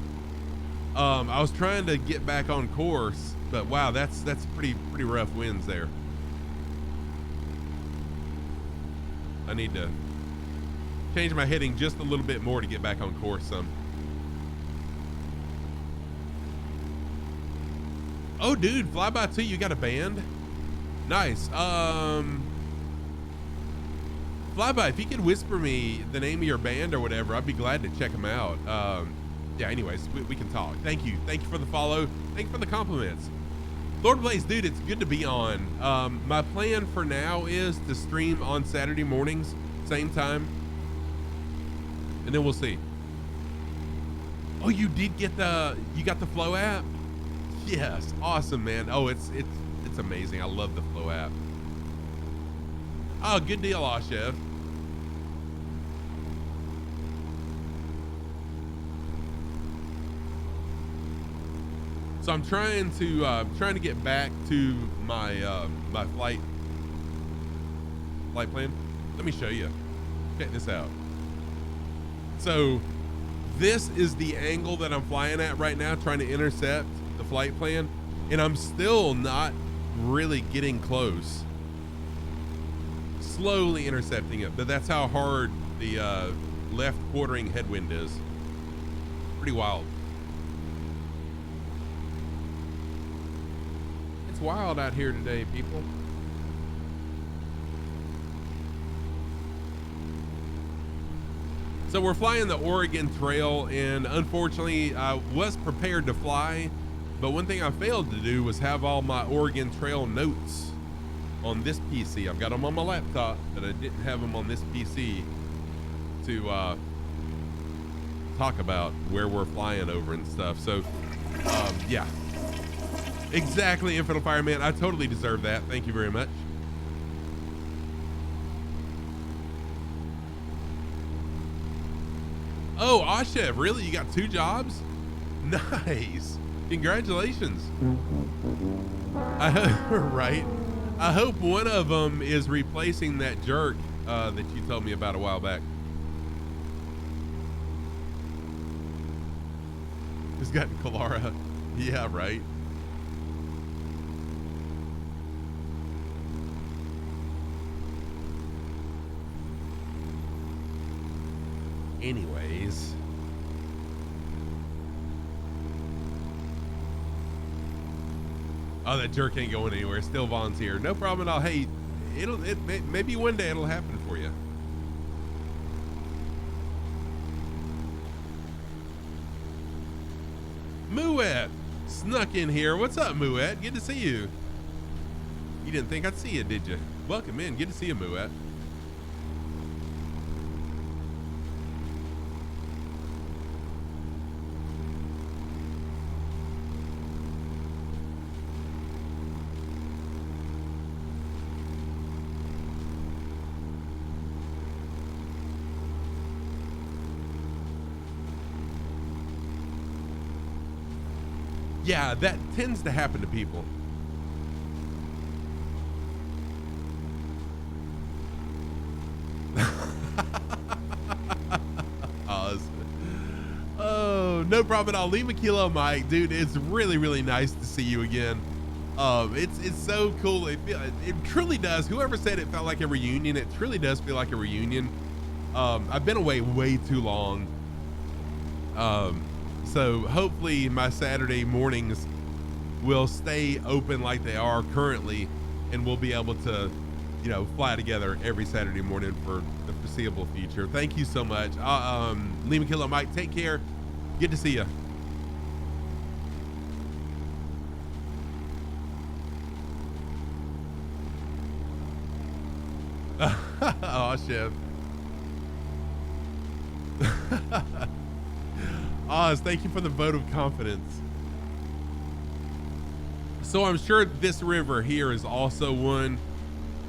Speaker 1: I was trying to get back on course, but wow, that's pretty rough winds there. I need to change my heading just a little bit more to get back on course some. Oh, dude, Flyby 2, you got a band? Nice. Flyby, if you could whisper me the name of your band or whatever, I'd be glad to check them out. Yeah, anyways, we can talk. Thank you for the follow. Thank you for the compliments. Lord Blaze, dude, it's good to be on. My plan for now is to stream on Saturday mornings, same time, and then we'll see. Oh, you did get you got the Flow app? Yes, awesome, man. Oh, it's amazing. I love the Flow app. Oh, good deal, Ashev. So I'm trying to get back to my my flight plan. Let me show you. Check this out. So this is the angle that I'm flying at right now, trying to intercept the flight plan, and I'm still not really getting close. Slowly intercepting it, but that's how hard the left quartering headwind is. Pretty wild. It's wild out here today, people. So we're flying the Oregon Trail, and unfortunately I was prepared to fly, but one thing I failed to do was have all my Oregon Trail notes on this PC. I've got them on my laptop, but I didn't have them on this PC to talk about where we're flying over and stuff. So yeah, exactly, Infinite Fireman. I totally deserve that. Thank you very much. Oh, Ashev, really? You got 2 jobs? Nice. Congratulations. Right. I hope one of them is replacing that jerk that you told me about a while back. He's got Kalara. Yeah, right. Anyways. Oh, that jerk ain't going anywhere. Still volunteer. No problem at all. Hey, maybe one day it'll happen for you. Moet snuck in here. What's up, Moet? Good to see you. You didn't think I'd see you, did you? Welcome in. Good to see you, Moet. Yeah, that tends to happen to people. Oh, no problem at all. Leave a kilo, Mike. Dude, it's really, really nice to see you again. It's so cool. It truly does. Whoever said it felt like a reunion, it truly does feel like a reunion. I've been away way too long. So hopefully my Saturday mornings will stay open like they are currently, and we'll be able to, you know, fly together every Saturday morning for the foreseeable future. Thank you so much. Lima Kilo Mike, take care. Good to see you. Oh, Chef. Oz, thank you for the vote of confidence. So I'm sure this river here is also one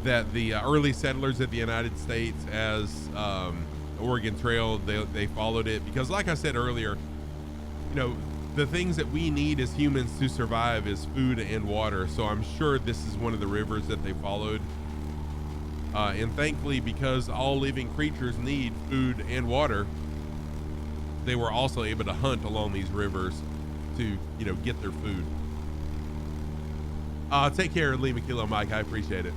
Speaker 1: that the early settlers of the United States, as Oregon Trail, they followed it because, like I said earlier, you know, the things that we need as humans to survive is food and water. So I'm sure this is one of the rivers that they followed. And thankfully, because all living creatures need food and water, they were also able to hunt along these rivers to, you know, get their food. Take care and leave a kilo, Mike. I appreciate it.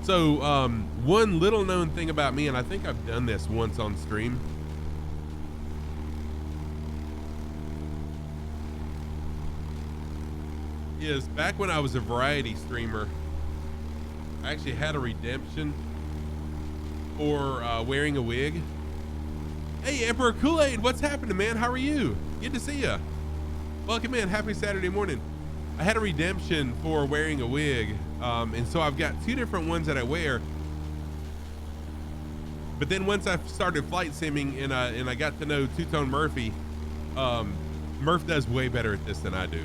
Speaker 1: So, one little known thing about me, and I think I've done this once on stream. Is back when I was a variety streamer, I actually had a redemption for wearing a wig. Hey, Emperor Kool-Aid, what's happening, man? How are you? Good to see you. Welcome in. Happy Saturday morning. I had a redemption for wearing a wig, and so I've got 2 different ones that I wear. But then once I started flight simming and I got to know Two-Tone Murphy, Murph does way better at this than I do.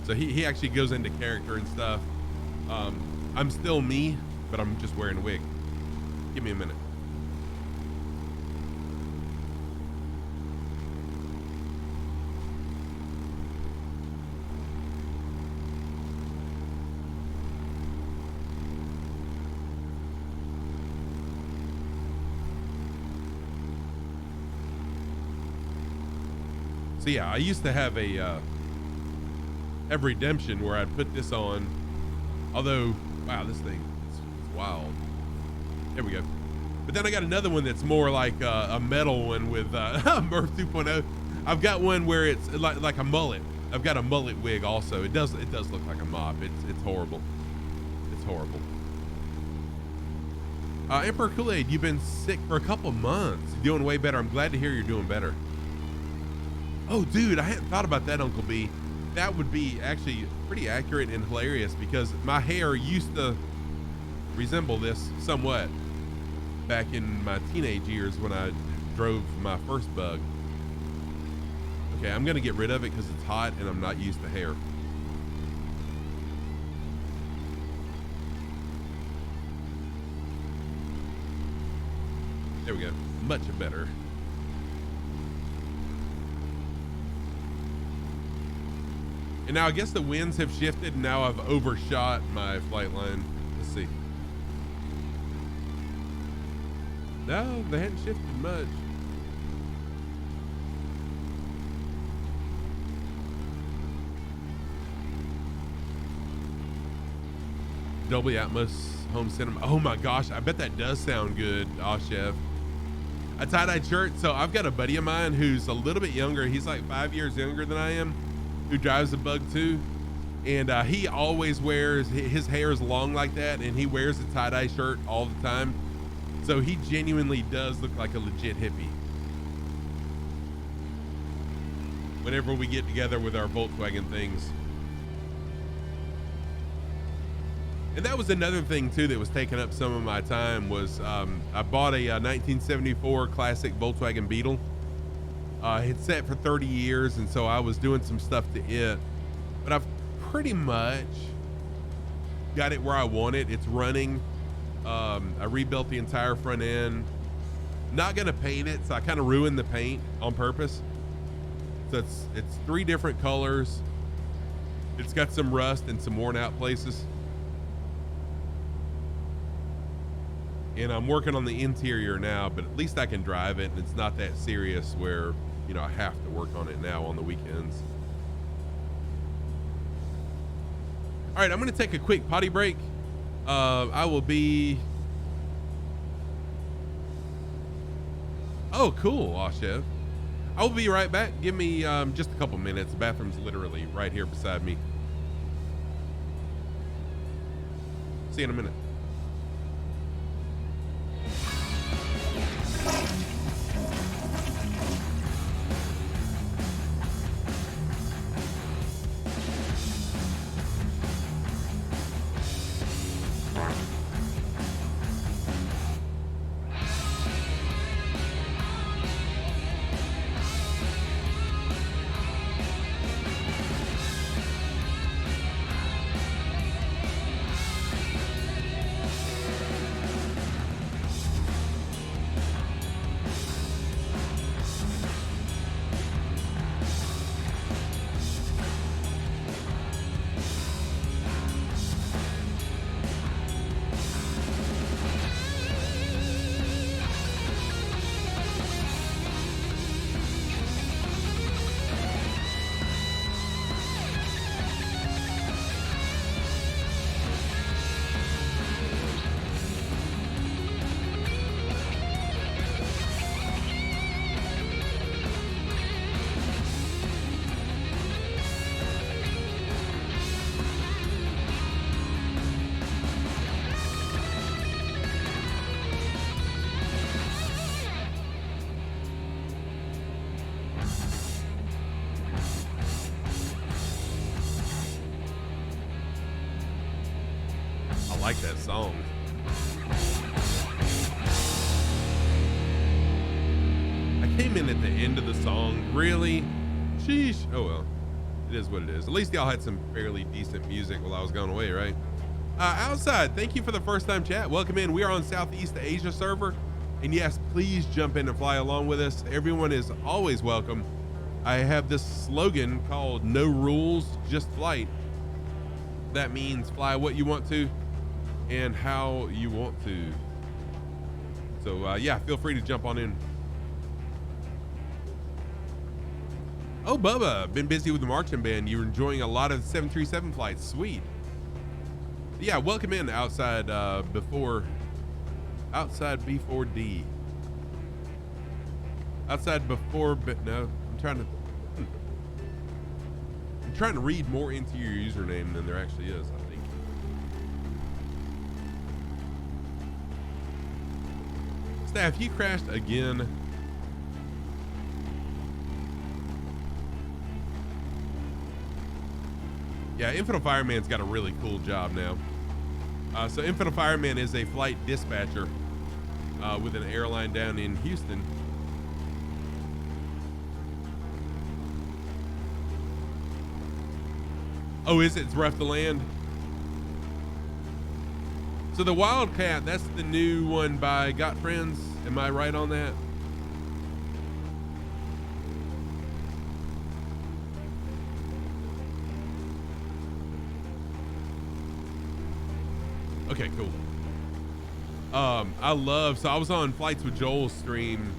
Speaker 1: So he actually goes into character and stuff. I'm still me, but I'm just wearing a wig. Give me a minute. So yeah, I used to have have Redemption where I'd put this on. Although, wow, this thing it's wild. There we go. But then I got another one that's more like a metal one with Murph 2.0. I've got one where it's like a mullet. I've got a mullet wig also. It does look like a mop. It's horrible. It's horrible. Emperor Kool-Aid, you've been sick for a couple months. You're doing way better. I'm glad to hear you're doing better. Oh, dude, I hadn't thought about that, Uncle B. That would be actually pretty accurate and hilarious because my hair used to resemble this somewhat back in my teenage years when I drove my first bug. Okay, I'm gonna get rid of it because it's hot and I'm not used to hair. There we go, much better. And now I guess the winds have shifted and now I've overshot my flight line. Let's see. No, they hadn't shifted much. Dolby Atmos home cinema. Oh my gosh, I bet that does sound good, Chef. A tie-dye shirt. So I've got a buddy of mine who's a little bit younger. He's like 5 years younger than I am, who drives a Bug too. And he always wears, his hair is long like that, and he wears a tie-dye shirt all the time. So he genuinely does look like a legit hippie. Whenever we get together with our Volkswagen things. And that was another thing too that was taking up some of my time was I bought a 1974 classic Volkswagen Beetle. It's set for 30 years, and so I was doing some stuff to it. But I've pretty much got it where I want it. It's running. I rebuilt the entire front end. Not gonna paint it, so I kind of ruined the paint on purpose. So it's 3 different colors. It's got some rust and some worn out places. And I'm working on the interior now, but at least I can drive it, and it's not that serious where, you know, I have to work on it now on the weekends. All right, I'm going to take a quick potty break. I will be... Oh, cool, Chef. I will be right back. Give me just a couple minutes. The bathroom's literally right here beside me. See you in a minute. I like that song. came in at the end of the song. Really? Sheesh. Oh well, it is what it is. At least y'all had some fairly decent music while I was gone away, right? Outside, thank you for the first time chat. Welcome in. We are on Southeast Asia server. And yes, please jump in and fly along with us. Everyone is always welcome. I have this slogan called "No Rules, Just Flight." That means fly what you want to and how you want to. So yeah, feel free to jump on in. Oh, Bubba, been busy with the marching band. You're enjoying a lot of 737 flights. Sweet. Yeah, welcome in outside B4D. Outside before, but no, I'm trying to read more into your username than there actually is, I think. Staff, you crashed again. Yeah, Infinite Fireman's got a really cool job now. So Infinite Fireman is a flight dispatcher with an airline down in Houston. Oh, is it? It's rough to land. So the Wildcat, that's the new one by Got Friends. Am I right on that? Okay, cool. I was on Flights with Joel's stream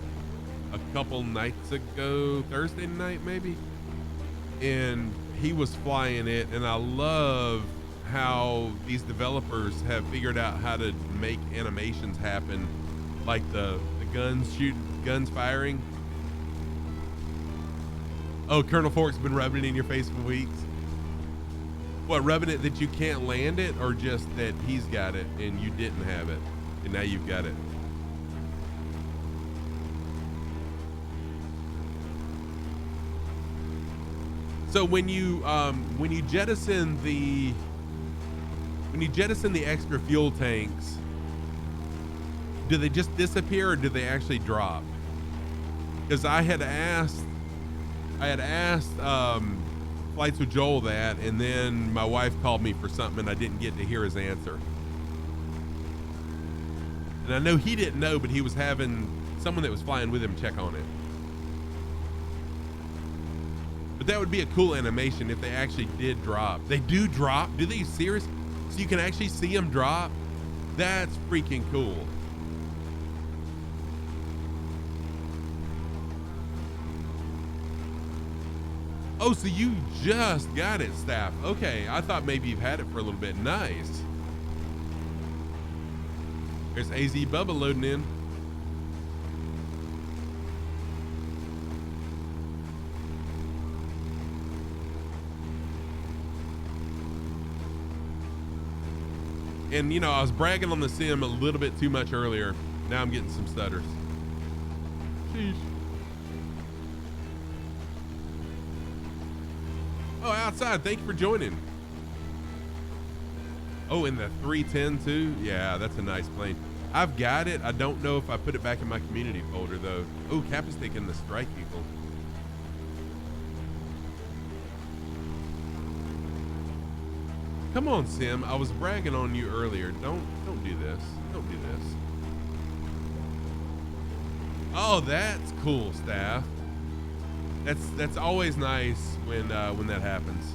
Speaker 1: a couple nights ago, Thursday night maybe, and he was flying it, and I love how these developers have figured out how to make animations happen, like the guns firing. Oh, Colonel Fork's been rubbing it in your face for weeks. What, rubbing it that you can't land it, or just that he's got it and you didn't have it and now you've got it? So when you jettison the extra fuel tanks, do they just disappear or do they actually drop? Because I had asked Flights with Joel that, and then my wife called me for something and I didn't get to hear his answer. And I know he didn't know, but he was having someone that was flying with him check on it. But that would be a cool animation if they actually did drop. They do drop? Do they serious? So you can actually see them drop? That's freaking cool. Oh, so you just got it, Staff. Okay, I thought maybe you've had it for a little bit. Nice. There's AZ Bubba loading in. And you know, I was bragging on the sim a little bit too much earlier. Now I'm getting some stutters. Sheesh. Oh, outside, thank you for joining. Oh, in the 310 too? Yeah, that's a nice plane. I've got it. I don't know if I put it back in my community folder though. Oh, Kappa's taking the Strike Eagle. Come on, Sim. I was bragging on you earlier. Don't do this. Don't do this. Oh, that's cool, Staff. That's always nice when that happens.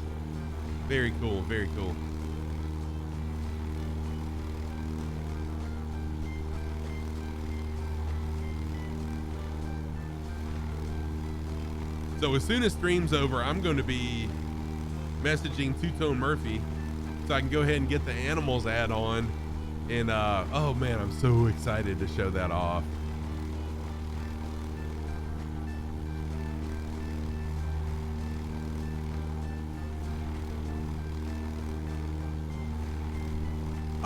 Speaker 1: Very cool, very cool. So as soon as stream's over, I'm going to be messaging Two-Tone Murphy so I can go ahead and get the animals add-on. And oh man, I'm so excited to show that off.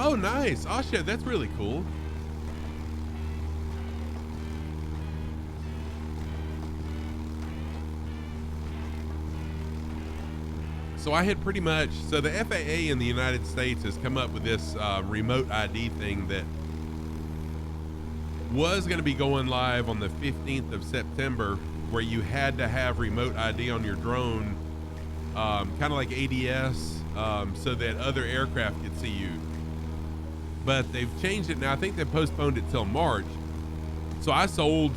Speaker 1: Oh, nice. Oh, shit. That's really cool. So I had pretty much, so the FAA in the United States has come up with this remote ID thing that was going to be going live on the 15th of September, where you had to have remote ID on your drone, kind of like ADS, so that other aircraft could see you. But they've changed it now. I think they postponed it till March. So I sold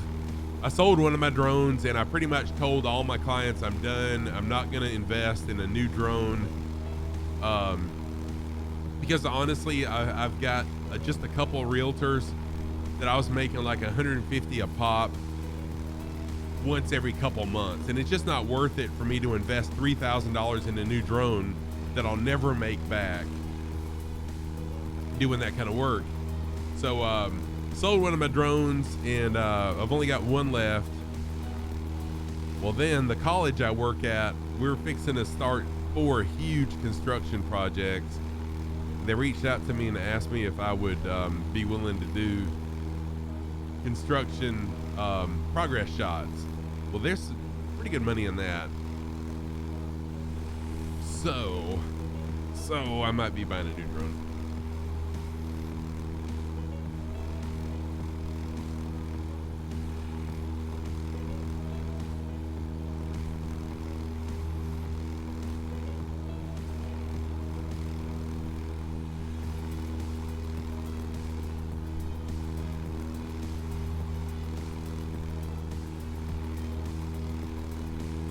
Speaker 1: one of my drones, and I pretty much told all my clients I'm done. I'm not going to invest in a new drone, because honestly, I've got just a couple of realtors that I was making like 150 a pop once every couple months, and it's just not worth it for me to invest $3,000 in a new drone that I'll never make back doing that kind of work. So sold one of my drones, and I've only got one left. Well, then the college I work at, we're fixing to start 4 huge construction projects. They reached out to me and asked me if I would be willing to do construction progress shots. Well, there's pretty good money in that. So I might be buying a new drone.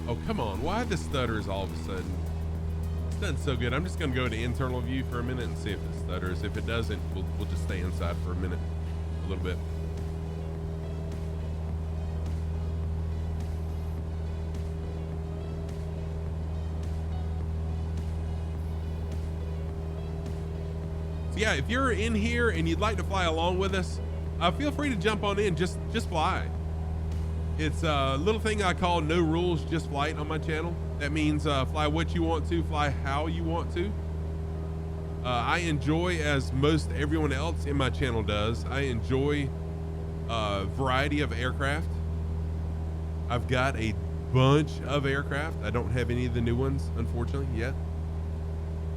Speaker 1: Oh, come on. Why the stutters all of a sudden? It's done so good. I'm just going to go to internal view for a minute and see if it stutters. If it doesn't, we'll just stay inside for a minute, a little bit. So yeah, if you're in here and you'd like to fly along with us, feel free to jump on in. Just fly. It's a little thing I call no rules, just flight on my channel. That means fly what you want to, fly how you want to. I enjoy, as most everyone else in my channel does, I enjoy a variety of aircraft. I've got a bunch of aircraft. I don't have any of the new ones, unfortunately, yet.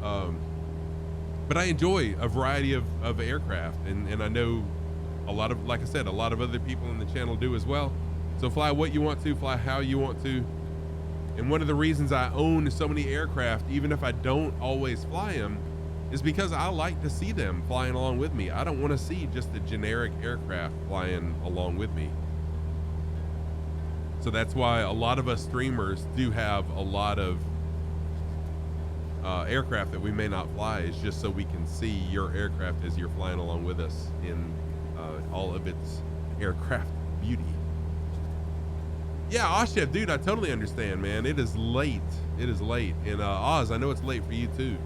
Speaker 1: But I enjoy a variety of aircraft, and I know a lot of, like I said, a lot of other people in the channel do as well. So fly what you want to, fly how you want to. And one of the reasons I own so many aircraft, even if I don't always fly them, is because I like to see them flying along with me. I don't want to see just a generic aircraft flying along with me. So that's why a lot of us streamers do have a lot of aircraft that we may not fly, is just so we can see your aircraft as you're flying along with us in all of its aircraft beauty. Yeah, Oshef, dude, I totally understand, man. It is late. It is late. And Oz, I know it's late for you too.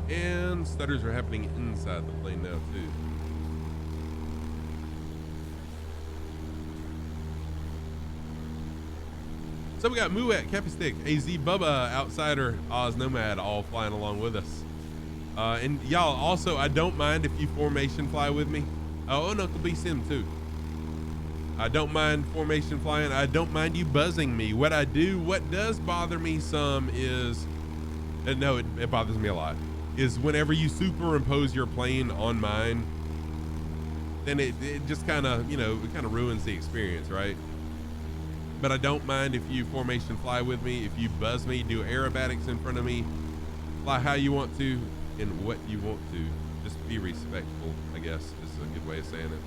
Speaker 1: And stutters are happening inside the plane now too. So we got Muet, Capistick, AZ, Bubba, Outsider, Oz, Nomad, all flying along with us. And y'all, also, I don't mind if you formation fly with me. Oh, and Uncle B Sim too. I don't mind formation flying. I don't mind you buzzing me. What does bother me some is, no, it bothers me a lot, is whenever you superimpose your plane on mine, then it just kind of, it kind of ruins the experience, right? But I don't mind if you formation fly with me, if you buzz me, do aerobatics in front of me, fly how you want to and what you want to. Just be respectful, I guess, is a good way of saying it.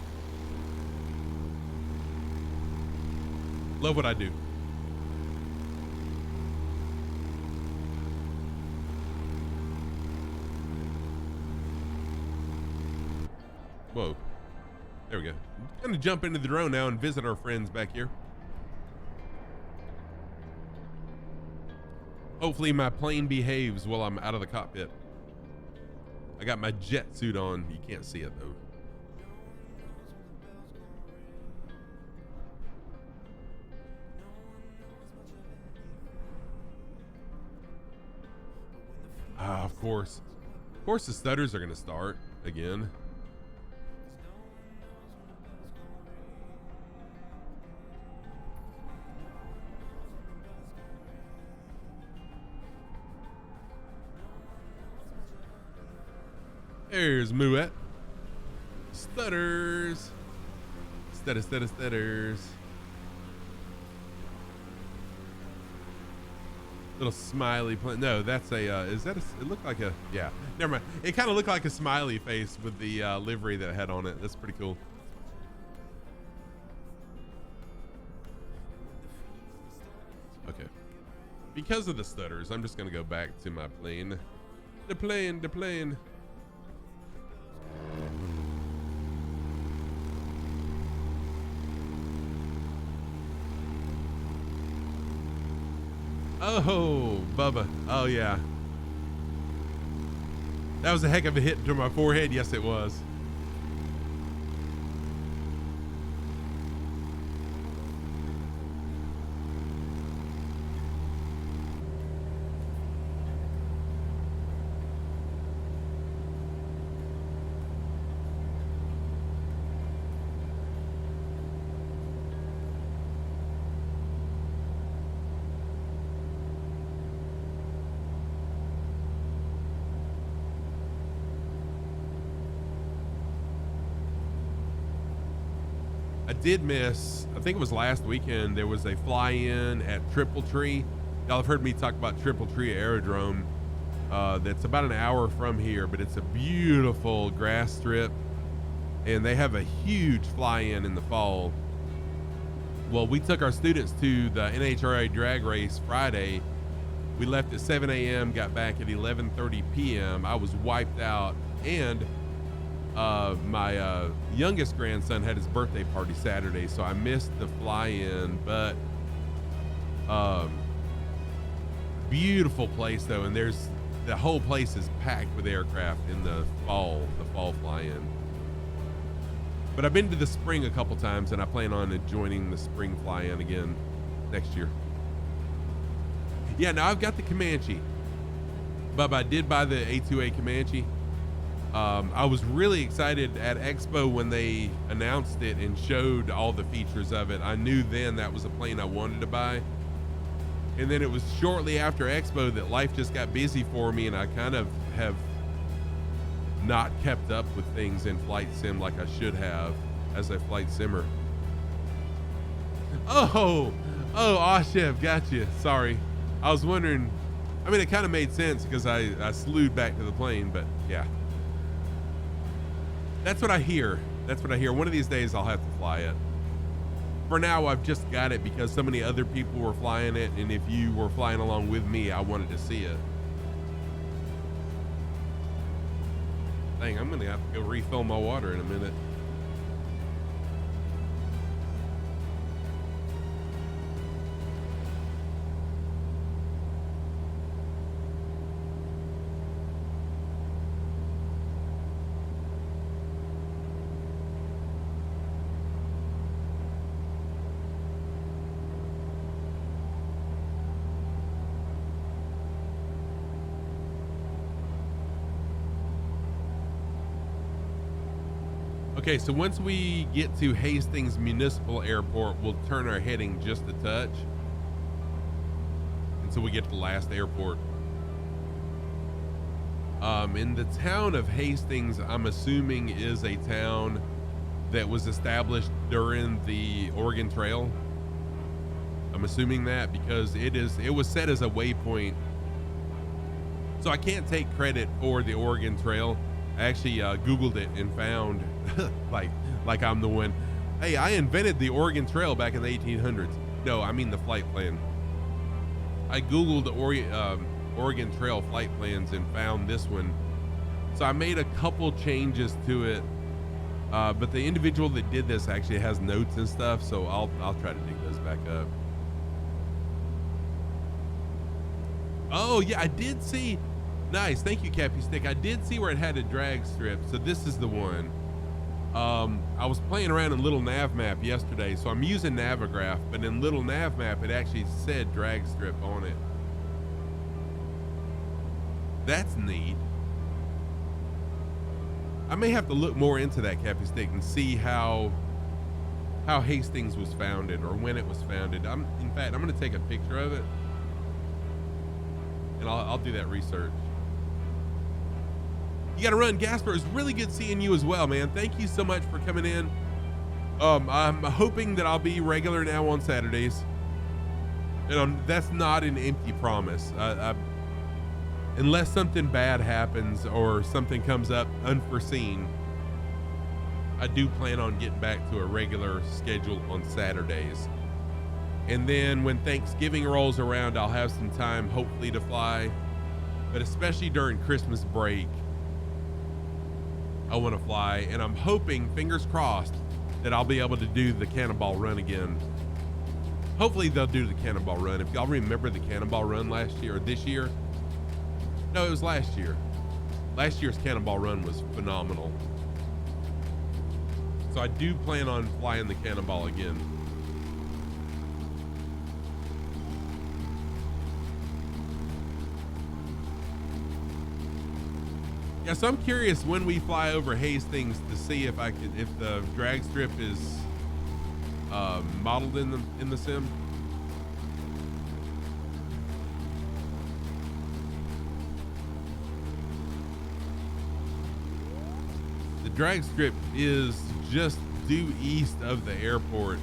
Speaker 1: Love what I do. Whoa. There we go. I'm gonna jump into the drone now and visit our friends back here. Hopefully my plane behaves while I'm out of the cockpit. I got my jet suit on. You can't see it though. Of course the stutters are gonna start again. There's Moet. Stutters. Stutters. Little smiley plant. No, that's a, is that a, it looked like a, yeah, never mind. It kind of looked like a smiley face with the livery that it had on it. That's pretty cool. Okay. Because of the stutters, I'm just going to go back to my plane. The plane. Oh, Bubba. Oh, yeah. That was a heck of a hit to my forehead. Yes, it was. I did miss, I think it was last weekend, there was a fly-in at Triple Tree. Y'all have heard me talk about Triple Tree Aerodrome. That's about an hour from here, but it's a beautiful grass strip, and they have a huge fly-in in the fall. Well, we took our students to the NHRA drag race Friday. We left at 7 a.m., got back at 11:30 p.m. I was wiped out, and my youngest grandson had his birthday party Saturday, so I missed the fly-in, but beautiful place though, and there's the whole place is packed with aircraft in the fall fly-in. But I've been to the spring a couple times, and I plan on joining the spring fly-in again next year. Yeah, now I've got the Comanche, but I did buy the A2A Comanche. I was really excited at Expo when they announced it and showed all the features of it. I knew then that was a plane I wanted to buy. And then it was shortly after Expo that life just got busy for me, and I kind of have not kept up with things in flight sim like I should have as a flight simmer. Oh, Ashef, got you. Sorry. I was wondering, I mean, it kind of made sense because I slewed back to the plane, but yeah. That's what I hear. One of these days I'll have to fly it. For now, I've just got it because so many other people were flying it, and if you were flying along with me, I wanted to see it. Dang, I'm gonna have to go refill my water in a minute. Okay, so once we get to Hastings Municipal Airport, we'll turn our heading just a touch until we get to the last airport. In the town of Hastings, I'm assuming is a town that was established during the Oregon Trail. I'm assuming that because it was set as a waypoint. So I can't take credit for the Oregon Trail. I actually Googled it and found like I'm the one. Hey, I invented the Oregon Trail back in the 1800s. No, I mean the flight plan. I Googled Oregon Trail flight plans and found this one. So I made a couple changes to it, but the individual that did this actually has notes and stuff. So I'll try to dig those back up. Oh yeah, I did see. Nice, thank you, Cappy Stick. I did see where it had a drag strip, so this is the one. I was playing around in Little Nav Map yesterday, so I'm using Navigraph, but in Little Nav Map, it actually said drag strip on it. That's neat. I may have to look more into that, Cappy Stick, and see how Hastings was founded or when it was founded. In fact, I'm going to take a picture of it, and I'll do that research. You got to run. Gasper, it's really good seeing you as well, man. Thank you so much for coming in. I'm hoping that I'll be regular now on Saturdays. And that's not an empty promise. Unless something bad happens or something comes up unforeseen, I do plan on getting back to a regular schedule on Saturdays. And then when Thanksgiving rolls around, I'll have some time, hopefully, to fly. But especially during Christmas break, I want to fly. And I'm hoping, fingers crossed, that I'll be able to do the Cannonball Run again. Hopefully they'll do the Cannonball Run. If y'all remember the Cannonball Run last year or this year. No, it was last year. Last year's Cannonball Run was phenomenal. So I do plan on flying the Cannonball again. Yeah, so I'm curious when we fly over Hastings to see if the drag strip is modeled in the sim. The drag strip is just due east of the airport.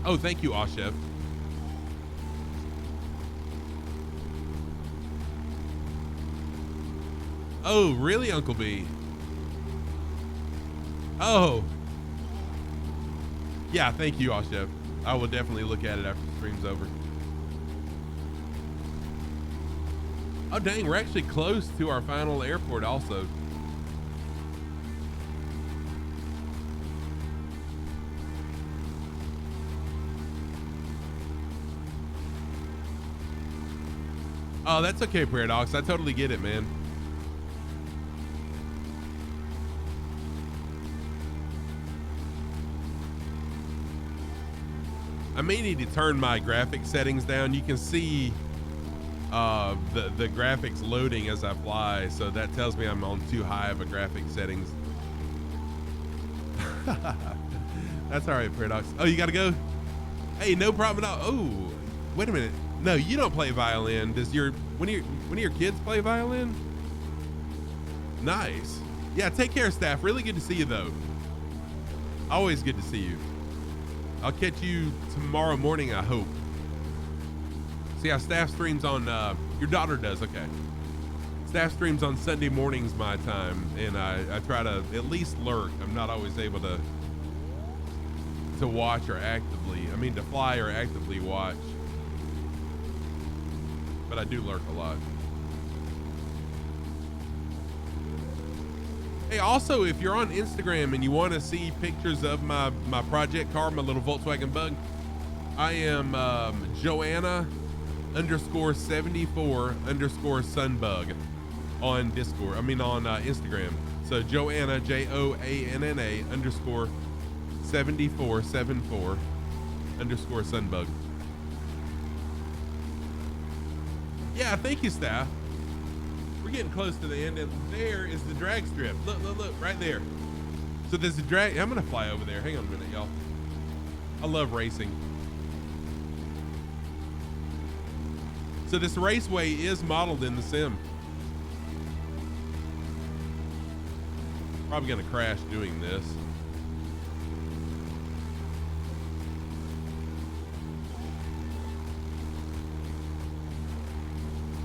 Speaker 1: Oh, thank you, Ashef. Oh, really, Uncle B? Oh. Yeah, thank you, Ashef. I will definitely look at it after the stream's over. Oh, dang, we're actually close to our final airport also. Oh, that's okay, Paradox. I totally get it, man. I may need to turn my graphics settings down. You can see the graphics loading as I fly, so that tells me I'm on too high of a graphic settings. That's all right, Paradox. Oh, you gotta go? Hey, no problem at all. Oh, wait a minute. No, you don't play violin. Does one of your kids play violin? Nice. Yeah, take care, staff. Really good to see you, though. Always good to see you. I'll catch you tomorrow morning, I hope. See how staff streams on, your daughter does, okay. Staff streams on Sunday mornings my time, and I try to at least lurk. I'm not always able to watch or to fly or actively watch. But I do lurk a lot. Hey, also, if you're on Instagram and you want to see pictures of my project car, my little Volkswagen Bug, I am Joanna_74_Sunbug on Discord. On Instagram. So Joanna, JOANNA_7474_Sunbug. Yeah, thank you, staff. We're getting close to the end, and there is the drag strip. Look, right there. So there's a drag. I'm gonna fly over there. Hang on a minute, y'all. I love racing. So this raceway is modeled in the sim. Probably gonna crash doing this.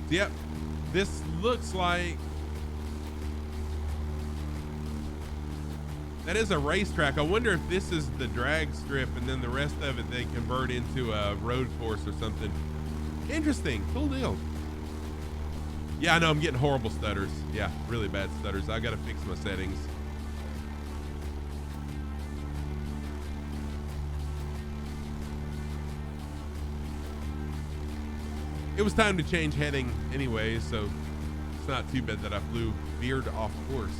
Speaker 1: Yep, this looks like that is a racetrack. I wonder if this is the drag strip and then the rest of it they convert into a road course or something. Interesting, cool deal. Yeah, I know I'm getting horrible stutters. Yeah, really bad stutters. I gotta fix my settings. It was time to change heading anyway, so it's not too bad that I veered off course.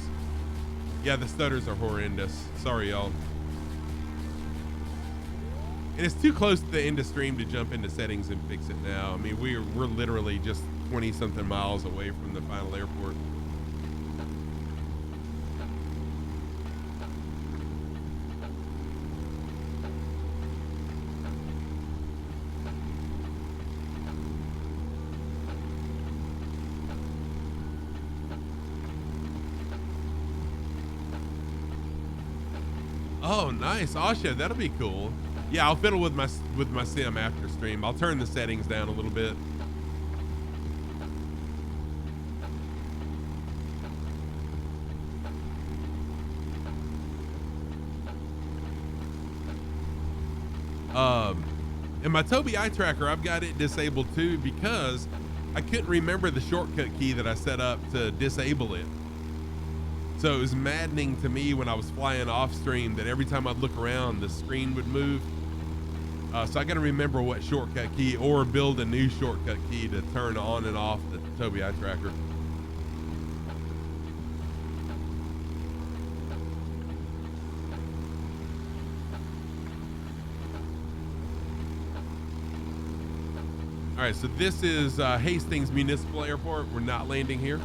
Speaker 1: Yeah, the stutters are horrendous. Sorry, y'all. And it's too close to the end of stream to jump into settings and fix it now. I mean, we're literally just 20-something miles away from the final airport. Oh, nice. Asha, that'll be cool. Yeah, I'll fiddle with my sim after stream. I'll turn the settings down a little bit. In my Tobii eye tracker, I've got it disabled too because I couldn't remember the shortcut key that I set up to disable it. So it was maddening to me when I was flying off stream that every time I'd look around, the screen would move. So I got to remember what shortcut key or build a new shortcut key to turn on and off the Tobii eye tracker. All right, so this is Hastings Municipal Airport. We're not landing here.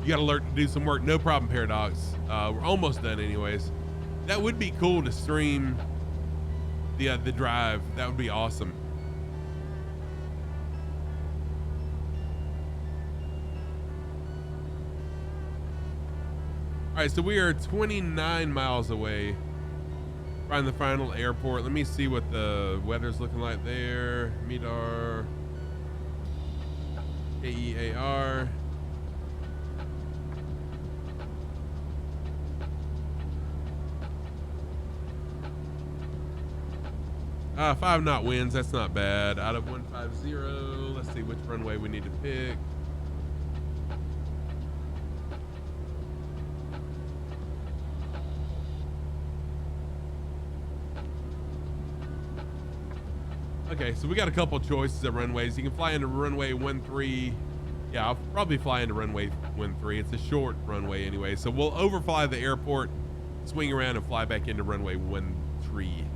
Speaker 1: You got to learn to do some work. No problem, Paradox. We're almost done anyways. That would be cool to stream the drive. That would be awesome. All right, so we are 29 miles away from the final airport. Let me see what the weather's looking like there. MEDAR, KEAR. Uh, 5 knot winds, that's not bad. Out of 150, let's see which runway we need to pick. Okay, so we got a couple choices of runways. You can fly into runway 13. Yeah, I'll probably fly into runway 13. It's a short runway anyway. So we'll overfly the airport, swing around and fly back into runway 13.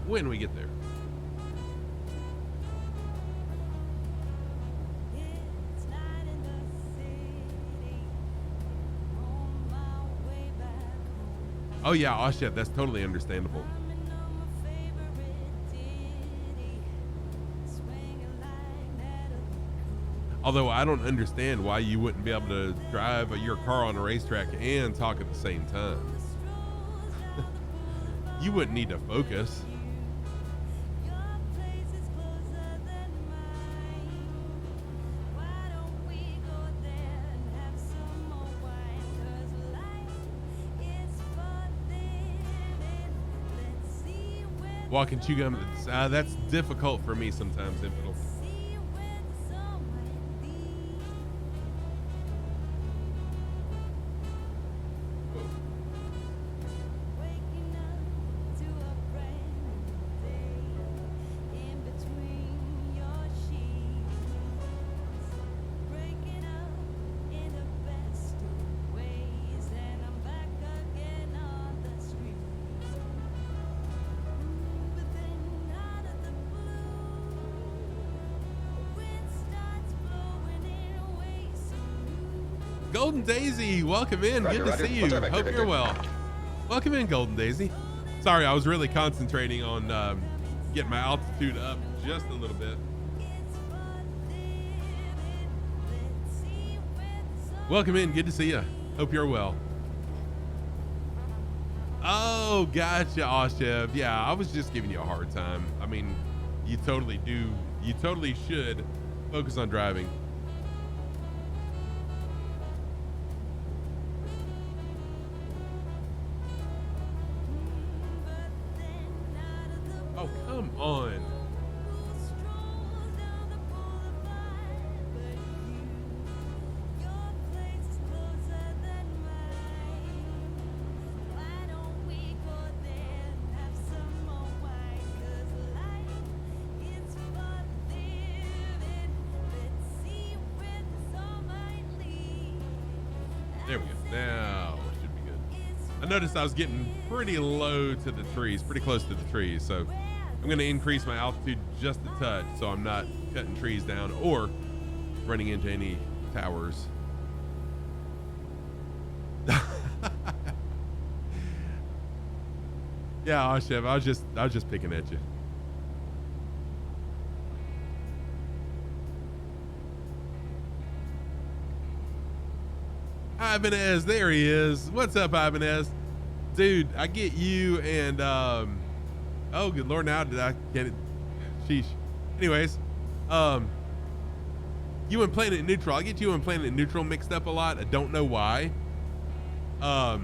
Speaker 1: When we get there. Oh yeah, oh shit, that's totally understandable. Although I don't understand why you wouldn't be able to drive your car on a racetrack and talk at the same time. You wouldn't need to focus. Walk and chew gum, that's difficult for me sometimes, Infidel. Golden Daisy, welcome in.
Speaker 2: Roger,
Speaker 1: Good to
Speaker 2: Roger.
Speaker 1: see you.
Speaker 2: What's up, Victor,
Speaker 1: Hope you're
Speaker 2: Victor?
Speaker 1: well. Welcome in, Golden Daisy. Sorry, I was really concentrating on getting my altitude up just a little bit. Welcome in. Good to see you. Hope you're well. Oh, gotcha, Ashev. Yeah, I was just giving you a hard time. I mean, you totally do. You totally should focus on driving. Oh, come on. There we go. Now it should be good. I noticed I was getting pretty low to the trees, pretty close to the trees. So I'm going to increase my altitude just a touch so I'm not cutting trees down or running into any towers. Yeah, Chef, I was just picking at you. Ibanez, there he is. What's up, Ibanez? Dude, I get you and oh good lord, now did I get it? Sheesh. Anyways, you and Planet Neutral. I get you and Planet Neutral mixed up a lot. I don't know why. But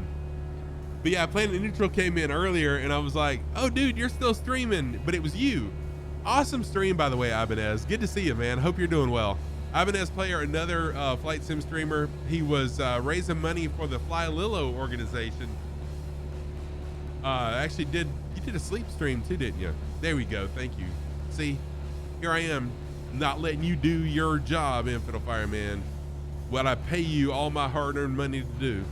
Speaker 1: yeah, Planet Neutral came in earlier and I was like, oh dude, you're still streaming, but it was you. Awesome stream, by the way, Ibanez. Good to see you, man. Hope you're doing well. Ibanez Player, another flight sim streamer. He was raising money for the Fly Lilo organization. Actually you did a sleep stream too, didn't you? There we go. Thank you. See, here I am, not letting you do your job, Infidel Fireman. What I pay you all my hard-earned money to do.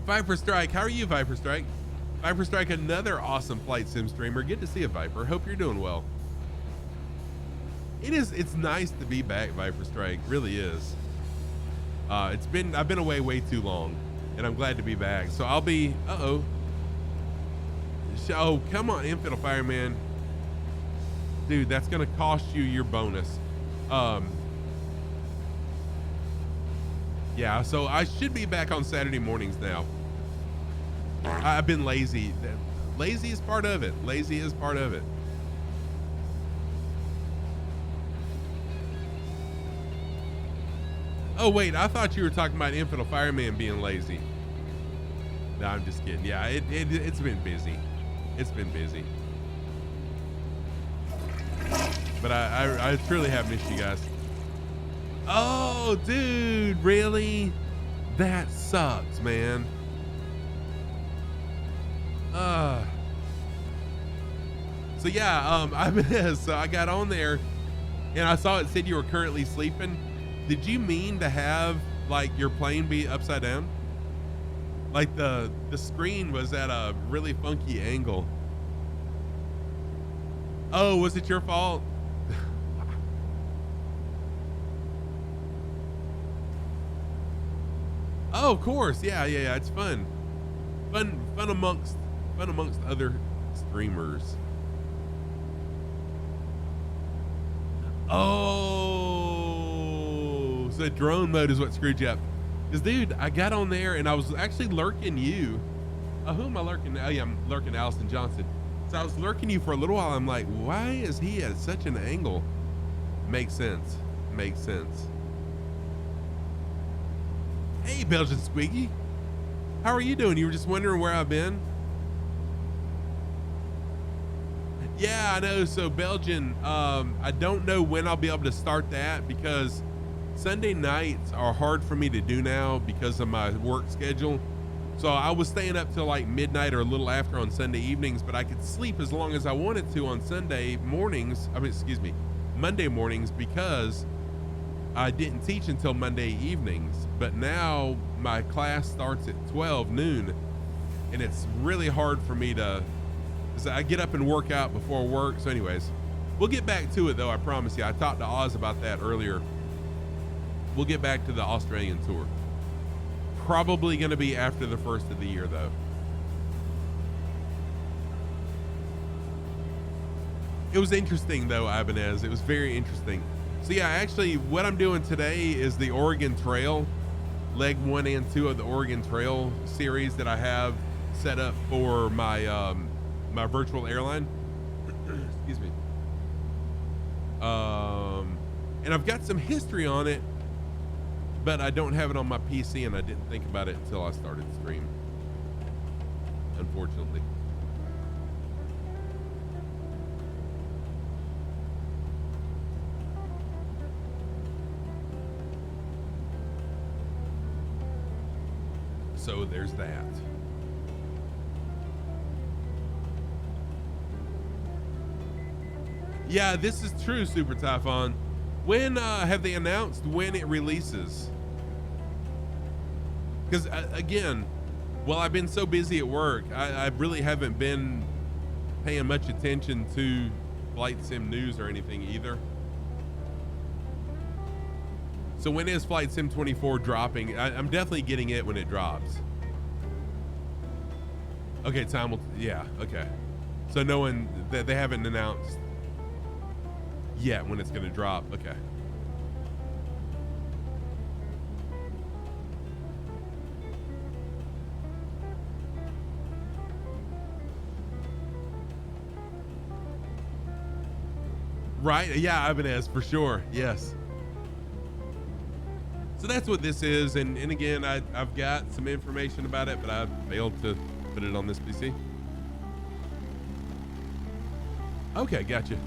Speaker 1: Viper Strike, how are you, Viper Strike? Viper Strike, another awesome flight sim streamer. Good to see you, Viper. Hope you're doing well. It's nice to be back, Viper Strike. Really is. I've been away way too long, and I'm glad to be back. So I'll be. Oh, come on, Infidel Fireman. Dude, that's gonna cost you your bonus. Yeah, so I should be back on Saturday mornings now. I've been lazy. Lazy is part of it. Lazy is part of it. Oh wait, I thought you were talking about Infidel Fireman being lazy. No, I'm just kidding. Yeah, it's been busy. It's been busy. But I truly have missed you guys. Oh, dude, really? That sucks, man. So yeah, so I got on there and I saw it said you were currently sleeping. Did you mean to have like your plane be upside down? Like the screen was at a really funky angle. Oh, was it your fault? Oh, of course. Yeah. It's fun. Fun amongst other streamers. Oh, so drone mode is what screwed you up. Cause dude, I got on there and I was actually lurking you. Who am I lurking? Oh yeah, I'm lurking Allison Johnson. So I was lurking you for a little while. I'm like, why is he at such an angle? Makes sense. Makes sense. Hey, Belgian Squeaky. How are you doing? You were just wondering where I've been? Yeah, I know. So Belgian, I don't know when I'll be able to start that because Sunday nights are hard for me to do now because of my work schedule. So I was staying up till like midnight or a little after on Sunday evenings, but I could sleep as long as I wanted to on Sunday mornings. Monday mornings, because I didn't teach until Monday evenings. But now my class starts at 12 noon and it's really hard for me to, because I get up and work out before work. So anyways, we'll get back to it though. I promise you. I talked to Oz about that earlier. We'll get back to the Australian tour. Probably going to be after the first of the year though. It was interesting though, Ibanez. It was very interesting. So yeah, actually what I'm doing today is the Oregon Trail, leg 1 and 2 of the Oregon Trail series that I have set up for my my virtual airline. Excuse me. And I've got some history on it, but I don't have it on my PC and I didn't think about it until I started the stream, unfortunately. So there's that. Yeah, this is true, Super Typhon. When have they announced when it releases? Because again, well, I've been so busy at work, I really haven't paying much attention to flight sim news or anything either. So when is Flight Sim 24 dropping? I'm definitely getting it when it drops. Okay, time will, yeah, okay. So no one, they haven't announced yet when it's gonna drop, okay. Right, yeah, Ibanez, for sure, yes. So that's what this is, and again, I've got some information about it, but I failed to put it on this PC. Okay, gotcha.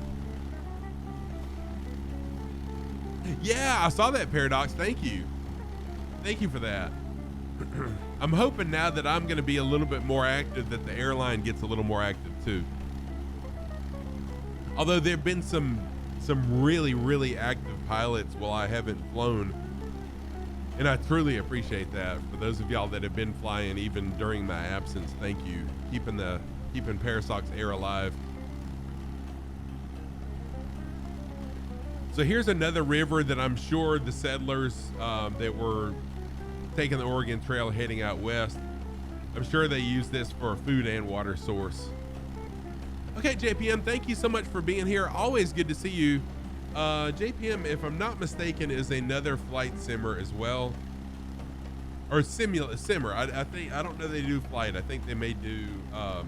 Speaker 1: Yeah, I saw that, Paradox. Thank you. Thank you for that. I'm hoping now that I'm going to be a little bit more active, that the airline gets a little more active too. Although there have been some really, really active pilots while I haven't flown. And I truly appreciate that. For those of y'all that have been flying even during my absence, thank you. Keeping Parasox Air alive. So here's another river that I'm sure the settlers that were taking the Oregon Trail heading out west, I'm sure they use this for a food and water source. Okay, JPM, thank you so much for being here. Always good to see you. JPM, if I'm not mistaken, is another flight simmer as well, or simmer. I think, I don't know they do flight. I think they may do. Oh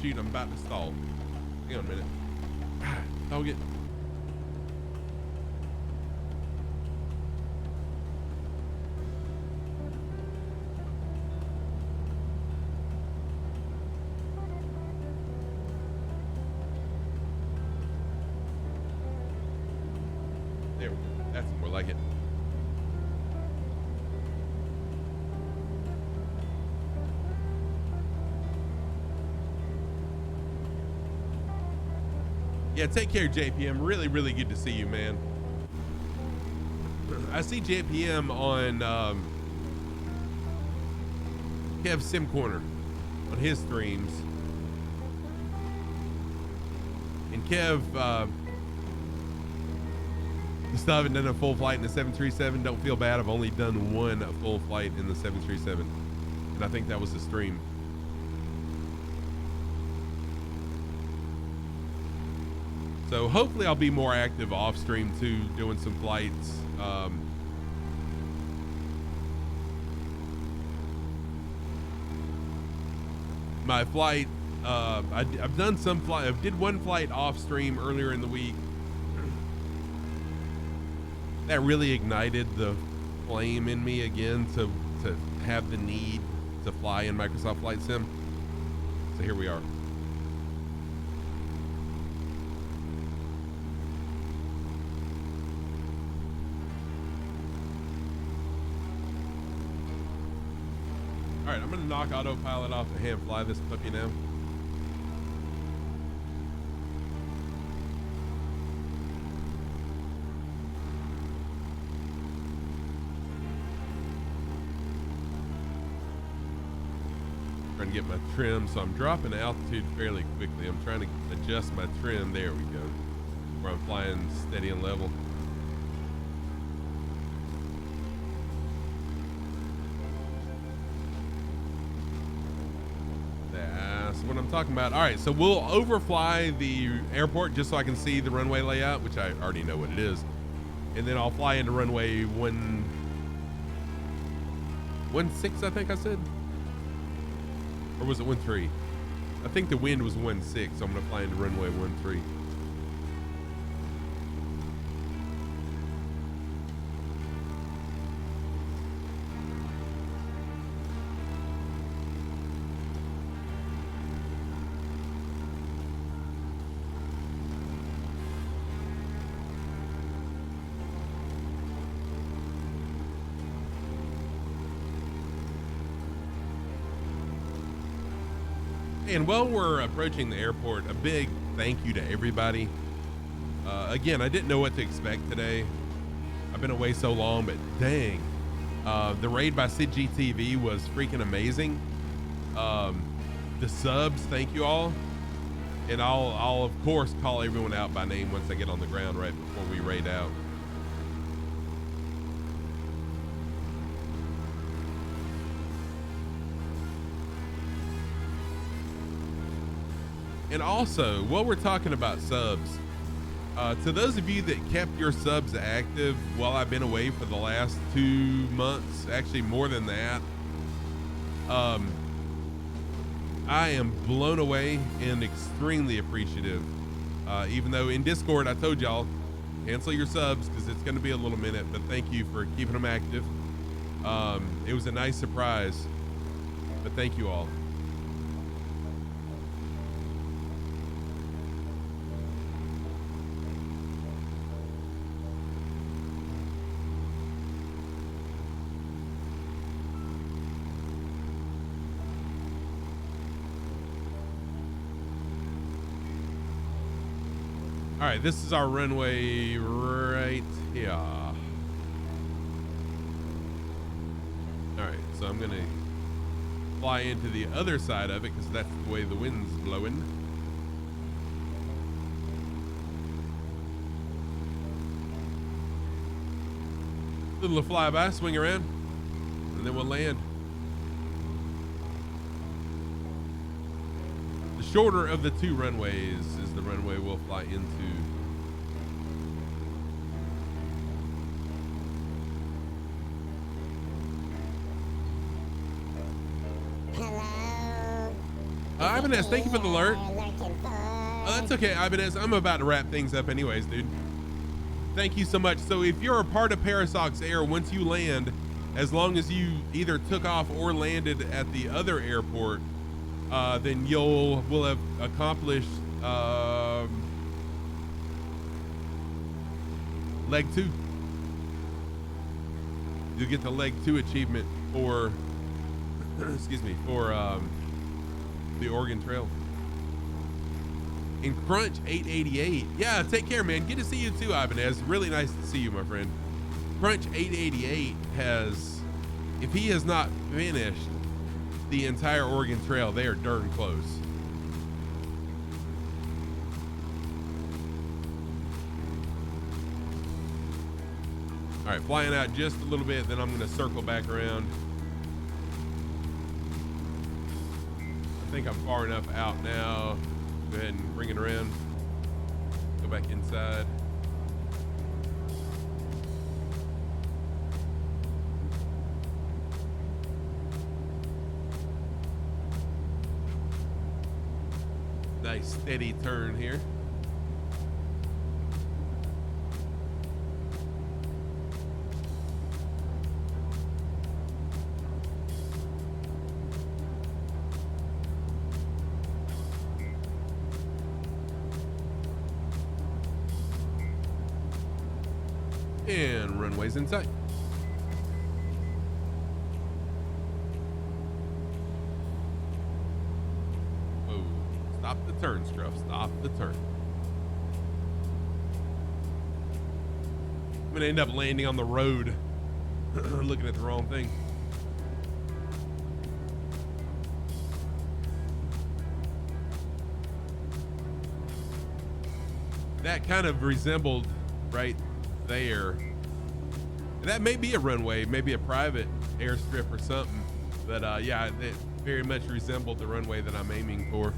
Speaker 1: shoot, I'm about to stall. Hang on a minute. I'll get. There we go. That's more like it. Yeah, take care, JPM. Really, really good to see you, man. I see JPM on Kev Sim Corner on his streams. And Kev, you still haven't done a full flight in the 737. Don't feel bad. I've only done one full flight in the 737. And I think that was the stream. So hopefully I'll be more active off stream too, doing some flights. My flight, I've done some flight. I did one flight off stream earlier in the week. That really ignited the flame in me again to have the need to fly in Microsoft Flight Sim. So here we are. All right, I'm gonna knock autopilot off and hand fly this puppy now. Trying to get my trim, so I'm dropping altitude fairly quickly. I'm trying to adjust my trim. There we go. Where I'm flying steady and level. That's what I'm talking about. All right, so we'll overfly the airport just so I can see the runway layout, which I already know what it is. And then I'll fly into runway 16, I think I said. Or was it 13? I think the wind was 16, so I'm gonna fly into runway 13. And while we're approaching the airport, a big thank you to everybody. Again, I didn't know what to expect today. I've been away so long, but dang, the raid by SidGTV was freaking amazing. the subs. Thank you all. And I'll of course call everyone out by name once I get on the ground right before we raid out. And also, while we're talking about subs, to those of you that kept your subs active while I've been away for the last 2 months, actually more than that, I am blown away and extremely appreciative. Even though in Discord, I told y'all, cancel your subs because it's going to be a little minute, but thank you for keeping them active. It was a nice surprise, but thank you all. All right, this is our runway right here. All right, so I'm gonna fly into the other side of it because that's the way the wind's blowing. Little flyby, swing around, and then we'll land. The shorter of the 2 runways is the runway we'll fly into.
Speaker 5: Hello.
Speaker 1: Ibanez, thank you for the alert.
Speaker 5: Lurking for.
Speaker 1: Oh, that's okay, Ibanez. I'm about to wrap things up anyways, dude. Thank you so much. So if you're a part of Parasox Air, once you land, as long as you either took off or landed at the other airport, then we'll have accomplished leg 2. You'll get the leg 2 achievement for excuse me, for the Oregon Trail. And Crunch 888, yeah, take care, man. Good to see you too, Ibanez. Really nice to see you, my friend. Crunch 888 has, if he has not finished the entire Oregon Trail, they are darn close. All right, flying out just a little bit, then I'm going to circle back around. I think I'm far enough out now. Go ahead and bring it around. Go back inside. Nice steady turn here. And runways in sight. Whoa. Stop the turn, Scruff. Stop the turn. I'm going to end up landing on the road looking at the wrong thing. That kind of resembled right there. That may be a runway, maybe a private airstrip or something, but yeah, it very much resembled the runway that I'm aiming for.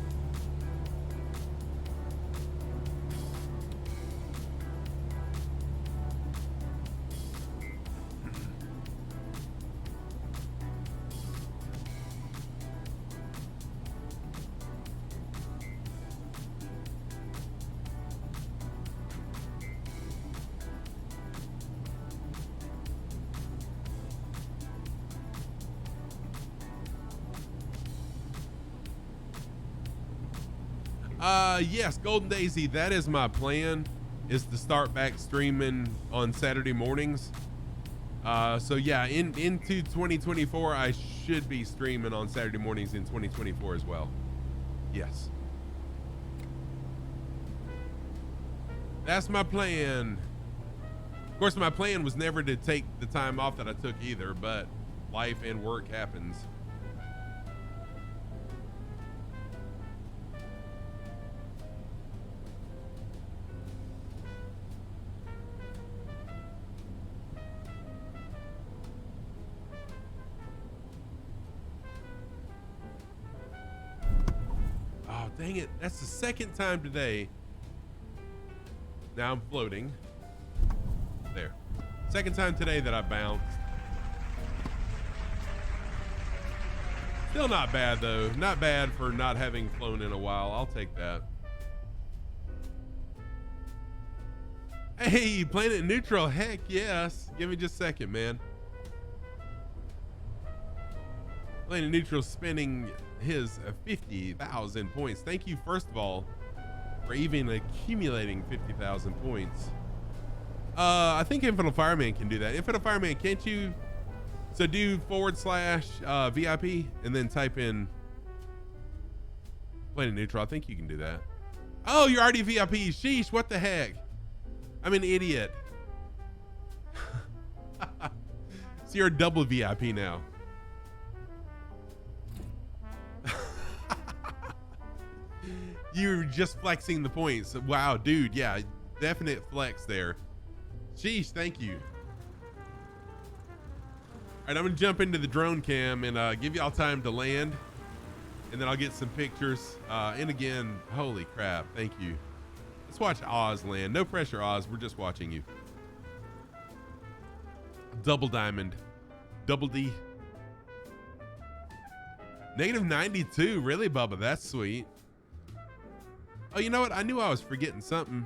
Speaker 1: Yes, Golden Daisy, that is my plan, is to start back streaming on Saturday mornings. So yeah, into 2024, I should be streaming on Saturday mornings in 2024 as well. Yes. That's my plan. Of course, my plan was never to take the time off that I took either, but life and work happens. dang it. That's the second time today. Now I'm floating. There. Second time today that I bounced. Still not bad though. Not bad for not having flown in a while. I'll take that. Hey, planet neutral. Heck yes. Give me just a second, man. Planet neutral spending his 50,000 points. Thank you, first of all, for even accumulating 50,000 points. I think Infinite Fireman can do that. Infinite Fireman, can't you? So do / VIP and then type in Planet neutral. I think you can do that. Oh, you're already VIP. Sheesh, what the heck? I'm an idiot. So you're a double VIP now. You're just flexing the points. Wow, dude. Yeah, definite flex there. Sheesh, thank you. All right, I'm gonna jump into the drone cam and give y'all time to land, and then I'll get some pictures. And again, holy crap, thank you. Let's watch Oz land. No pressure, Oz. We're just watching you. Double diamond. Double D. -92. Really, Bubba? That's sweet. Oh, you know what? I knew I was forgetting something.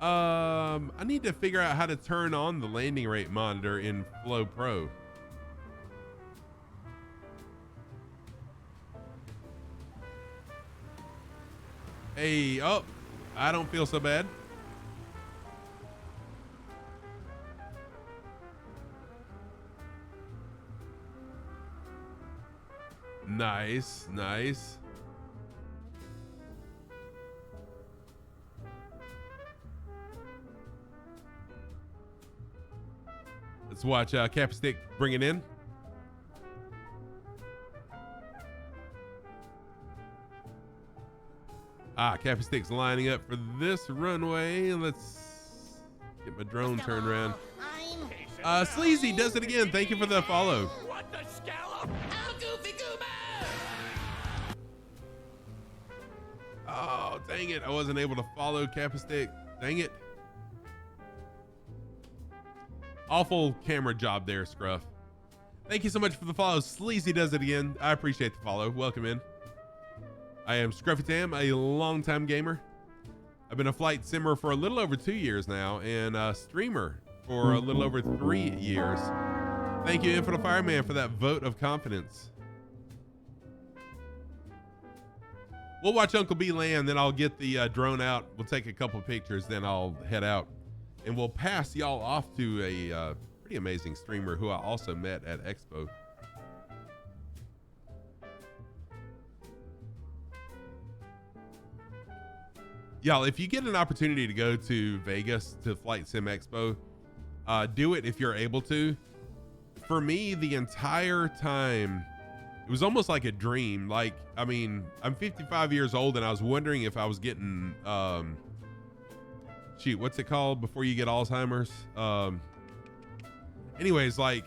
Speaker 1: I need to figure out how to turn on the landing rate monitor in Flow Pro. Hey, oh, I don't feel so bad. Nice, nice. Let's watch Capstick bring it in. Capstick's lining up for this runway. Let's get my drone turned around. Sleazy does it again. Thank you for the follow.
Speaker 5: What the scallop? How goofy goober!
Speaker 1: Oh, dang it. I wasn't able to follow Capstick. Dang it. Awful camera job there, Scruff. Thank you so much for the follow. Sleazy does it again. I appreciate the follow. Welcome in. I am Scruffy Tam, a longtime gamer. I've been a flight simmer for a little over 2 years now and a streamer for a little over 3 years. Thank you, Infinite Fireman, for that vote of confidence. We'll watch Uncle B land, then I'll get the drone out. We'll take a couple pictures, then I'll head out. And we'll pass y'all off to a pretty amazing streamer who I also met at Expo. Y'all, if you get an opportunity to go to Vegas to Flight Sim Expo, do it if you're able to. For me, the entire time, it was almost like a dream. Like, I mean, I'm 55 years old and I was wondering if I was getting, shoot, what's it called before you get Alzheimer's? Anyways, like,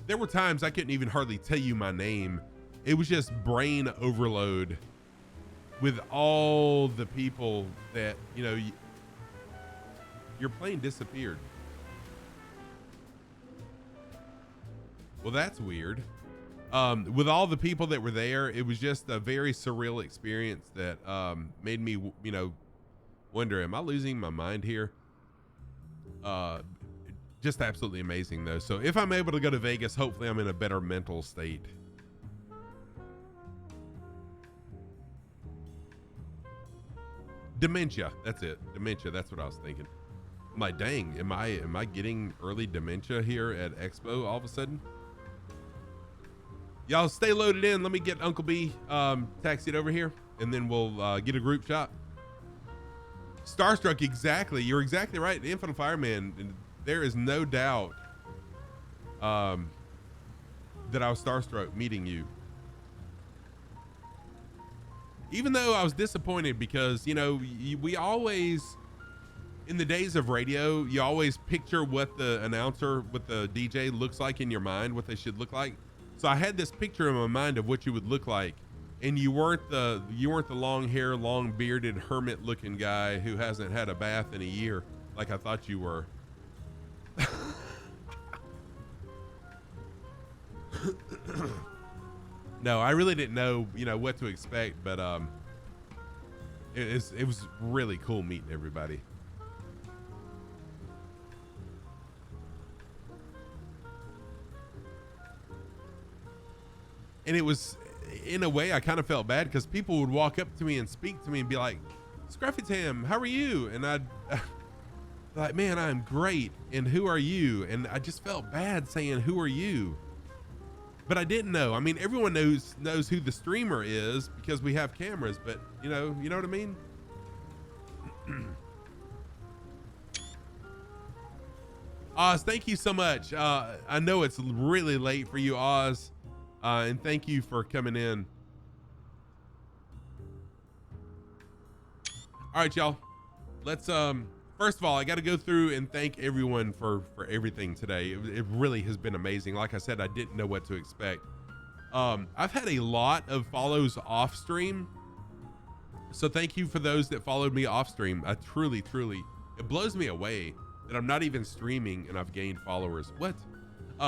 Speaker 1: there were times I couldn't even hardly tell you my name. It was just brain overload with all the people that, you know, your plane disappeared. Well, that's weird. With all the people that were there, it was just a very surreal experience that made me, you know, wonder, am I losing my mind here? Just absolutely amazing though. So if I'm able to go to Vegas, hopefully I'm in a better mental state. Dementia, that's it. Dementia, that's what I was thinking. I'm like, dang, am I getting early dementia here at Expo all of a sudden? Y'all stay loaded in. Let me get Uncle B taxied over here, and then we'll get a group shot. Starstruck, exactly. You're exactly right. The Infinite Fireman, there is no doubt that I was starstruck meeting you. Even though I was disappointed because, you know, we always, in the days of radio, you always picture what the announcer, what the DJ looks like in your mind, what they should look like. So I had this picture in my mind of what you would look like. And you weren't the long hair, long bearded hermit looking guy who hasn't had a bath in a year like I thought you were. No, I really didn't know, what to expect, but it was really cool meeting everybody. And it was, in a way, I kind of felt bad because people would walk up to me and speak to me and be like, Scruffy Tam, how are you? And I'd like, man, I'm great. And who are you? And I just felt bad saying, who are you? But I didn't know. I mean, everyone knows who the streamer is because we have cameras, but you know what I mean? Oz, thank you so much. I know it's really late for you, Oz. And thank you for coming in. All right, y'all. Let's first of all, I got to go through and thank everyone for everything today. It really has been amazing. Like I said, I didn't know what to expect. I've had a lot of follows off stream, so thank you for those that followed me off stream. I truly, it blows me away that I'm not even streaming and I've gained followers. What?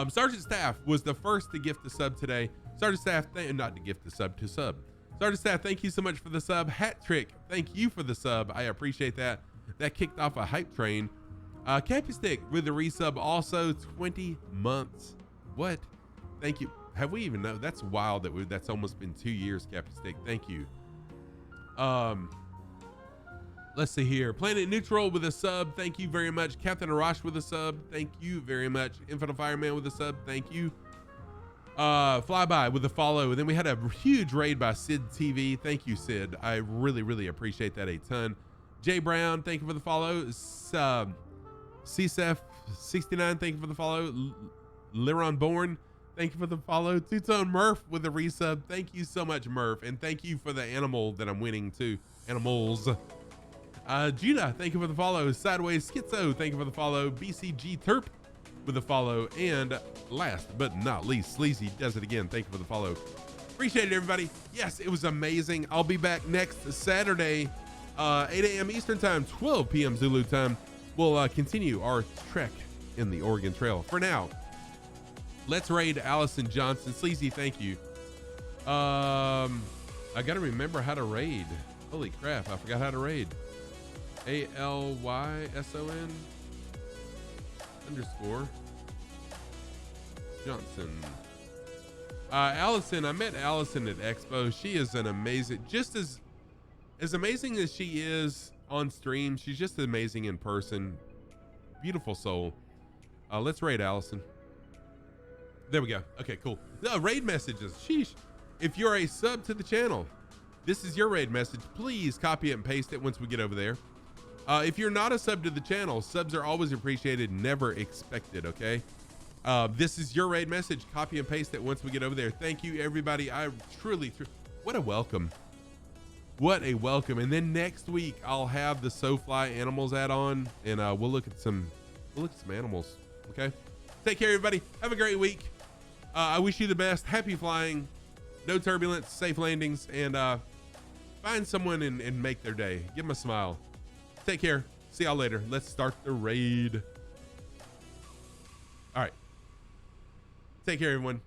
Speaker 1: Sergeant Staff was the first to gift the sub today. Sergeant Staff, not to gift the sub, to sub. Sergeant Staff, thank you so much for the sub. Hat Trick, thank you for the sub. I appreciate that. That kicked off a hype train. Cappy Stick with the resub, also 20 months. What? Thank you. Have we even know? That's wild that's almost been 2 years, Cappy Stick. Thank you. Let's see here. Planet Neutral with a sub. Thank you very much. Captain Arash with a sub. Thank you very much. Infinite Fireman with a sub. Thank you. Flyby with a follow. And then we had a huge raid by Sid TV. Thank you, Sid. I really appreciate that a ton. Jay Brown, thank you for the follow. CSF69, thank you for the follow. Liron Bourne, thank you for the follow. Two-Tone Murph with the resub. Thank you so much, Murph. And thank you for the animal that I'm winning too. Animals. Judah, thank you for the follow. Sideways Schizo, thank you for the follow. BCG Terp with the follow. And last but not least, Sleazy does it again. Thank you for the follow. Appreciate it, everybody. Yes, it was amazing. I'll be back next Saturday, 8 a.m. Eastern time, 12 p.m. Zulu time. We'll continue our trek in the Oregon Trail. For now, let's raid Allison Johnson. Sleazy, thank you. I got to remember how to raid. Holy crap, I forgot how to raid. ALYSON _ Johnson. Allison, I met Allison at Expo. She is an amazing, just as amazing as she is on stream, she's just amazing in person. Beautiful soul. Let's raid Allison. There we go. Okay, cool. Raid messages. Sheesh. If you're a sub to the channel, this is your raid message. Please copy it and paste it once we get over there. If you're not a sub to the channel, subs are always appreciated, never expected, okay? This is your raid message. Copy and paste it once we get over there. Thank you, everybody. I truly, what a welcome. What a welcome. And then next week, I'll have the SoFly animals add-on, and we'll look at some animals, okay? Take care, everybody. Have a great week. I wish you the best. Happy flying. No turbulence, safe landings, and find someone and make their day. Give them a smile. Take care. See y'all later. Let's start the raid. All right. Take care, everyone.